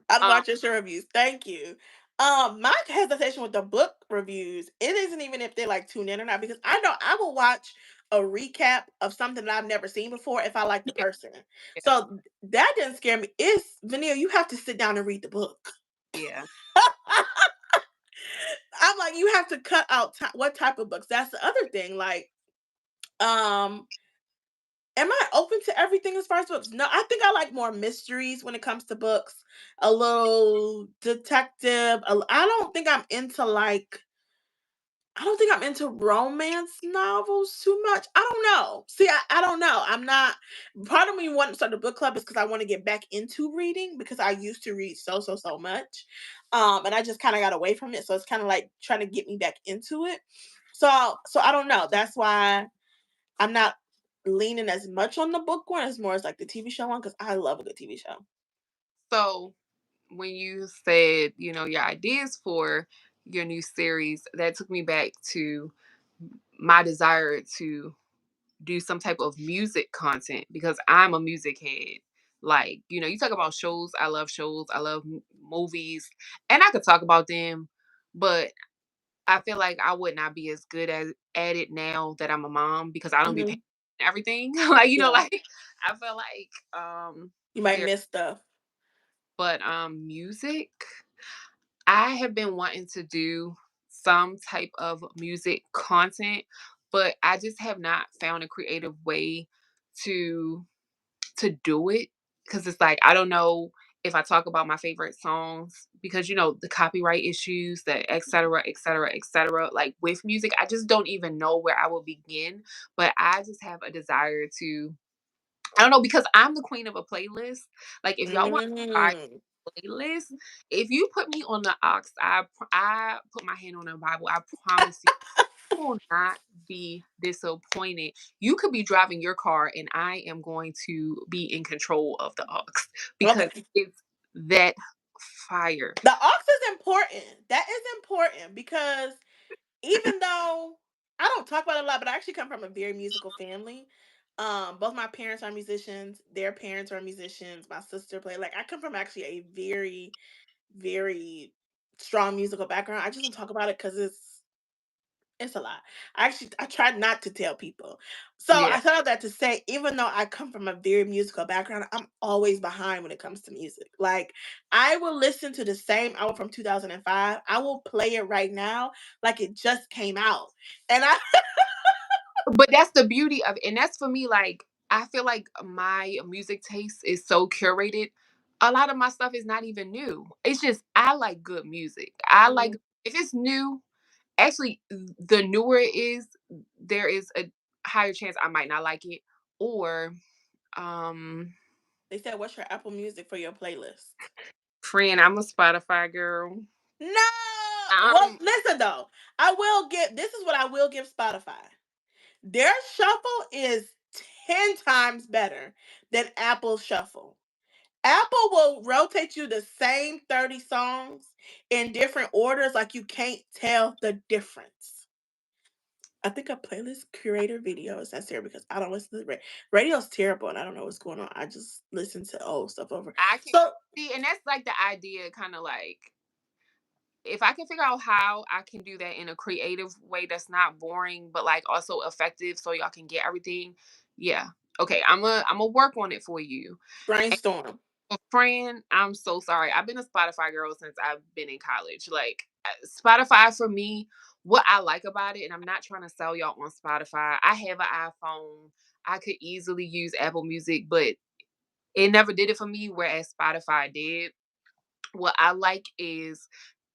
I'm Um, watching your reviews. Thank you. My hesitation with the book reviews, it isn't even if they like tune in or not, because I know I will watch a recap of something that I've never seen before if I like the yeah, person. yeah, So that didn't scare me. It's Vanilla, you have to sit down and read the book. yeah. I'm like, you have to cut out what type of books. That's the other thing. Like, um, am I open to everything as far as books? No, I think I like more mysteries when it comes to books. A little detective. I don't think I'm into like I don't think I'm into romance novels too much. I don't know. See, I don't know. I'm not. Part of me wanting to start a book club is because I want to get back into reading because I used to read so much, and I just kind of got away from it. So it's kind of like trying to get me back into it. So I don't know. That's why I'm not leaning as much on the book one as more as like the TV show one because I love a good TV show. So when you said, your ideas for your new series, that took me back to my desire to do some type of music content because I'm a music head. Like, you talk about shows. I love shows. I love movies, and I could talk about them, but I feel like I would not be as good as at it now that I'm a mom because I don't be paying Hmm. everything. Like, Yeah, I feel like you might there, miss stuff. but music, I have been wanting to do some type of music content, but I just have not found a creative way to do it because it's like I don't know if I talk about my favorite songs because the copyright issues, the et cetera, et cetera, et cetera. Like with music, I just don't even know where I will begin. But I just have a desire to, I don't know, because I'm the queen of a playlist. Like if y'all want to buy Mm. a playlist, if you put me on the aux, I put my hand on the Bible. I promise you will not be disappointed. You could be driving your car and I am going to be in control of the aux because Okay. it's that fire. The ox is important. That is important because even though I don't talk about it a lot, but I actually come from a very musical family. Both my parents are musicians. Their parents are musicians. My sister played. Like I come from actually a very, very strong musical background. I just don't talk about it because it's a lot. I try not to tell people. So Yeah. I thought of that to say, even though I come from a very musical background, I'm always behind when it comes to music. Like I will listen to the same album from 2005. I will play it right now like it just came out. And I But that's the beauty of it, and that's for me, like, I feel like my music taste is so curated. A lot of my stuff is not even new. It's just I like good music. I like Mhm. if it's new, actually, the newer it is, there is a higher chance I might not like it. Or, um, They said, "What's your Apple Music for your playlist?" friend, I'm a Spotify girl. No. Well, Um, listen though. I will give. This is what I will give Spotify. Their shuffle is 10 times better than Apple's shuffle. Apple will rotate you the same 30 songs in different orders, like you can't tell the difference. I think a playlist curator video is necessary because I don't listen to the radio's terrible and I don't know what's going on. I just listen to old stuff over. I can So see, and that's like the idea, kind of like if I can figure out how I can do that in a creative way that's not boring, but like also effective so y'all can get everything. Yeah. Okay. I'm a work on it for you. And brainstorm. friend, I'm so sorry. I've been a Spotify girl since I've been in college. Like Spotify for me, what I like about it, and I'm not trying to sell y'all on Spotify. I have an iPhone. I could easily use Apple Music, but it never did it for me, whereas Spotify did. What I like is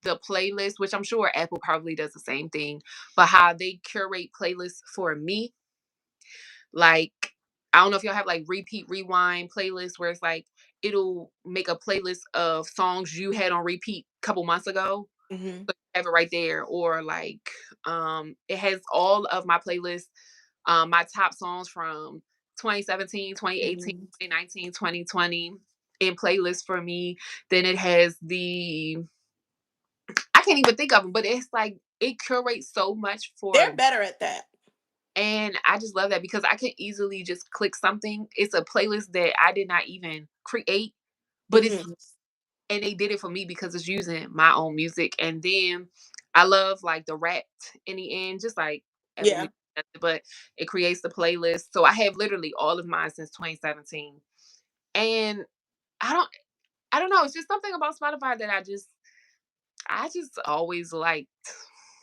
the playlist, which I'm sure Apple probably does the same thing, but how they curate playlists for me. Like, I don't know if y'all have like repeat rewind playlists where it's like it'll make a playlist of songs you had on repeat a couple months ago. Hmm. So you have it right there. Or like it has all of my playlists, my top songs from 2017, 2018, Hmm. 2019, 2020 in playlists for me. Then it has I can't even think of them, but it's like it curates so much They're for, better at that. and I just love that because I can easily just click something. It's a playlist that I did not even create, but it's, Hmm. and they did it for me because it's using my own music. And then I love like the rap in the end, just like Apple Yeah. Music, but it creates the playlist. So I have literally all of mine since 2017. And I don't I don't know, it's just something about Spotify that I just always liked.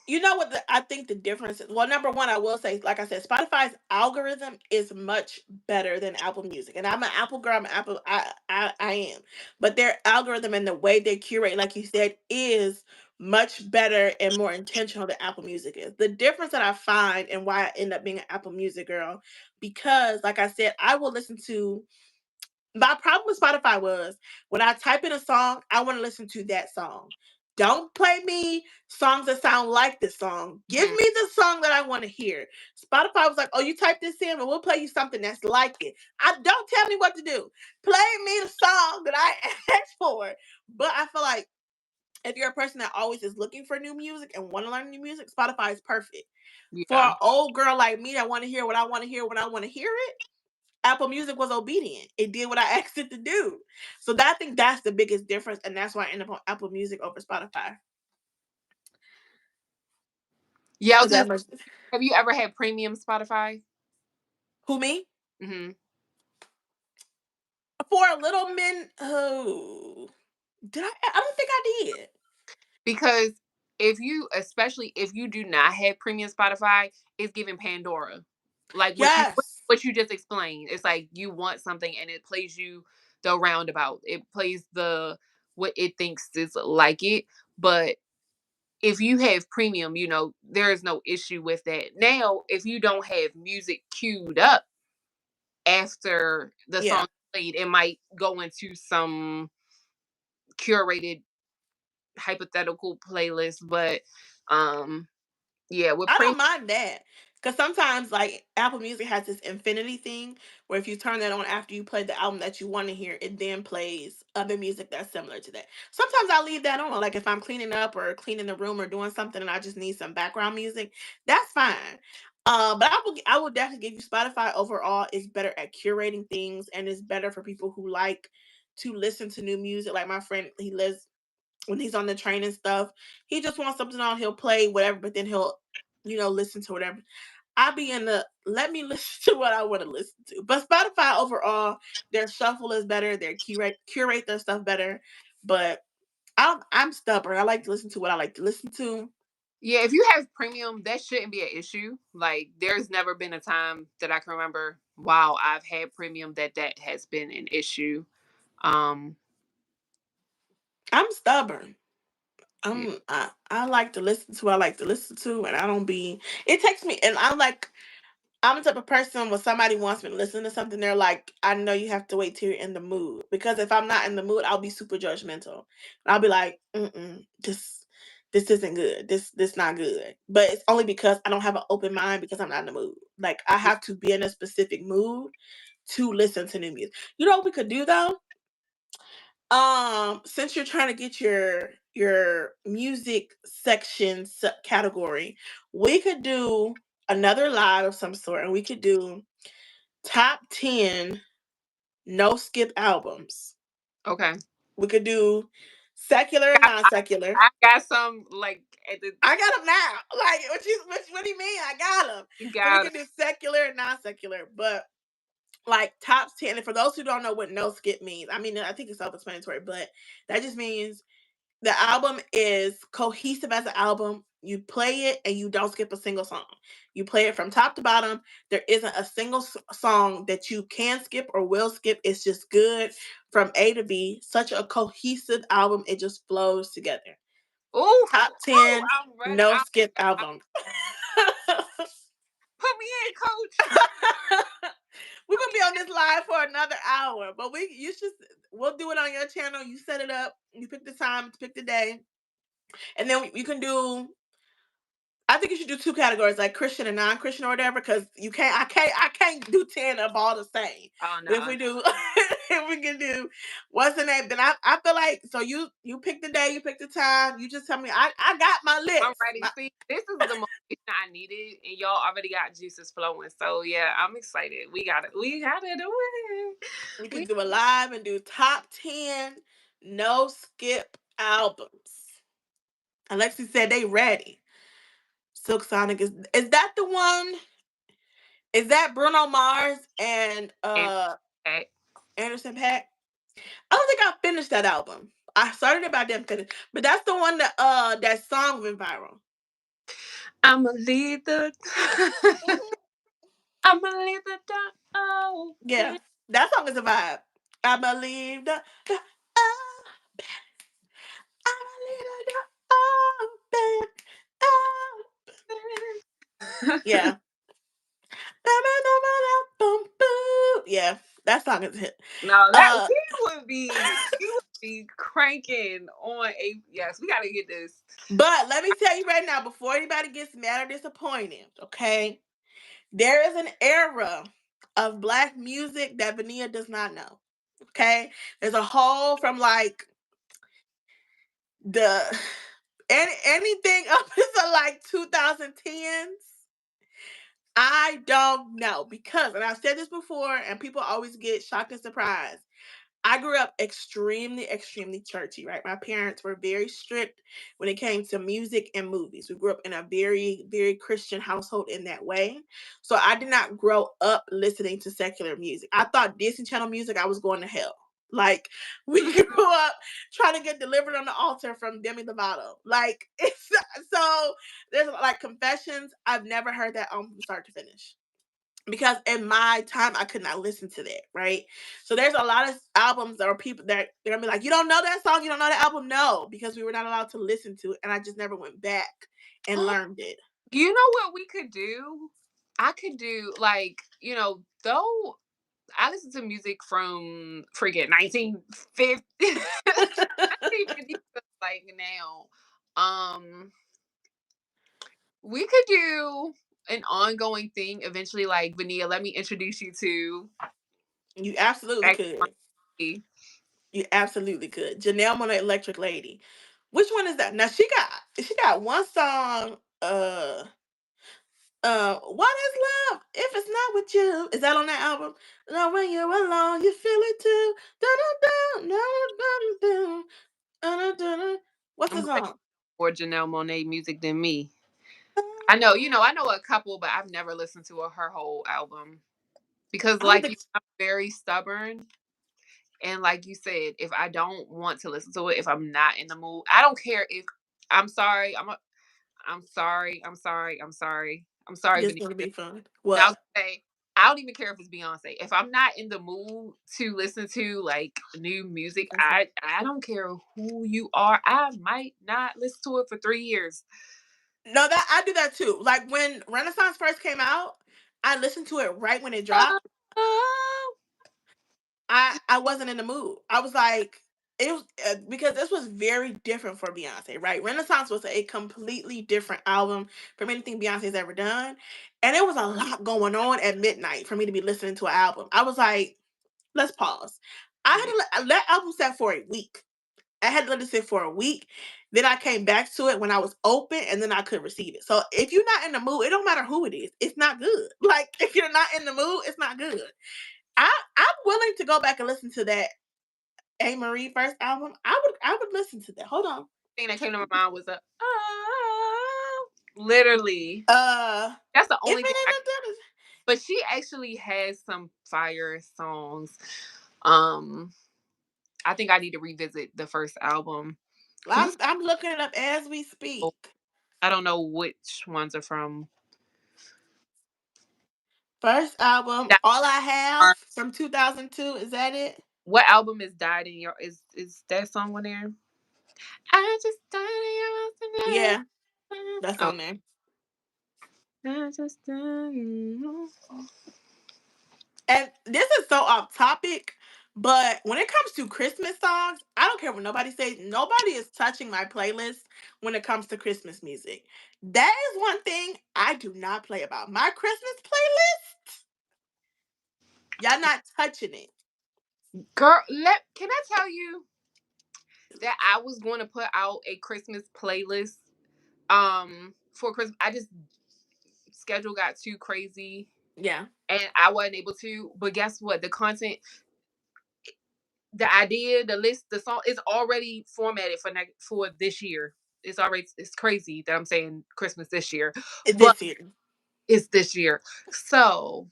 You know what I think the difference is? Well, number one, I will say, like I said, Spotify's algorithm is much better than Apple Music. And I'm an Apple girl, I'm an Apple I am. But their algorithm and the way they curate, like you said, is much better and more intentional than Apple Music is. The difference that I find and why I end up being an Apple Music girl, because like I said, I will listen to my problem with Spotify was when I type in a song, I want to listen to that song. Don't play me songs that sound like this song. Give Mhm. me the song that I want to hear. Spotify was like, "Oh, you type this in, and we'll play you something that's like it." I don't tell me what to do. Play me the song that I asked for. But I feel like if you're a person that always is looking for new music and want to learn new music, Spotify is perfect. For Yeah. an old girl like me that want to hear what I want to hear when I want to hear it, Apple Music was obedient. It did what I asked it to do. So I think that's the biggest difference, and that's why I end up on Apple Music over Spotify. Yeah, I was Cause gonna that say, much. have you ever had premium Spotify? Who me? Mhm. For a little min. Oh, did I? I don't think I did. Because if you, especially if you do not have premium Spotify, it's giving Pandora. Like Yes. what you just explained. It's like you want something and it plays you the roundabout. It plays the what it thinks is like it. But if you have premium, there is no issue with that. Now, if you don't have music queued up after the Yeah. song played, it might go into some curated hypothetical playlist. But um yeah, with I premium, don't mind that. Because sometimes, like, Apple Music has this infinity thing where if you turn that on after you play the album that you want to hear, it then plays other music that's similar to that. Sometimes I leave that on. Like, if I'm cleaning up or cleaning the room or doing something and I just need some background music, that's fine. But I will definitely give you Spotify overall is better at curating things and is better for people who like to listen to new music. Like my friend, he lives when he's on the train and stuff, he just wants something on, he'll play whatever, but then he'll, listen to whatever. I be in the let me listen to what I want to listen to. But Spotify overall, their shuffle is better, their curate their stuff better. But I'm stubborn. I like to listen to what I like to listen to. Yeah, if you have premium, that shouldn't be an issue. Like, there's never been a time that I can remember, wow, I've had premium that has been an issue. Um, I'm stubborn. yeah. I like to listen to what I like to listen to, and I don't be. It takes me, and I'm the type of person when somebody wants me to listen to something, they're like, I know you have to wait till you're in the mood. Because if I'm not in the mood, I'll be super judgmental. I'll be like, this isn't good. This not good. But it's only because I don't have an open mind because I'm not in the mood. Like I have to be in a specific mood to listen to new music. You know what we could do though? Since you're trying to get your music section category, we could do another live of some sort, and we could do top 10 no skip albums. Okay. We could do secular and I, non I, secular. I got some, like, at the, I got them now. Like what do you mean? I got them. you So we got could do secular and non secular, but like top 10. And for those who don't know what no skip means, I mean I think it's self-explanatory, but that just means the album is cohesive as an album. You play it and you don't skip a single song. You play it from top to bottom. There isn't a single song that you can skip or will skip. It's just good from A to B. Such a cohesive album. It just flows together. oof, Top ooh, 10 I'm ready. no skip album. Put me in, coach. We're gonna be on this live for another hour, but we'll do it on your channel. You set it up, you pick the time, pick the day, and then you can do. I think you should do two categories, like Christian and non-Christian or whatever, because I can't do 10 of all the same. Oh, But if no. we do, if we can do what's the name, then I feel like so you pick the day, you pick the time, you just tell me I got my I'm list. ready. See, this is the motivation I needed, and y'all already got juices flowing. So yeah, I'm excited. We got it. We got to do it. We can We do a live and do top 10 no skip albums. Alexi said they ready. Silk Sonic is that the one? Is that Bruno Mars and and that. Anderson .Paak? I don't think I finished that album. I started it, but I didn't finish. But that's the one that song went viral. I'ma leave the. Mhm. I'ma leave the door Yeah, open. that song is a vibe. I believe the oh, I believe the door open. Oh. Yeah. Yeah, that song is a hit. No, that Uh, he would be cranking on a. Yes, we gotta get this. but let me tell you right now, before anybody gets mad or disappointed, okay? There is an era of black music that Vania does not know. Okay? There's a whole from like the anything up until like 2010s. I don't know because, and I've said this before, and people always get shocked and surprised. I grew up extremely churchy, right? My parents were very strict when it came to music and movies. We grew up in a very Christian household in that way. So I did not grow up listening to secular music. I thought Disney Channel music, I was going to hell. Like we grew up trying to get delivered on the altar from Demi Lovato. Like it's so there's like Confessions. I've never heard that album from start to finish because in my time I could not listen to that, right? So there's a lot of albums or people that they're gonna be like, you don't know that song, you don't know that album, no, because we were not allowed to listen to it, and I just never went back and learned it. You know what we could do? I could do, like, though I listen to music from freaking 1950, 1950, like now. We could do an ongoing thing eventually, like, Vania, let me introduce you to You absolutely X, could. Y. You absolutely could. Janelle Monae Electric Lady. Which one is that? Now she got one song. What is love if it's not with you? Is that on that album? No, when you're alone, you feel it too. Dun, dun, dun, dun, dun, dun, dun, dun. What's I'm the glad song? more Janelle Monáe music than me. I know a couple, but I've never listened to her whole album because, I don't like think. you, I'm very stubborn. And like you said, if I don't want to listen to it, if I'm not in the mood, I don't care if I'm sorry. I'm sorry. I'm sorry. I'm sorry. I'm sorry, It's Benita. gonna be fun. Now What? say I don't even care if it's Beyonce. If I'm not in the mood to listen to like new music, I don't care who you are. I might not listen to it for 3 years. No, that I do that too. Like when Renaissance first came out, I listened to it right when it dropped. Oh, I wasn't in the mood. I was like, it was because this was very different for Beyonce, right? Renaissance was a completely different album from anything Beyonce's ever done, and it was a lot going on at midnight for me to be listening to an album. I was like, let's pause. I had yeah. to let album set for a week. I had to let it sit for a week. Then I came back to it when I was open, and then I could receive it. So if you're not in the mood, it don't matter who it is. It's not good. Like if you're not in the mood, it's not good. I'm willing to go back and listen to that A Marie first album. I would listen to that. Hold on. Thing that came to my mind was a oh, literally. Uh, That's the if only thing. it But she actually has some fire songs. Um, I think I need to revisit the first album because I'm looking it up as we oh, speak. I don't know which ones are from. First album, That All I Have are- from 2002. Is that it? What album is died in your is that song on there? I just died in your house Yeah, that's tonight. on there. Oh, I just died. And this is so off topic, but when it comes to Christmas songs, I don't care what nobody says. Nobody is touching my playlist when it comes to Christmas music. That is one thing I do not play about. My Christmas playlist, y'all not touching it. Girl, let can I tell you that I was going to put out a Christmas playlist for Christmas. I just schedule got too crazy Yeah, and I wasn't able to. But guess what? The content, the idea, the list, the song is already formatted for this year. It's crazy that I'm saying Christmas this year, it but this year. it's this year. So,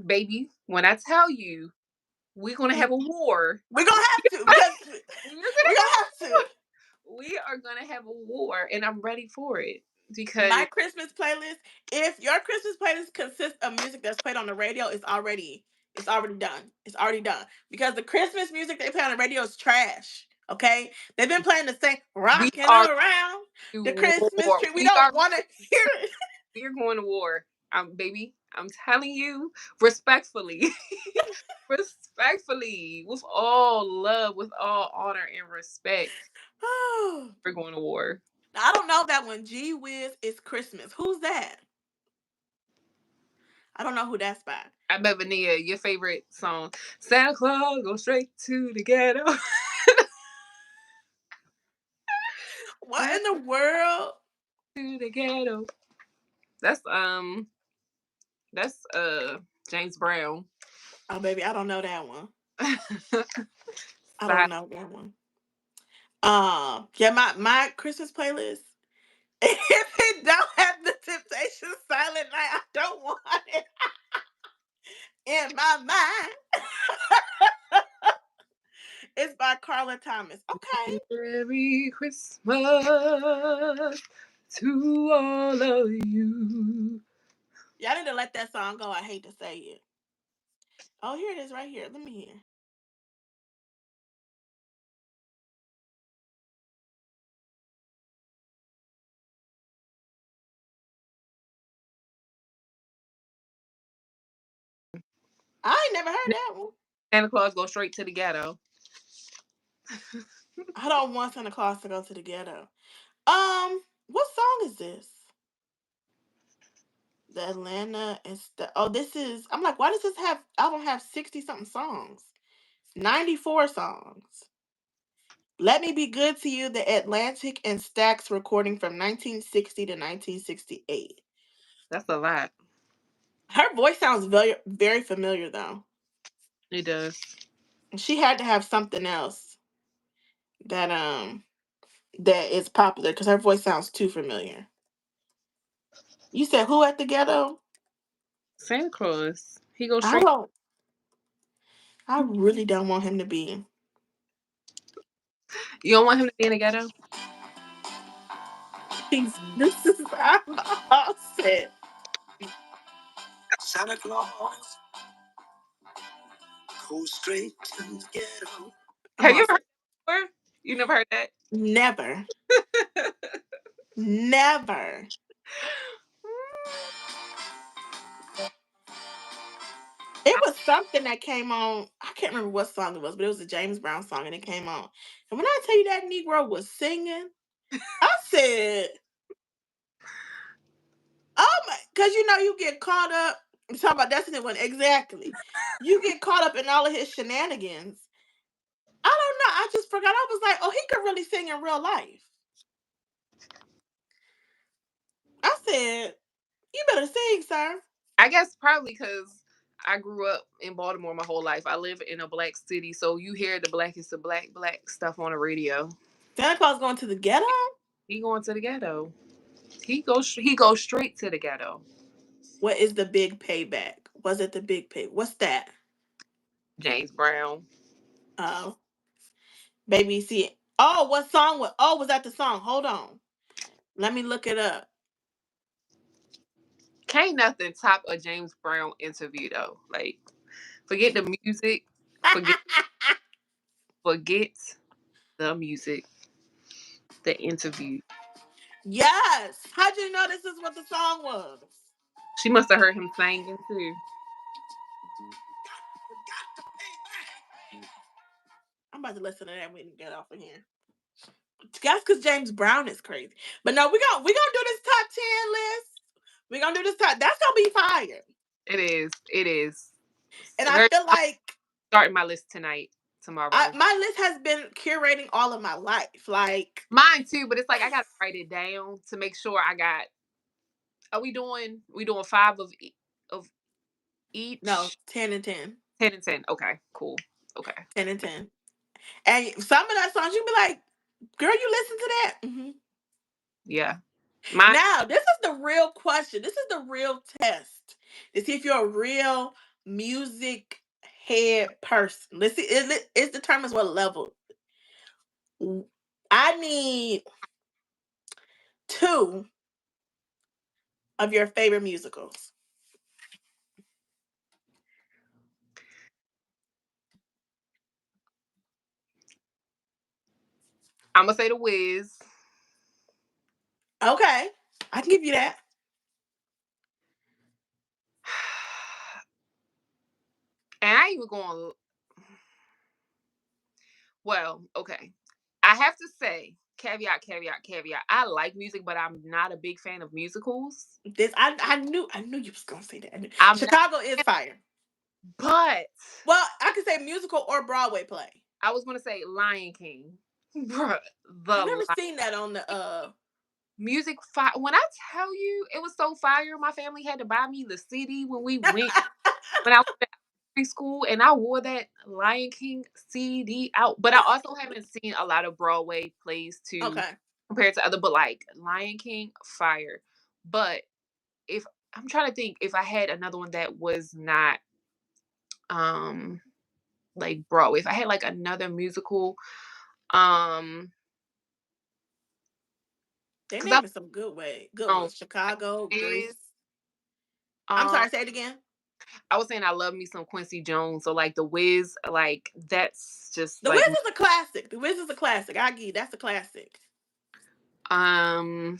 baby, when I tell you we're gonna have a war, We're gonna have to because we're we're gonna gonna have to. we are gonna have a war, and I'm ready for it because My Christmas playlist, if your Christmas playlist consists of music that's played on the radio, it's already done. It's already done. Because the Christmas music they play on the radio is trash. Okay? They've been playing the same we rocking are around the to Christmas war. tree. We don't want to hear it. We're going to war. Baby, I'm telling you respectfully, respectfully, with all love, with all honor and respect, Oh, we're going to war. I don't know that one. Gee whiz, it's Christmas. Who's that? I don't know who that's by. I bet Vanilla, your favorite song, Santa Claus go straight to the ghetto. What Santa in the world? to the ghetto. That's James Brown. Oh, baby, I don't know that one. I Side don't know that one. Yeah, my Christmas playlist. If it don't have the Temptation Silent Night, I don't want it in my mind. It's by Carla Thomas. Okay. Merry Christmas to all of you. Y'all need to let that song go. I hate to say it. Oh, here it is right here. Let me hear. I ain't never heard that one. Santa Claus go straight to the ghetto. I don't want Santa Claus to go to the ghetto. What song is this? The Atlanta is the this is I'm like, why does this have album have 60 something songs? 94 songs. Let Me Be Good to You, the Atlantic and Stax recording from 1960 to 1968. That's a lot. Her voice sounds very very familiar though. It does. She had to have something else that that is popular because her voice sounds too familiar. You said who at the ghetto? Santa Claus. He goes I straight. don't. I really don't want him to be. You don't want him to be in the ghetto? This is I'm upset. Santa Claus goes straight to the ghetto. I'm Have you all ever heard set. that before? You never heard that? Never, never. It was something that came on. I can't remember what song it was, but it was a James Brown song, and it came on. And when I tell you that Negro was singing, I said, "Oh my!" Because you get caught up. I'm talking about Destiny one exactly. You get caught up in all of his shenanigans. I don't know. I just forgot. I was like, "Oh, he could really sing in real life." I said, "You better sing, sir." I guess probably because I grew up in Baltimore my whole life. I live in a black city, so you hear the blackest of black stuff on the radio. Santa Claus going to the ghetto. He going to the ghetto. He goes straight to the ghetto. What is the big payback? Was it the big pay? What's that? James Brown. Oh, baby, see. Oh, what song was? Oh, was that the song? Hold on. Let me look it up. Can't nothing top a James Brown interview though. Like, forget the music. Forget forget the music. The interview. Yes. How'd you know this is what the song was? She must have heard him singing too. I'm about to listen to that when we get off of here. That's because James Brown is crazy. But no, we gonna do this top 10 list. We're gonna do this top. That's gonna be fire. It is. It is. And I Very. feel I'm like starting my list tonight, tomorrow. my list has been curating all of my life. Like, Mine too, but it's like I gotta write it down to make sure I got. Are we doing five of no, each? 10 and 10. 10 and 10. Okay, cool. Okay, 10 and 10. And some of that songs, you be like, girl, you listen to that? yeah. Mine. Now, this is the real question. This is the real test to see if you're a real music head person. Let's see, it determines what level. I need two of your favorite musicals. I'm gonna say the Wiz, Okay, I can give you that. and I even going. Well, okay. I have to say, caveat, caveat, caveat. I like music, but I'm not a big fan of musicals. This I knew you was gonna say that. I'm not, Chicago is fire. but Well, I could say musical or Broadway play. I was gonna say Lion King, bruh. I've The never seen that on the music fire. When I tell you, it was so fire. My family had to buy me the CD when we went when I was in preschool, and I wore that Lion King CD out. But I also haven't seen a lot of Broadway plays too, Okay. compared to other. But like Lion King, fire. But if I'm trying to think, if I had another one that was not um like Broadway, if I had like another musical, um, They because I naming some good um ones. Chicago, is Grease. I'm um sorry, say it again. I was saying I love me some Quincy Jones. So like the Wiz, like that's just The Wiz like is a classic. The Wiz is a classic. I give you that's a classic. um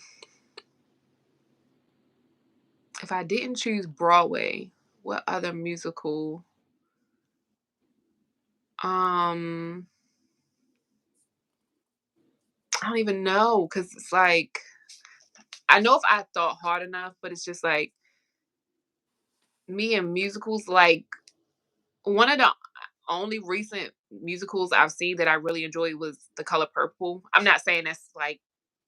if I didn't choose Broadway, what other musical? Um I don't even know because it's like I know if I thought hard enough, but it's just like me and musicals. Like one of the only recent musicals I've seen that I really enjoyed was The Color Purple. I'm not saying that's like,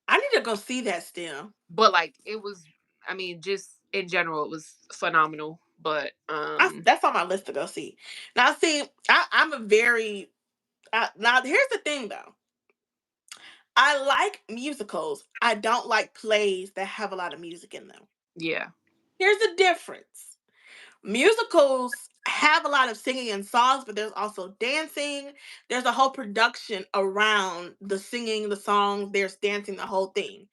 I need to go see that still. but like it was. I mean, just in general, it was phenomenal. But That's on my list to go see. Now, see, I'm a very now. Here's the thing, though. I like musicals. I don't like plays that have a lot of music in them. yeah, Here's the difference. Musicals have a lot of singing and songs, but there's also dancing. There's a whole production around the singing, the songs. There's dancing, the whole thing.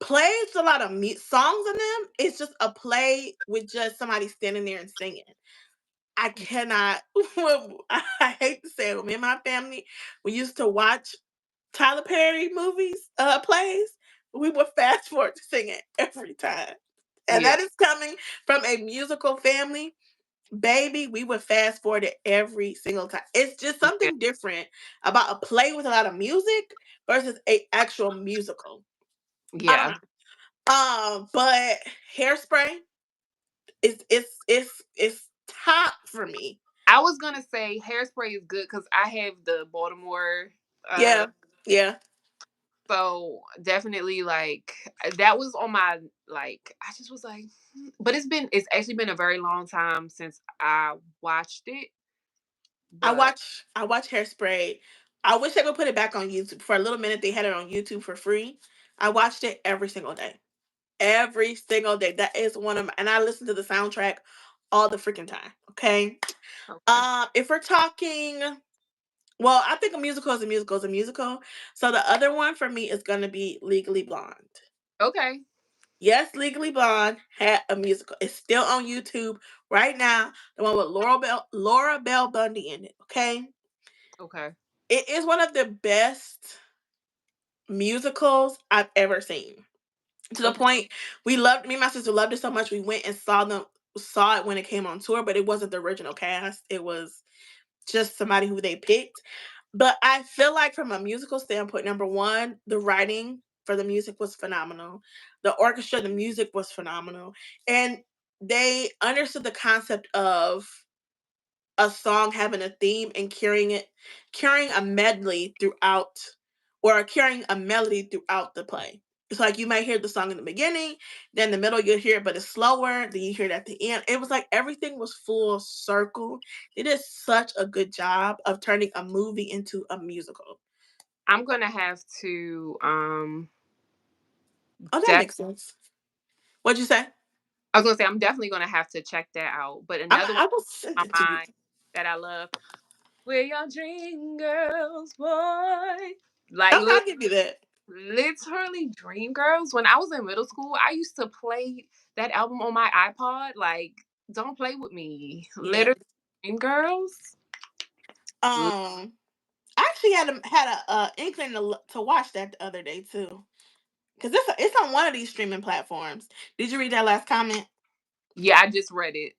Plays a lot of songs in them. It's just a play with just somebody standing there and singing. I cannot. I hate to say it, me and my family, we used to watch Tyler Perry movies, plays. We would fast forward to singing every time, and yeah, that is coming from a musical family. Baby, we would fast forward it every single time. It's just yeah, something different about a play with a lot of music versus a actual musical. I don't yeah. know. But Hairspray is top for me. I was gonna say Hairspray is good because I have the Baltimore. Uh, Yeah, yeah. so definitely like that was on my like. I just was like, but it's actually been a very long time since I watched it. But I watch Hairspray. I wish they would put it back on YouTube. For a little minute, they had it on YouTube for free. I watched it every single day. Every single day. That is one of my, and I listen to the soundtrack all the freaking time. Okay. okay, If we're talking, well, I think a musical is a musical is a musical. So the other one for me is gonna be Legally Blonde. okay, Yes, Legally Blonde had a musical. It's still on YouTube right now. The one with Laura Bell Bundy in it. Okay. okay, It is one of the best musicals I've ever seen. To the okay. point we loved me and my sister loved it so much we went and saw it when it came on tour, but it wasn't the original cast. It was just somebody who they picked. But I feel like from a musical standpoint, number one, the writing for the music was phenomenal. The orchestra, the music was phenomenal. And they understood the concept of a song having a theme and carrying a medley throughout, or carrying a melody throughout the play. It's like you might hear the song in the beginning, then the middle you'll hear it, but it's slower, then you hear it at the end. It was like everything was full circle. They did such a good job of turning a movie into a musical. I'm gonna have to Oh, that def- makes sense. What'd you say? I was gonna say I'm definitely gonna have to check that out. But another one I will send on it to you. mine that I love, we're your dream girls, boy. Like Okay, I'll give you that. literally dream girls. When I was in middle school, I used to play that album on my iPod. Like, don't play with me. Yeah. Literally dream girls. Um, I actually had a inkling to watch that the other day too. Because it's on one of these streaming platforms. Did you read that last comment? Yeah, I just read it.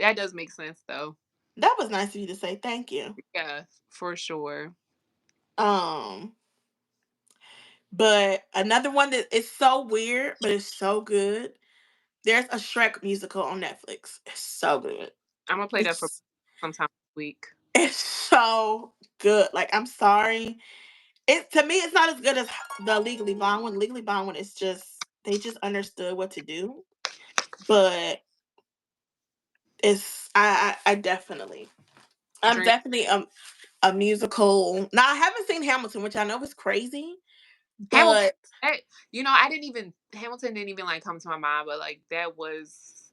That does make sense though. That was nice of you to say. Thank you. Yeah, for sure. Um, but another one that is so weird, but it's so good. There's a Shrek musical on Netflix. It's so good. I'm gonna play that for It's sometime this week. it's so good. Like, I'm sorry. It to me it's not as good as the Legally Blonde one. Legally Blonde one is just they just understood what to do. But it's I definitely I'm Dream definitely a musical. Now I haven't seen Hamilton, which I know is crazy, Hamilton. but I didn't even Hamilton didn't even like come to my mind, but like that was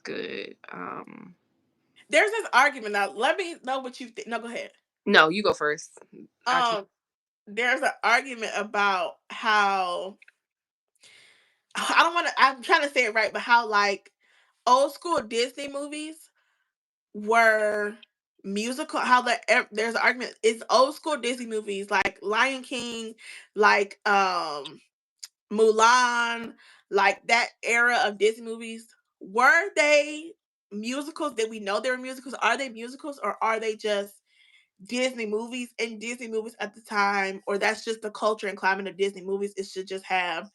good. there's this argument now. Let me know what you think. No, go ahead. No, you go first. I can. Um, there's an argument about how I don't want to. I'm trying to say it right, but how like old school Disney movies were musical. How there's an argument. It's old school Disney movies like Lion King, like Mulan, like that era of Disney movies, were they musicals? Did we know they were musicals? Are they musicals or are they just Disney movies? And Disney movies at the time, or that's just the culture and climate of Disney movies, it should just have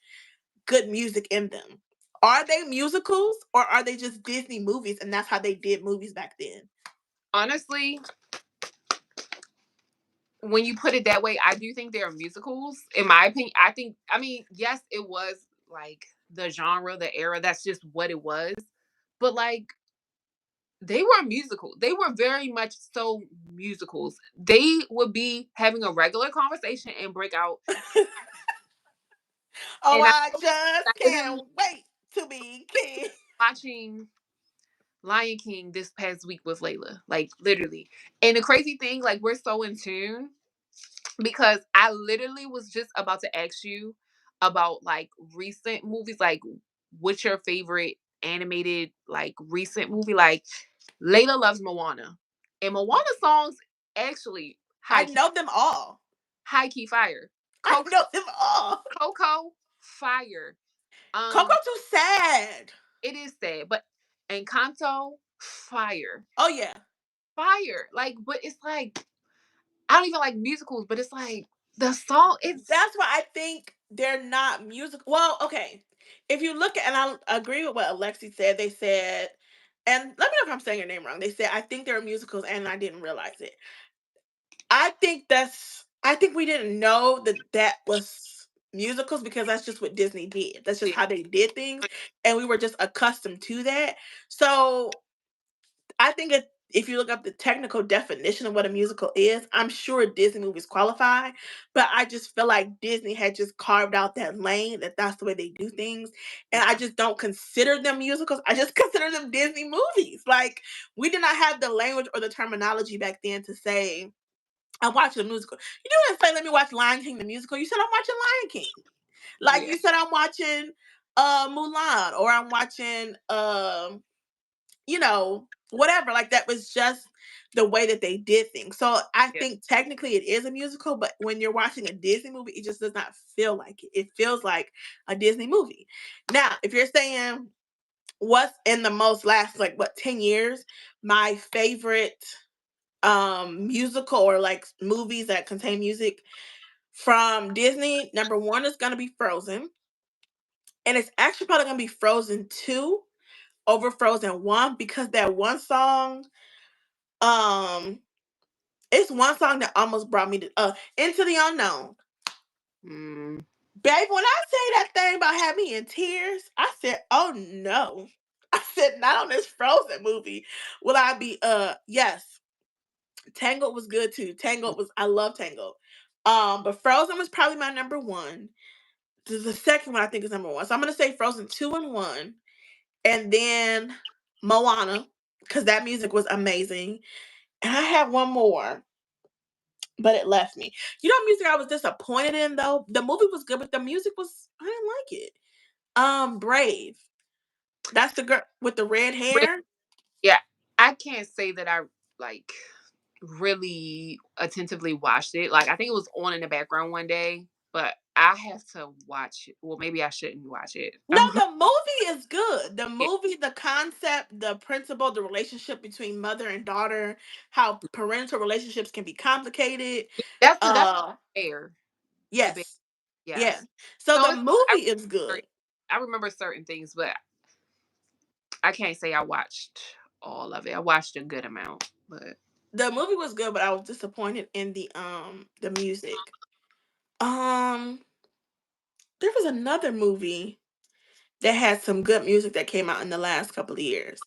good music in them. Are they musicals or are they just Disney movies and that's how they did movies back then? Honestly, when you put it that way, I do think they are musicals. In my opinion, I think. I mean, yes, it was like the genre, the era. That's just what it was. But like they were musical. They were very much so musicals. They would be having a regular conversation and break out. Oh, And I I just literally can't wait to be king. watching Lion King this past week with Layla, like literally. And the crazy thing, like we're so in tune because I literally was just about to ask you about like recent movies, like what's your favorite animated like recent movie? Like Layla loves Moana, and Moana songs actually I know them all. high key fire. I Coco, know them all. Coco, fire. Coco Um, too sad. it is sad, but Encanto, fire, Oh yeah. fire. Like, but it's like I don't even like musicals, but it's like the song. It's That's why I think they're not musical. Well, okay. If you look at, and I agree with what Alexi said, they said, and let me know if I'm saying your name wrong. They said, I think they're musicals and I didn't realize it. I think we didn't know that that was musicals because that's just what Disney did. That's just how they did things. And we were just accustomed to that. So I think if you look up the technical definition of what a musical is, I'm sure Disney movies qualify, but I just feel like Disney had just carved out that lane that that's the way they do things, and I just don't consider them musicals. I just consider them Disney movies. Like we did not have the language or the terminology back then to say I'm watching a musical. You didn't say let me watch Lion King the musical. You said I'm watching Lion King. Like yeah, you said I'm watching Mulan or I'm watching whatever. Like that was just the way that they did things. So I yeah, think technically it is a musical, but when you're watching a Disney movie, it just does not feel like it. It feels like a Disney movie. Now, if you're saying what's in the most last like what 10 years, my favorite musical or like movies that contain music from Disney, number one is gonna be Frozen. And it's actually probably gonna be Frozen 2 over Frozen 1 because that one song um, it's one song that almost brought me to Into the Unknown. mm, Babe, when I say that thing about having me in tears, I said, "Oh no." I said, "Not on this Frozen movie will I be yes, Tangled was good too. Tangled was I love Tangled. But Frozen was probably my number 1. The second one I think is number 1. So I'm going to say Frozen 2 and 1 and then Moana cuz that music was amazing. And I have one more but it left me. You know, music I was disappointed in though. The movie was good, but the music was I didn't like it. Brave. That's the girl with the red Re- hair. yeah. I can't say that I like really attentively watched it. Like I think it was on in the background one day, but I have to watch it. Well, maybe I shouldn't watch it. No, the movie is good. The Yeah, movie, the concept, the principle, the relationship between mother and daughter, how parental relationships can be complicated. that's Uh, fair. The bear. yes, yeah. Yes. So So the it's I movie is good. I remember certain things, but I can't say I watched all of it. I watched a good amount, but The movie was good, but I was disappointed in the music. Um, there was another movie that had some good music that came out in the last couple of years.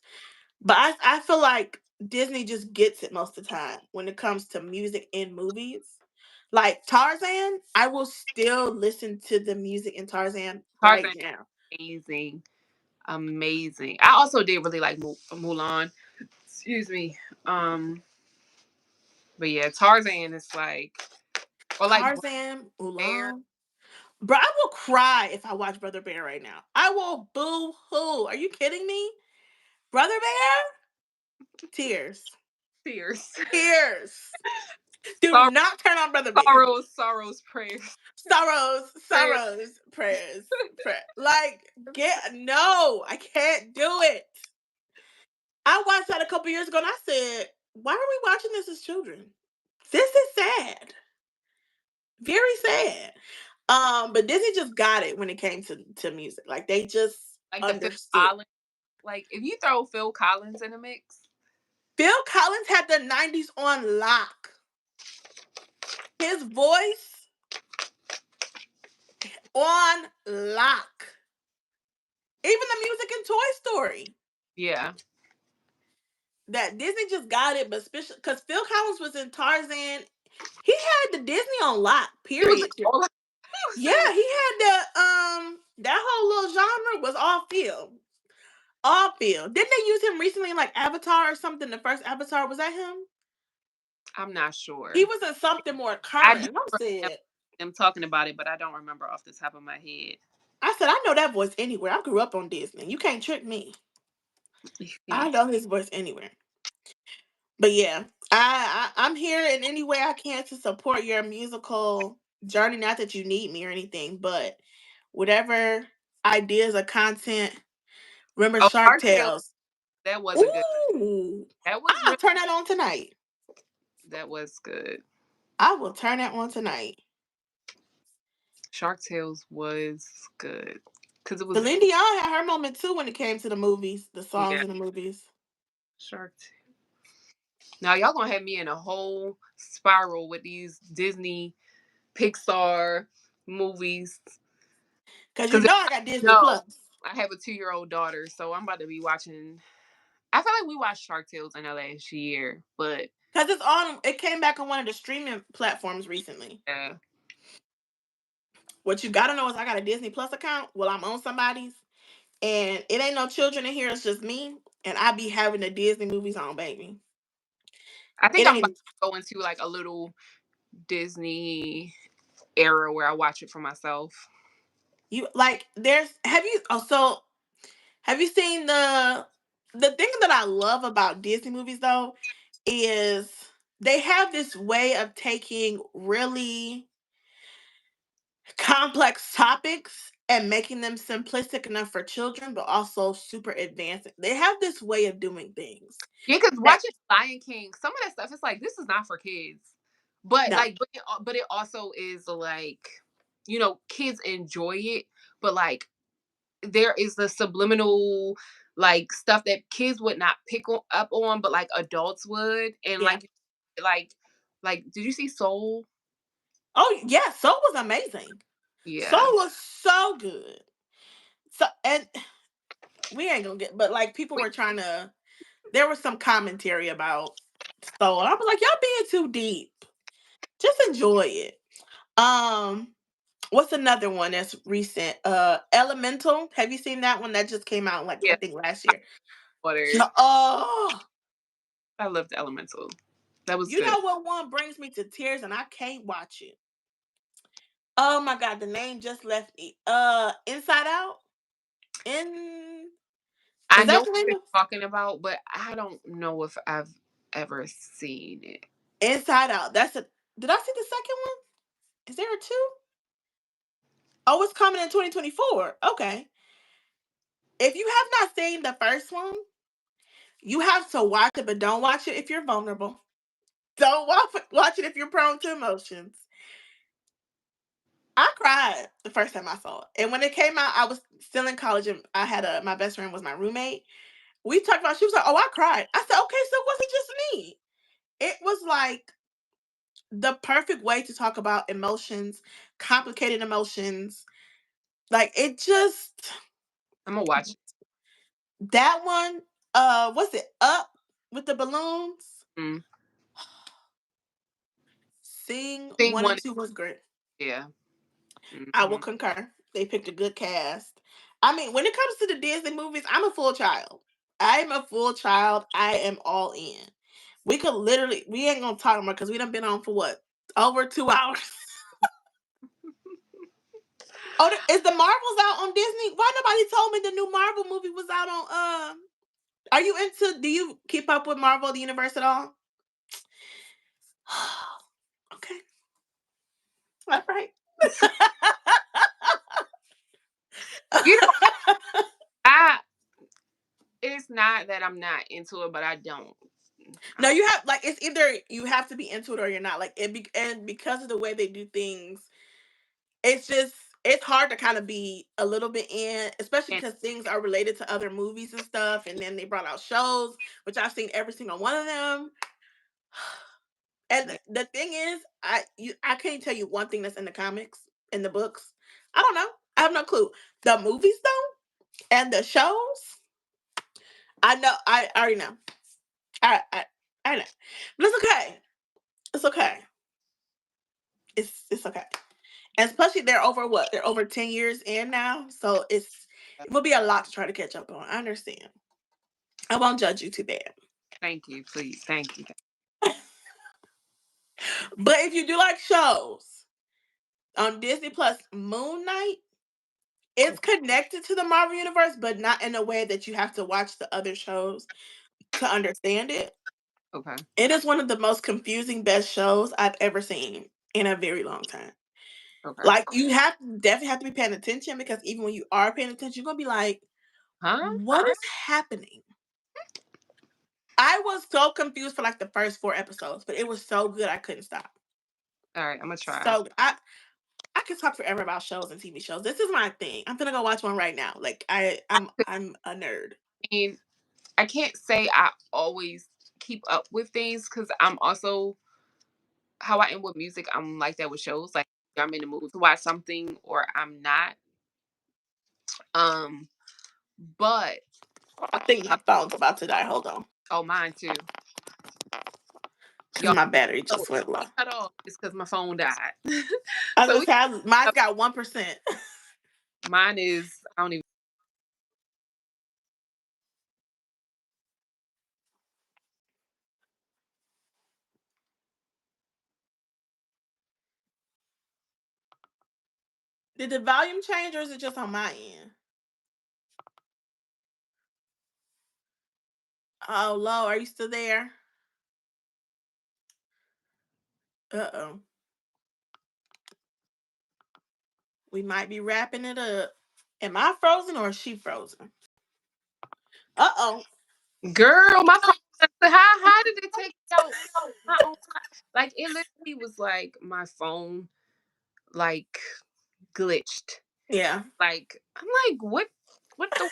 But I feel like Disney just gets it most of the time when it comes to music in movies. Like Tarzan, I will still listen to the music in Tarzan right Tarzan now. amazing, amazing. I also did really like Mulan. Excuse me. But yeah, Tarzan is like or like Tarzan, Bear. Mulan. Bro, I will cry if I watch Brother Bear right now. I will boo hoo. Are you kidding me? Brother Bear? Tears. Tears. Tears. Do Sor- not turn on Brother Bear. sorrows, prayers, Sorrows, prayers. sorrows, prayers, like get no, I can't do it. I watched that a couple years ago and I said, why are we watching this as children? This is sad. Very sad. But Disney just got it when it came to music. Like they just Like the Phil understood. Collins. Like if you throw Phil Collins in the mix, Phil Collins had the 90s on lock. His voice on lock. Even the music in Toy Story. Yeah. That Disney just got it, but special because Phil Collins was in Tarzan. He had the Disney on lock. He was Period. all he Yeah, was in. he had that whole little genre was all Phil. All Phil. Didn't they use him recently in like Avatar or something? The first Avatar, was that him? I'm not He sure. was in something more I do current. And I remember said, them talking about it, but I don't remember off the top of my head. I know that voice anywhere. I grew up on Disney. You can't trick me. Yeah. I know his voice anywhere. But yeah, I'm here in any way I can to support your musical journey. Not that you need me or anything, but whatever ideas or content. Remember Oh, Shark Shark Tale, Tales. that was a good. Ooh, That was I'll really turn that on tonight. that was good. I will turn that on tonight. Shark Tales was good because it was Celine Dion had her moment too when it came to the movies, the songs yeah. in the movies. Shark Tale. Now y'all gonna have me in a whole spiral with these Disney Pixar movies Cause you because know I got Disney no, Plus. I have a 2-year-old daughter, so I'm about to be watching. I feel like we watched Shark Tales in the last year, but Cause it's on. It came back on one of the streaming platforms recently. yeah, What you gotta know is I got a Disney Plus account. Well, I'm on somebody's, and it ain't no children in here. It's just me, and I be having the Disney movies on, baby. I It think I'm about ain't to go into like a little Disney era where I watch it for myself. you like. There's have you also have you seen the thing that I love about Disney movies though is they have this way of taking really complex topics and making them simplistic enough for children, but also super advanced. They have this way of doing things Yeah, because that watching Lion King, some of that stuff, it's like this is not for kids, but no. like, but it also is like, kids enjoy it, but like there is the subliminal like stuff that kids would not up on, but like adults would, and Yeah. like, did you see Soul? Oh yeah, Soul was amazing. Soul Yeah, was so good. So and we ain't gonna get, but like people we, were trying to. There was some commentary about Soul. I was like, y'all being too deep. Just enjoy it. Um, what's another one that's recent? Elemental. Have you seen that one that just came out like I yeah, think last year? water. Yeah, oh, I loved Elemental. That was you good. know what one brings me to tears and I can't watch it. Oh my god, the name just left me. Inside Out. In I is know that what the name you're of talking about, but I don't know if I've ever seen it. Inside Out? That's a. Did I see the second one? Is there a two? Oh, it's coming in 2024. Okay. If you have not seen the first one, you have to watch it, but don't watch it if you're vulnerable. Don't watch it if you're prone to emotions. I cried the first time I saw it. And when it came out, I was still in college and I had my best friend was my roommate. We talked about, she was like, oh, I cried. I said, okay, so it wasn't just me. It was like the perfect way to talk about emotions, complicated emotions. Like it just, I'm gonna watch it. that one, what's it, Up with the balloons? Mm. Sing Thing 1 and one, 2 was great. yeah. I will Hmm. concur. They picked a good cast. I mean, when it comes to the Disney movies, I'm a full child. I'm a full child. I am all in. We could literally, we ain't gonna talk more because we done been on for what? Over 2 hours. Oh, is the Marvels out on Disney? Why nobody told me the new Marvel movie was out on are you into do you keep up with Marvel the universe at all? Okay. All right. You know, I it's not that I'm not into it, but I don't. No, I don't. you have like it's either you have to be into it or you're not. Like and because of the way they do things, it's just it's hard to kind of be a little bit in, especially And, because things are related to other movies and stuff. And then they brought out shows, which I've seen every single one of them. And yeah, the thing is, I can't tell you one thing that's in the comics, in the books. I don't know. I have no clue. The movies though. And the shows, I know, I already know. I know. But it's okay. It's okay. It's okay. And especially they're over what? They're over 10 years in now. So it will be a lot to try to catch up on. I understand. I won't judge you too bad. Thank you, please. Thank you. But if you do like shows on Disney Plus, Moon Knight, it's connected to the Marvel Universe, but not in a way that you have to watch the other shows to understand it. Okay. It is one of the most confusing best shows I've ever seen in a very long time. Okay. Like you have definitely have to be paying attention because even when you are paying attention, you're gonna be like, Huh? what is happening? I was so confused for like the first 4 episodes, but it was so good I couldn't stop. All right, I'm gonna try. So I could talk forever about shows and TV shows. This is my thing. I'm gonna go watch one right now. Like I'm a nerd. mean, I can't say I always keep up with things because I'm also how I am with music. I'm like that with shows. Like I'm in the mood to watch something or I'm not. Um, but I think my phone's about to die. Hold on. oh, mine too. Because Y'all, my battery so just went low. it cut off. It's because my phone died. I so just have mine's got 1%. mine is I don't even. Did the volume change or is it just on my end? Oh, low, are you still there? Uh-oh. We might be wrapping it up. Am I frozen or is she frozen? Uh-oh. Girl, my phone. How did it take out my own time? Like it literally was like my phone like glitched. Yeah. Like I'm like what the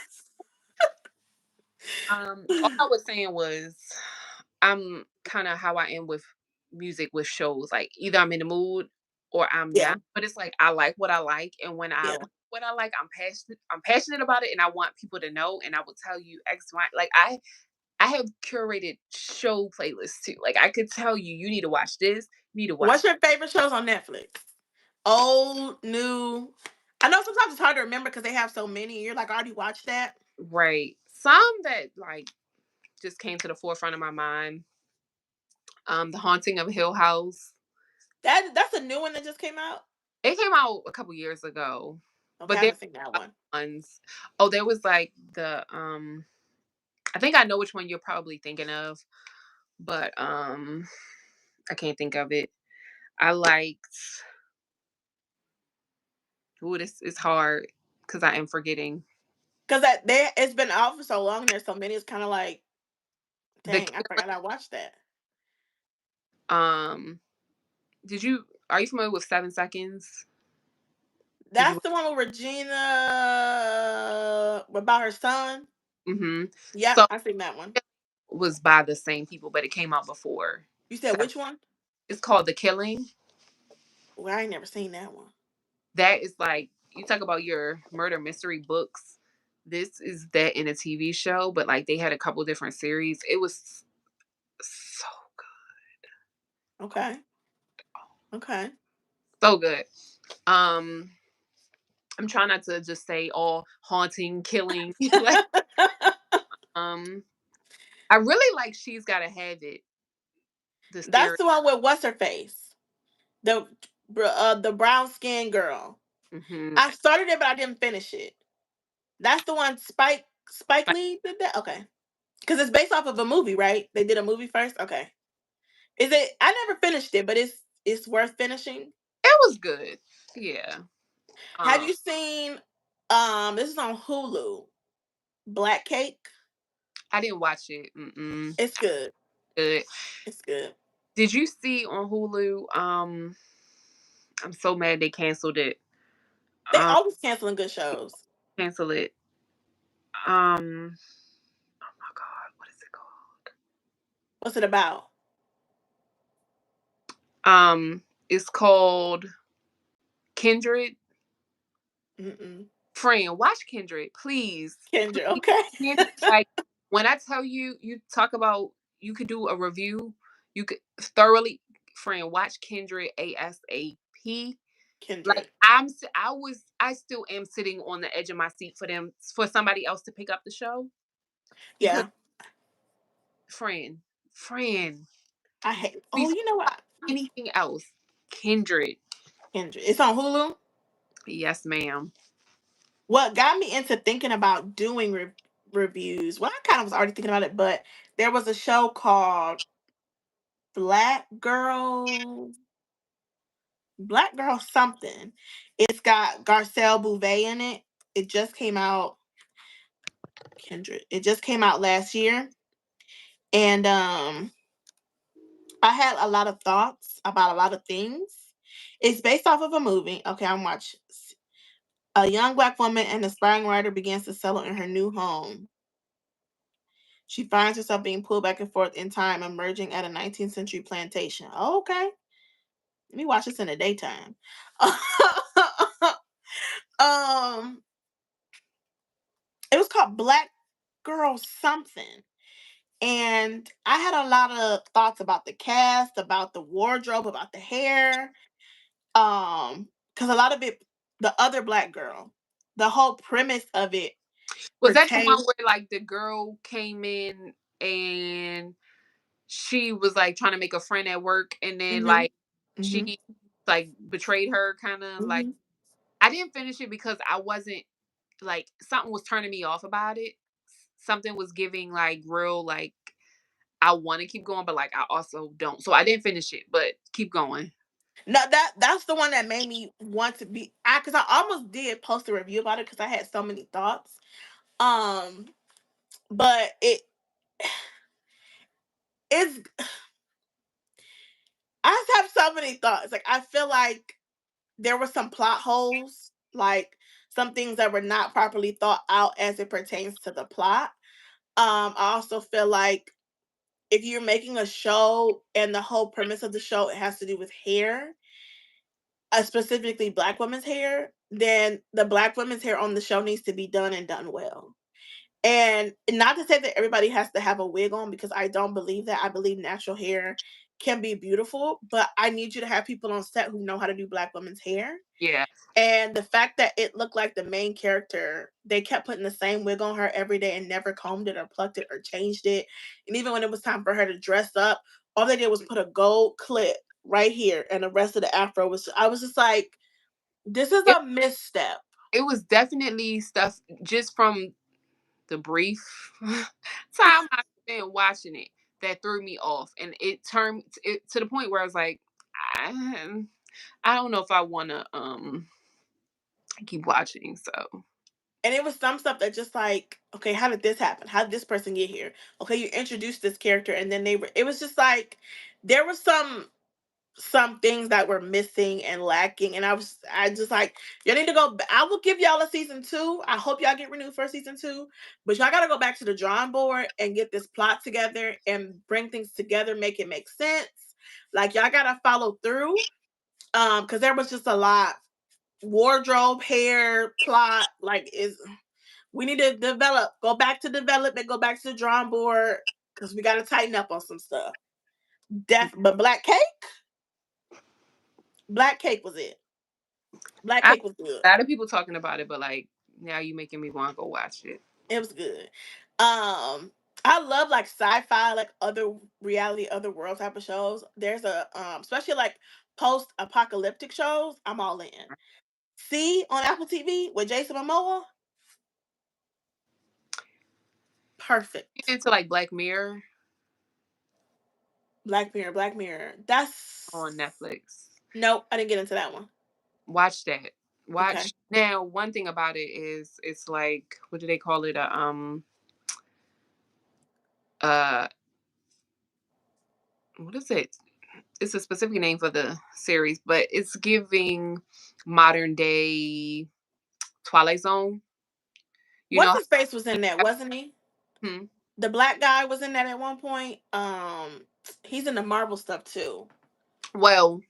all I was saying was I'm kind of how I am with music with shows. Like either I'm in the mood or I'm Yeah. not. But it's like I like what I like, and when I Yeah. like what I like, I'm passionate. I'm passionate about it, and I want people to know. And I will tell you X, Y. Like I have curated show playlists too. Like I could tell you, you need to watch this. You need to watch What's your favorite shows on Netflix? Old, new. I know sometimes it's hard to remember because they have so many. You're like, I already watched that. right. Some that like just came to the forefront of my mind. The Haunting of Hill House. That's a new one that just came out. It came out a couple years ago, Okay, but I there haven't seen that were one. other ones. Oh, there was like the I think I know which one you're probably thinking of, but I can't think of it. I liked. Ooh, this is hard because I am forgetting Because that they it's been out for so long. There's so many. It's kind of like, the dang, I forgot I watched that. um. Did you are you familiar with 7 Seconds? Did you? That's the one with Regina about her son. Mm-hmm. Yep, So I seen that one. it was by the same people, but it came out before. You said So which one? it's called The Killing. Well, I ain't never seen that one. That is like you talk about your murder mystery books. This is that in a TV show, but like they had a couple different series. It was so Okay. Okay. so good. Um, I'm trying not to just say all haunting, killing. like um, I really like She's Gotta Have It. The That's series. the one with what's her face, the brown skin girl. Hmm. I started it, but I didn't finish it. That's the one Spike Like, Lee did that. Okay, because it's based off of a movie, right? They did a movie first. Okay, is it? I never finished it, but it's worth finishing. it was good. Yeah. Have Um, you seen? This is on Hulu. Black Cake. I didn't watch it. Mm-mm. It's good. Good. It's good. Did you see on Hulu? I'm so mad they canceled it. They Um, always canceling good shows. cancel it. Oh my god, what is it called? What's it about? It's called Kindred. Mm-mm. Friend, watch Kindred, please. Kendra, Please. okay. Kindred, like, when I tell you, you talk about you could do a review, you could thoroughly friend, watch Kindred ASAP. Like, Kindred. I still am sitting on the edge of my seat for somebody else to pick up the show because Yeah. friend, friend, I hate. Oh, before you know what? anything else, Kindred. Kindred. It's on Hulu. Yes, ma'am. What got me into thinking about doing reviews? Well, I kind of was already thinking about it, but there was a show called Black Girl, Black Girl something. It's got Garcelle Bouvet in it. It just came out. Kindred. It just came out last year, and I had a lot of thoughts about a lot of things. It's based off of a movie. Okay, I'm watching. A young black woman and aspiring writer begins to settle in her new home. She finds herself being pulled back and forth in time, emerging at a 19th century plantation. Oh, okay. Let me watch this in the daytime. um, it was called Black Girl Something. And I had a lot of thoughts about the cast, about the wardrobe, about the hair. Because a lot of it, the other black girl, the whole premise of it Was that the one pertains. where like the girl came in and she was like trying to make a friend at work and then Mm-hmm. like Mm-hmm. she like betrayed her kind of like Mm-hmm. I didn't finish it because I wasn't like something was turning me off about it. Something was giving like real like I want to keep going but like I also don't. So I didn't finish it, but keep going. No, that's the one that made me want to be. I because I almost did post a review about it because I had so many thoughts. Um, but it's I just have so many thoughts. Like I feel like there were some plot holes, like some things that were not properly thought out as it pertains to the plot. I also feel like if you're making a show and the whole premise of the show it has to do with hair, specifically black women's hair, then the black women's hair on the show needs to be done and done well. And not to say that everybody has to have a wig on because I don't believe that. I believe natural hair can be beautiful, but I need you to have people on set who know how to do black women's hair. Yeah. And the fact that it looked like the main character, they kept putting the same wig on her every day and never combed it or plucked it or changed it. And even when it was time for her to dress up, all they did was put a gold clip right here, and the rest of the afro was. I was just like, this is It a misstep. it was definitely stuff just from the brief time I spent watching it that threw me off and it turned it to the point where I was like I, I don't know if I want to keep watching. So And it was some stuff that just like, okay, how did this happen? How did this person get here? Okay, you introduced this character, and then they were. It was just like there were some things that were missing and lacking, and I just like y'all need to go. I will give y'all a season two. I hope y'all get renewed for season two, but y'all got to go back to the drawing board and get this plot together and bring things together, make it make sense. Like y'all got to follow through, because there was just a lot wardrobe, hair, plot. Like is we need to develop, go back to development, go back to the drawing board because we got to tighten up on some stuff. But Black Cake was it. Black I Cake was good. a lot of people talking about it, but like now you making me want to go watch it. It was good. I love like sci-fi, like other reality, other world type of shows. There's a especially like post-apocalyptic shows. I'm all in. See on Apple TV with Jason Momoa. Get Perfect. into like Black Mirror Black Mirror, Black Mirror. on That's Netflix. nope. I didn't get into that one. Watch that. Okay. Watch now. One thing about it is it's like what do they call it? Uh what is it? It's a specific name for the series, but it's giving modern day Twilight Zone. You What's know? his face was in that, wasn't he? Hmm. The black guy was in that at one point. He's in the Marvel stuff too. Well,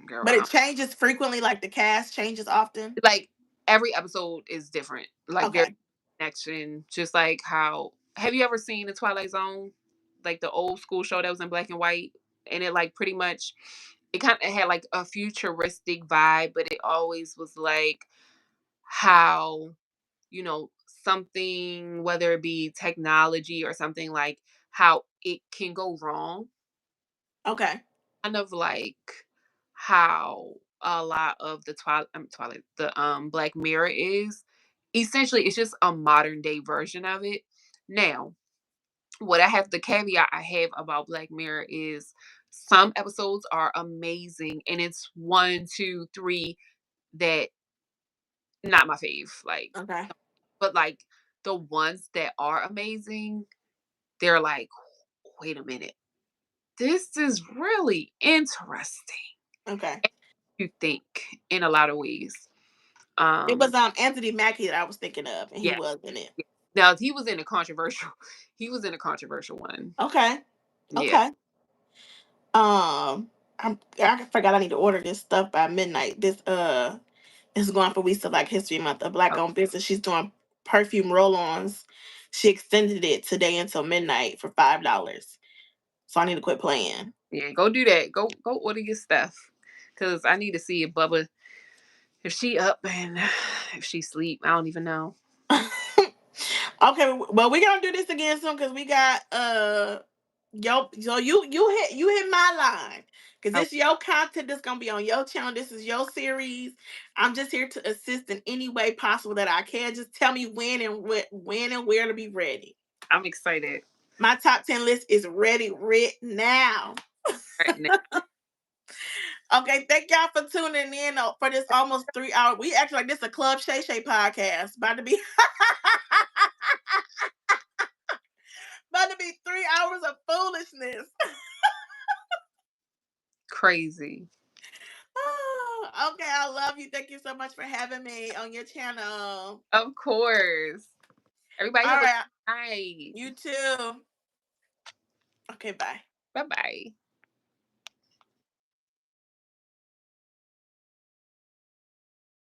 girl, But I it don't changes frequently, like the cast changes often. like. every episode is different. Like there's Okay. connection, just like how have you ever seen the Twilight Zone? Like the old school show that was in black and white? And it like pretty much it kind of had like a futuristic vibe, but it always was like how, something, whether it be technology or something like how it can go wrong. Okay. Kind of like how a lot of the Twilight, the Black Mirror is. Essentially, it's just a modern day version of it. Now, what I have the caveat I have about Black Mirror is some episodes are amazing, and it's one, two, three that not my fave. Like, Okay. but like the ones that are amazing, they're like, wait a minute, this is really interesting. Okay. You think in a lot of ways. It Um, was Anthony Mackie that I was thinking of, and he yeah. was in it. Yeah. Now he was in a controversial he was in a controversial one. Okay. Yeah. Okay. I forgot I need to order this stuff by midnight. This is going for Weeks of Black History Month. A black Oh, owned business. She's doing perfume roll-ons. She extended it today until midnight for $5. So I need to quit playing. yeah, go do that. Go order your stuff. Cause I need to see if Bubba if she up and if she sleep. I don't even know. Okay, well we're gonna do this again soon because we got yo, so you hit my line because Oh, this your content that's gonna be on your channel. This is your series. I'm just here to assist in any way possible that I can. Just tell me when and where to be ready. I'm excited My top 10 list is ready right now. right now. Okay, thank y'all for tuning in for this almost 3 hour. We actually like this a Club Shay Shay podcast. About to be about to be 3 hours of foolishness. Crazy. Okay, I love you. Thank you so much for having me on your channel. Of course. Everybody All have a right, good night. you too. Okay, bye. Bye bye.